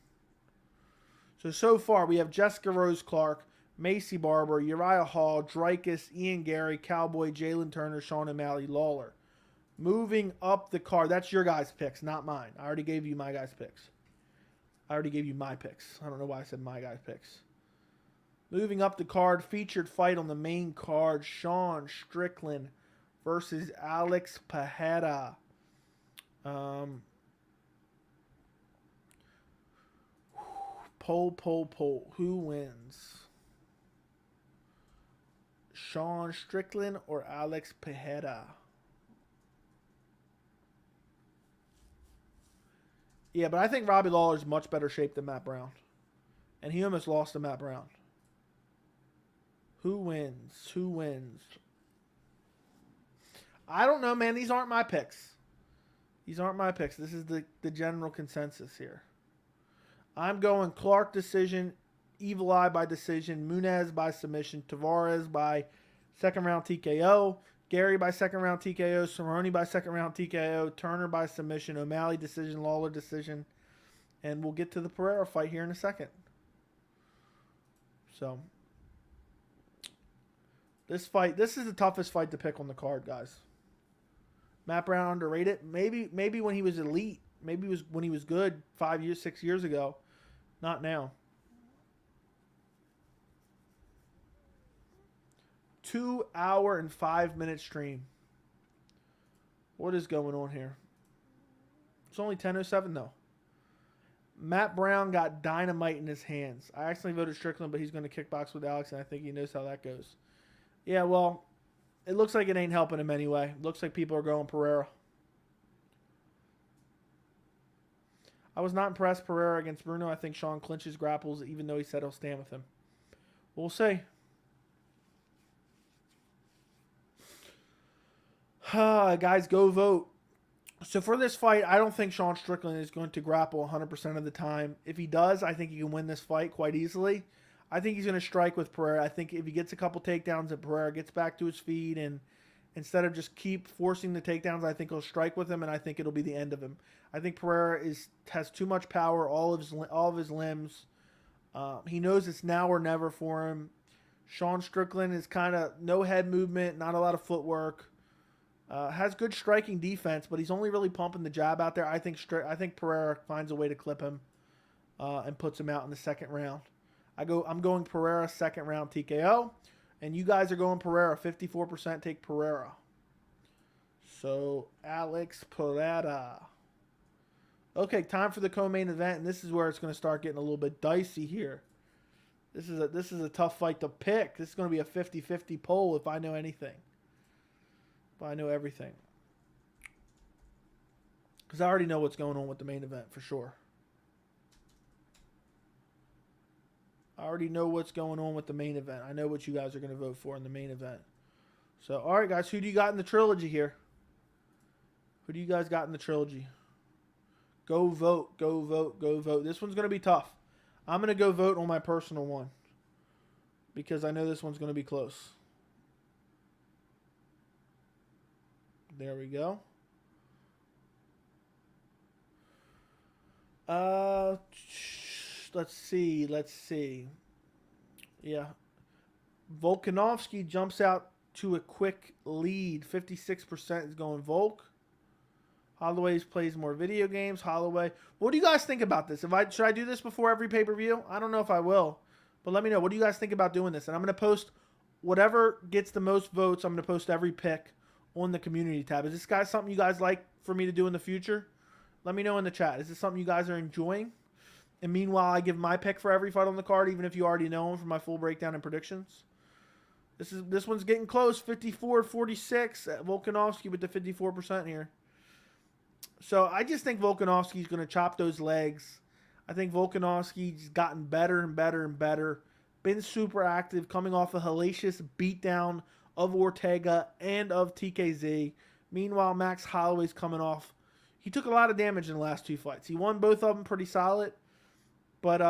So far, we have Jessica Rose Clark, Maycee Barber, Uriah Hall, Dricus, Ian Garry, Cowboy, Jalin Turner, Sean O'Malley, Lawler. Moving up the card. That's your guys' picks, not mine. I already gave you my guys' picks. I already gave you my picks. I don't know why I said my guys' picks. Moving up the card, featured fight on the main card, Sean Strickland versus Alex Pereira. Poll. Who wins? Sean Strickland or Alex Pereira? Yeah, but I think Robbie Lawler is much better shape than Matt Brown. And he almost lost to Matt Brown. Who wins? Who wins? I don't know, man. These aren't my picks. These aren't my picks. This is the general consensus here. I'm going Clark decision, Evil Eye by decision, Munhoz by submission, Tavares by second round TKO, Garry by second round TKO, Cerrone by second round TKO, Turner by submission, O'Malley decision, Lawler decision, and we'll get to the Pereira fight here in a second. So, this is the toughest fight to pick on the card, guys. Matt Brown underrated. Maybe when he was elite. Maybe it was when he was good 5 years, 6 years ago. Not now. 2 hour and 5 minute stream. What is going on here? It's only 10:07 though. Matt Brown got dynamite in his hands. I actually voted Strickland, but he's going to kickbox with Alex, and I think he knows how that goes. Yeah, well, it looks like it ain't helping him anyway. Looks like people are going Pereira. I was not impressed Pereira against Bruno. I think Sean clinches grapples, even though he said he'll stand with him. We'll see. Guys, go vote. So for this fight, I don't think Sean Strickland is going to grapple 100% of the time. If he does, I think he can win this fight quite easily. I think he's going to strike with Pereira. I think if he gets a couple takedowns and Pereira gets back to his feet, and instead of just keep forcing the takedowns, I think he'll strike with him, and I think it'll be the end of him. I think Pereira has too much power, all of his limbs. He knows it's now or never for him. Sean Strickland is kind of no head movement, not a lot of footwork. Has good striking defense, but he's only really pumping the jab out there. I think Pereira finds a way to clip him and puts him out in the second round. I'm going Pereira second round TKO, and you guys are going Pereira 54%. Take Pereira. So Alex Pereira. Okay, time for the co-main event, and this is where it's going to start getting a little bit dicey here. This is a tough fight to pick. This is going to be a 50-50 poll if I know anything. But I know everything. Because I already know what's going on with the main event for sure. I already know what's going on with the main event. I know what you guys are going to vote for in the main event. So, all right, guys. Who do you got in the trilogy here? Who do you guys got in the trilogy? Go vote. Go vote. Go vote. This one's going to be tough. I'm going to go vote on my personal one. Because I know this one's going to be close. There we go. Let's see. Yeah. Volkanovski jumps out to a quick lead. 56% is going Volk. Holloway plays more video games. Holloway. What do you guys think about this? Should I do this before every pay-per-view? I don't know if I will. But let me know. What do you guys think about doing this? And I'm going to post whatever gets the most votes. I'm going to post every pick on the community tab. Is this guy something you guys like for me to do in the future? Let me know in the chat. Is this something you guys are enjoying? And meanwhile, I give my pick for every fight on the card, even if you already know them, for my full breakdown and predictions. This one's getting close. 54-46. Volkanovski with the 54% here. So I just think Volkanovski's going to chop those legs. I think Volkanovski's gotten better and better and better. Been super active, coming off a hellacious beatdown of Ortega and of TKZ. Meanwhile, Max Holloway's coming off. He took a lot of damage in the last two fights. He won both of them pretty solid. But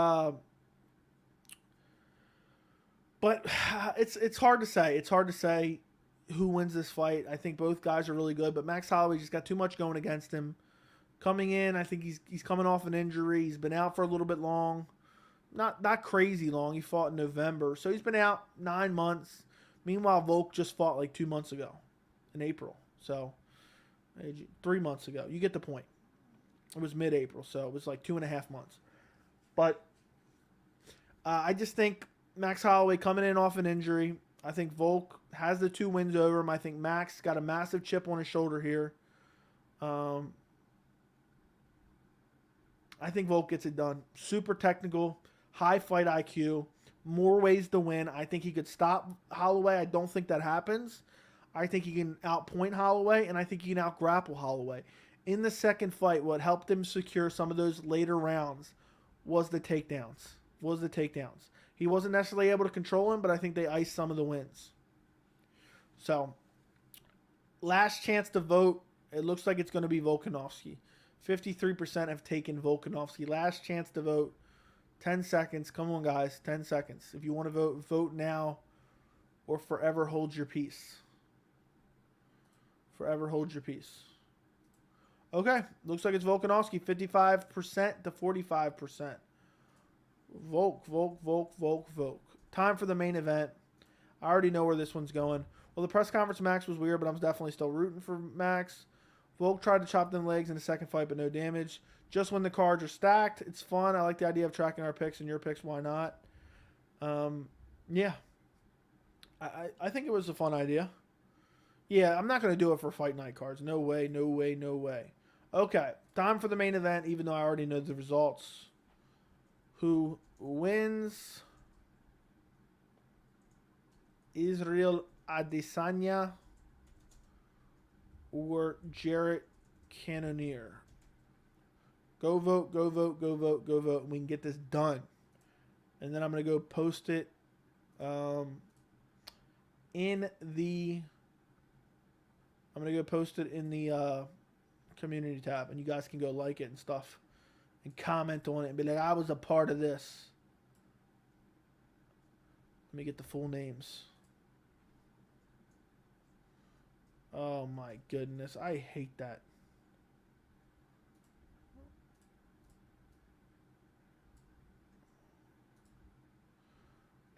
it's hard to say. It's hard to say who wins this fight. I think both guys are really good, but Max Holloway just got too much going against him. Coming in, I think he's coming off an injury. He's been out for a little bit long. Not crazy long. He fought in November. So he's been out 9 months. Meanwhile, Volk just fought like 2 months ago in April. So 3 months ago. You get the point. It was mid-April, so it was like 2.5 months. But I just think Max Holloway coming in off an injury. I think Volk has the 2 wins over him. I think Max got a massive chip on his shoulder here. I think Volk gets it done. Super technical, high fight IQ, more ways to win. I think he could stop Holloway. I don't think that happens. I think he can outpoint Holloway, and I think he can outgrapple Holloway. In the second fight, what helped him secure some of those later rounds was the takedowns. He wasn't necessarily able to control him, but I think they iced some of the wins. So, last chance to vote It looks like it's going to be Volkanovski. 53% have taken Volkanovski. Last chance to vote. 10 seconds. Come on, guys. 10 seconds. If you want to vote, vote now or forever hold your peace. Forever hold your peace. Okay. Looks like it's Volkanovski. 55% to 45%. Volk. Time for the main event. I already know where this one's going. Well, the press conference Max was weird, but I'm definitely still rooting for Max. Volk tried to chop them legs in the second fight, but no damage. Just when the cards are stacked, it's fun. I like the idea of tracking our picks and your picks. Why not? Yeah. I think it was a fun idea. Yeah, I'm not going to do it for fight night cards. No way, no way, no way. Okay, time for the main event, even though I already know the results. Who wins? Israel Adesanya or Jared Cannonier? Go vote, go vote, go vote, go vote. And we can get this done. And then I'm going to go post it in the community tab. And you guys can go like it and stuff. And comment on it and be like, I was a part of this. Let me get the full names. Oh my goodness. I hate that.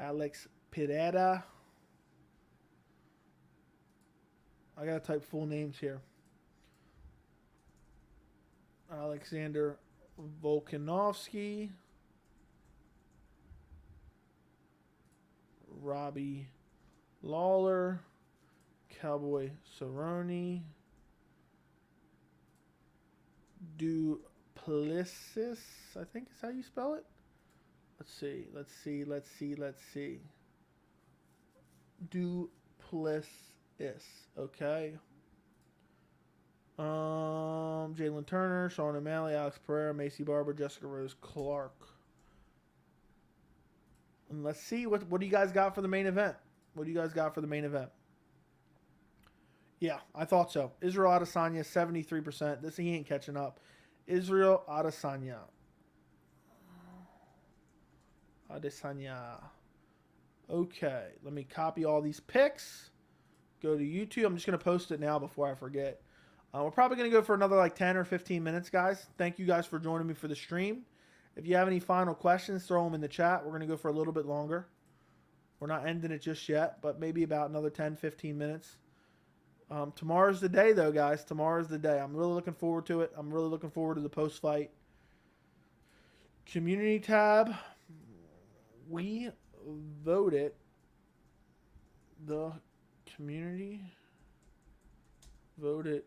Alex Pereira. I gotta type full names here. Alexander Volkanovski. Robbie Lawler. Cowboy Cerrone. Plessis, I think is how you spell it. Let's see. Plessis. Okay. Jalin Turner, Sean O'Malley, Alex Pereira, Maycee Barber, Jessica Rose Clark. And let's see what do you guys got for the main event? Yeah, I thought so. Israel Adesanya, 73%. He ain't catching up. Israel Adesanya. Okay, let me copy all these picks. Go to YouTube. I'm just going to post it now before I forget. We're probably going to go for another like 10 or 15 minutes, guys. Thank you guys for joining me for the stream. If you have any final questions, throw them in the chat. We're going to go for a little bit longer. We're not ending it just yet, but maybe about another 10, 15 minutes. Tomorrow's the day, though, guys. Tomorrow's the day. I'm really looking forward to it. I'm really looking forward to the post-fight community tab. We voted the community voted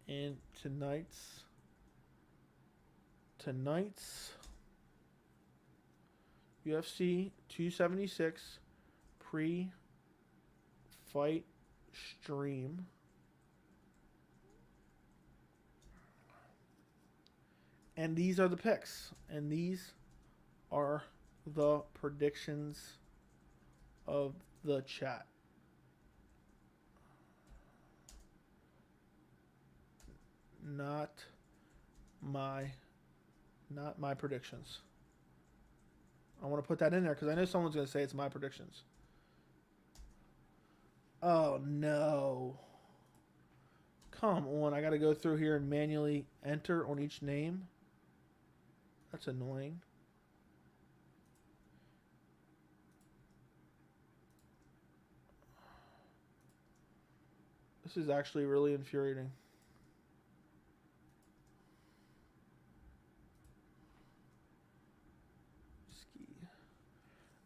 in tonight's UFC 276 pre-fight stream. And these are the picks. And these are the predictions of the chat. Not my predictions. I want to put that in there because I know someone's going to say it's my predictions. Oh, no. Come on. I got to go through here and manually enter on each name. That's annoying. This is actually really infuriating.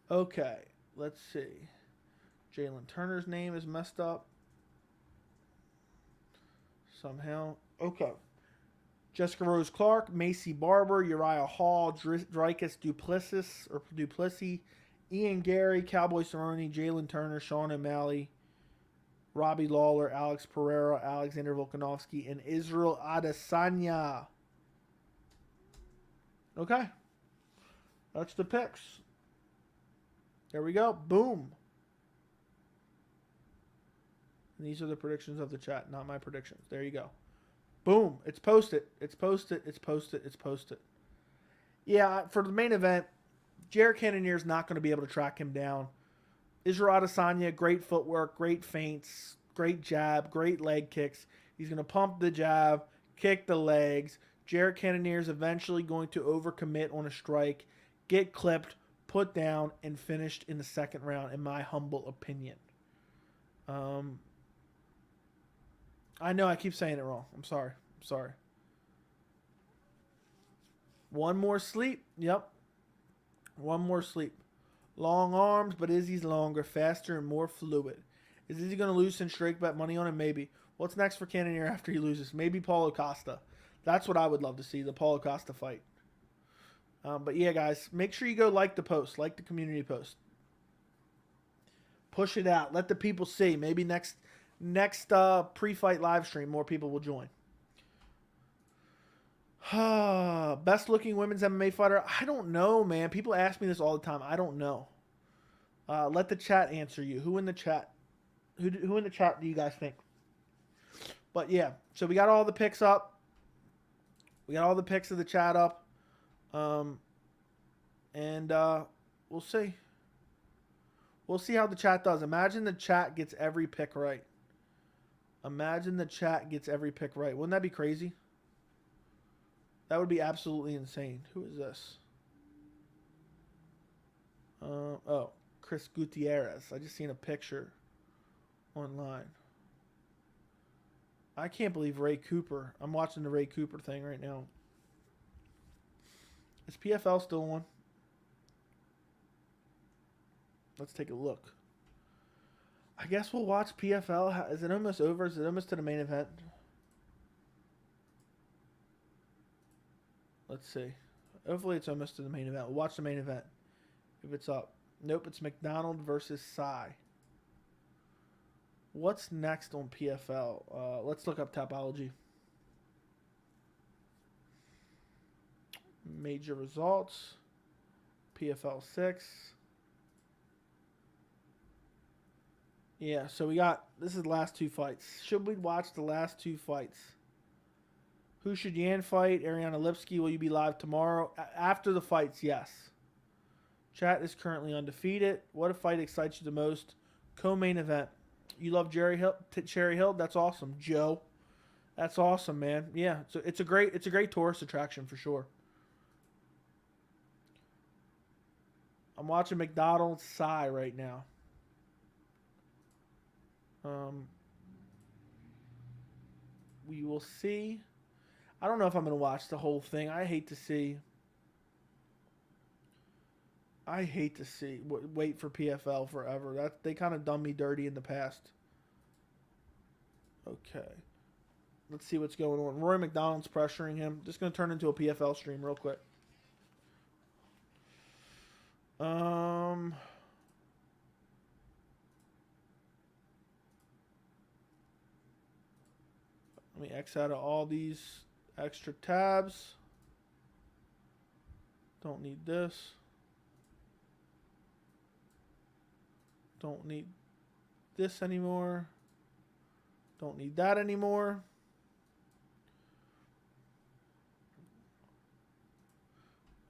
Okay, let's see. Jalin Turner's name is messed up. Somehow. Okay. Jessica Rose Clark, Maycee Barber, Uriah Hall, Dricus Duplessis, Ian Garry, Cowboy Cerrone, Jalin Turner, Sean O'Malley, Robbie Lawler, Alex Pereira, Alexander Volkanovski, and Israel Adesanya. Okay. That's the picks. There we go. Boom. And these are the predictions of the chat, not my predictions. There you go. Boom. It's posted. It's posted. It's posted. It's posted. Yeah, for the main event, Jared Cannonier is not going to be able to track him down. Israel Adesanya, great footwork, great feints, great jab, great leg kicks. He's going to pump the jab, kick the legs. Jared Cannonier is eventually going to overcommit on a strike, get clipped, put down, and finished in the second round, in my humble opinion. I know I keep saying it wrong. I'm sorry. One more sleep. Yep. One more sleep. Long arms, but Izzy's longer, faster, and more fluid. Is Izzy going to lose since Drake bet money on him? Maybe. What's next for Cannonier after he loses? Maybe Paulo Costa. That's what I would love to see, the Paulo Costa fight. But yeah, guys, make sure you go like the post, like the community post. Push it out. Let the people see. Maybe next pre-fight live stream, more people will join. Best looking women's MMA fighter? I don't know, man. People ask me this all the time. I don't know. Let the chat answer you. Who in the chat? Who in the chat do you guys think? But yeah, so we got all the picks up. We got all the picks of the chat up. We'll see. We'll see how the chat does. Imagine the chat gets every pick right. Imagine the chat gets every pick right. Wouldn't that be crazy? That would be absolutely insane. Who is this? Oh, Chris Gutierrez. I just seen a picture online. I can't believe Ray Cooper. I'm watching the Ray Cooper thing right now. Is PFL still on? Let's take a look. I guess we'll watch PFL. Is it almost over? Is it almost to the main event? Let's see. Hopefully it's almost to the main event. We'll watch the main event if it's up. Nope, it's McDonald versus Sai. What's next on PFL? Let's look up Tapology. Major results. PFL 6. Yeah, so we got, this is the last two fights. Should we watch the last two fights? Who should Yan fight? Ariana Lipsky, will you be live tomorrow? After the fights, yes. Chat is currently undefeated. What fight excites you the most? Co-main event. You love Cherry Hill? That's awesome, Joe. That's awesome, man. Yeah, so it's a great tourist attraction for sure. I'm watching McDonald's Sai right now. We will see. I don't know if I'm going to watch the whole thing. I hate to see. Wait for PFL forever. They kind of done me dirty in the past. Okay. Let's see what's going on. Roy McDonald's pressuring him. Just going to turn into a PFL stream real quick. Let me X out of all these extra tabs. Don't need this. Don't need this anymore. Don't need that anymore.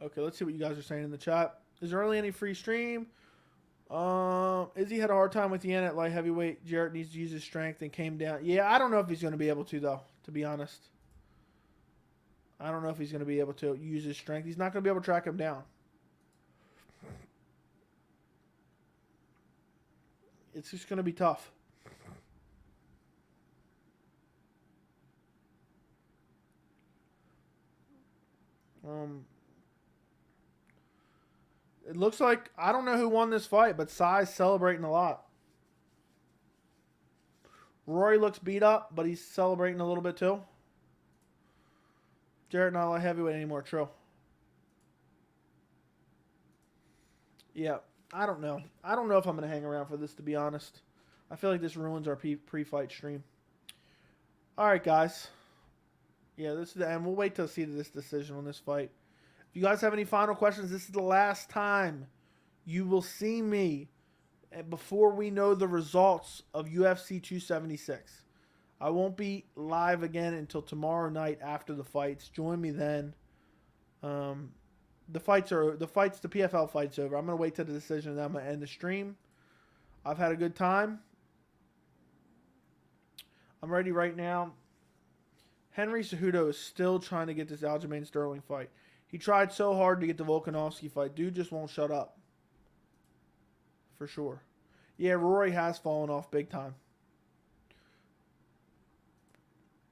Okay, let's see what you guys are saying in the chat. Is there really any free stream? Izzy had a hard time with Yan at light heavyweight. Jarrett needs to use his strength and came down. Yeah, I don't know if he's going to be able to, though, to be honest. I don't know if he's going to be able to use his strength. He's not going to be able to track him down. It's just going to be tough. It looks like, I don't know who won this fight, but Sai's celebrating a lot. Rory looks beat up, but he's celebrating a little bit too. Jarrett not a heavyweight anymore, true. Yeah, I don't know. I don't know if I'm going to hang around for this, to be honest. I feel like this ruins our pre-fight stream. All right, guys. Yeah, this is the end. We'll wait till see this decision on this fight. If you guys have any final questions, this is the last time you will see me before we know the results of UFC 276. I won't be live again until tomorrow night after the fights. Join me then. The PFL fight's over. I'm gonna wait till the decision, and then I'm gonna end the stream. I've had a good time. I'm ready right now. Henry Cejudo is still trying to get this Aljamain Sterling fight. He tried so hard to get the Volkanovski fight. Dude just won't shut up. For sure. Yeah, Rory has fallen off big time.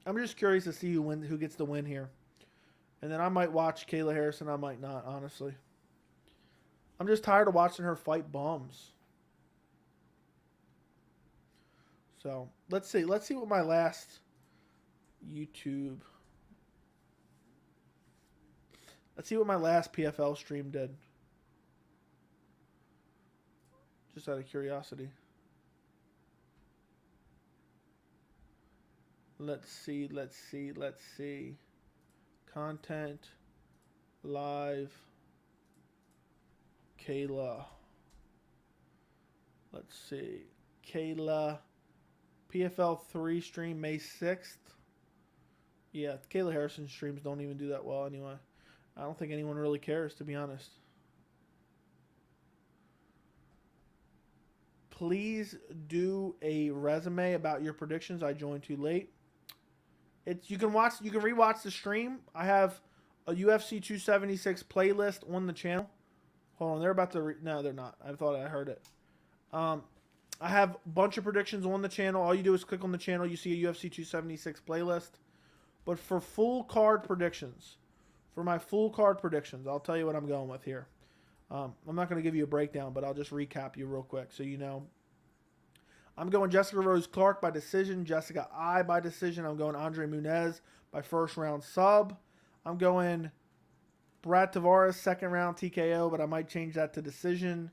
I'm just curious to see who gets the win here. And then I might watch Kayla Harrison. I might not, honestly. I'm just tired of watching her fight bums. So, let's see. Let's see what my last YouTube. Let's see what my last PFL stream did. Just out of curiosity. Let's see. Content. Live. Kayla. Let's see. Kayla. PFL 3 stream May 6th. Yeah, Kayla Harrison streams don't even do that well anyway. I don't think anyone really cares, to be honest. Please do a resume about your predictions. I joined too late. You can rewatch the stream. I have a UFC 276 playlist on the channel. Hold on, they're about to no, they're not. I thought I heard it. I have a bunch of predictions on the channel. All you do is click on the channel. You see a UFC 276 playlist. But for full card predictions, I'll tell you what I'm going with here. I'm not going to give you a breakdown, but I'll just recap you real quick so you know. I'm going Jessica Rose Clark by decision. Jessica I by decision. I'm going André Muniz by first round sub. I'm going Brad Tavares second round TKO, but I might change that to decision.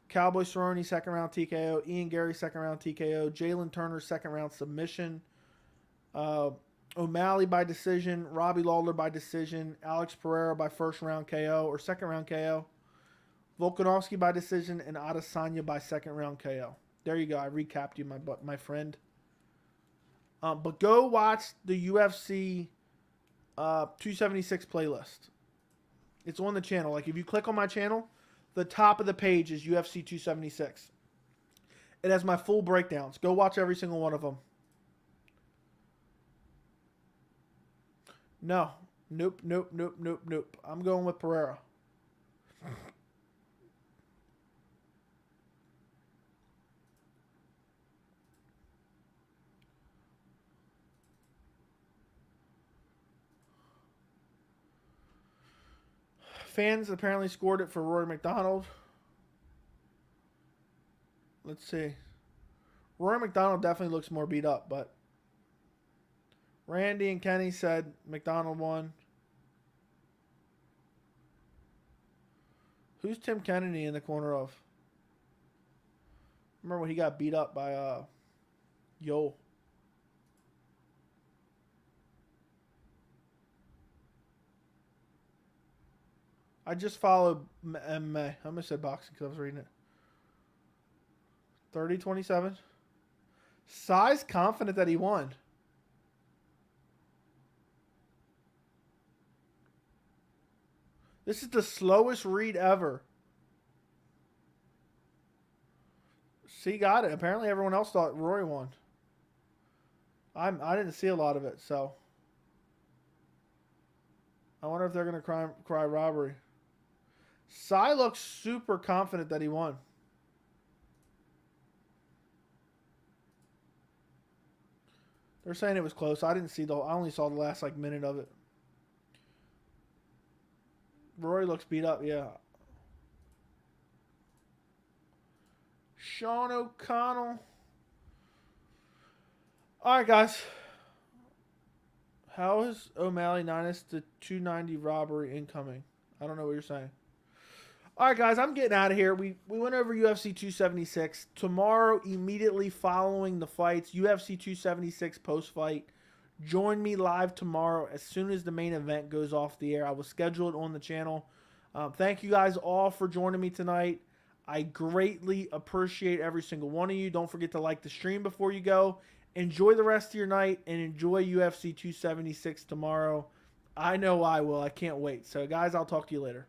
Cowboy Cerrone second round TKO. Ian Garry second round TKO. Jalin Turner second round submission. O'Malley by decision. Robbie Lawler by decision. Alex Pereira by first round KO or second round KO. Volkanovski by decision and Adesanya by second round KO. There you go. I recapped you, my friend. But go watch the UFC 276 playlist. It's on the channel. Like if you click on my channel, the top of the page is UFC 276. It has my full breakdowns. Go watch every single one of them. No. Nope. I'm going with Pereira. Fans apparently scored it for Rory McDonald. Let's see. Rory McDonald definitely looks more beat up, but Randy and Kenny said McDonald won. Who's Tim Kennedy in the corner of? Remember when he got beat up by Yo. I just followed MMA. I almost said boxing because I was reading it. 30-27. Sai's confident that he won. This is the slowest read ever. See, got it. Apparently everyone else thought Rory won. I didn't see a lot of it, so. I wonder if they're going to cry robbery. Sai looks super confident that he won. They're saying it was close. I didn't see I only saw the last minute of it. Rory looks beat up, yeah. Sean O'Connell. All right, guys. How is O'Malley minus the 290 robbery incoming? I don't know what you're saying. All right, guys, I'm getting out of here. We went over UFC 276. Tomorrow, immediately following the fights, UFC 276 post-fight. Join me live tomorrow as soon as the main event goes off the air. I will schedule it on the channel. Thank you guys all for joining me tonight. I greatly appreciate every single one of you. Don't forget to like the stream before you go. Enjoy the rest of your night and enjoy UFC 276 tomorrow. I know I will. I can't wait. So, guys, I'll talk to you later.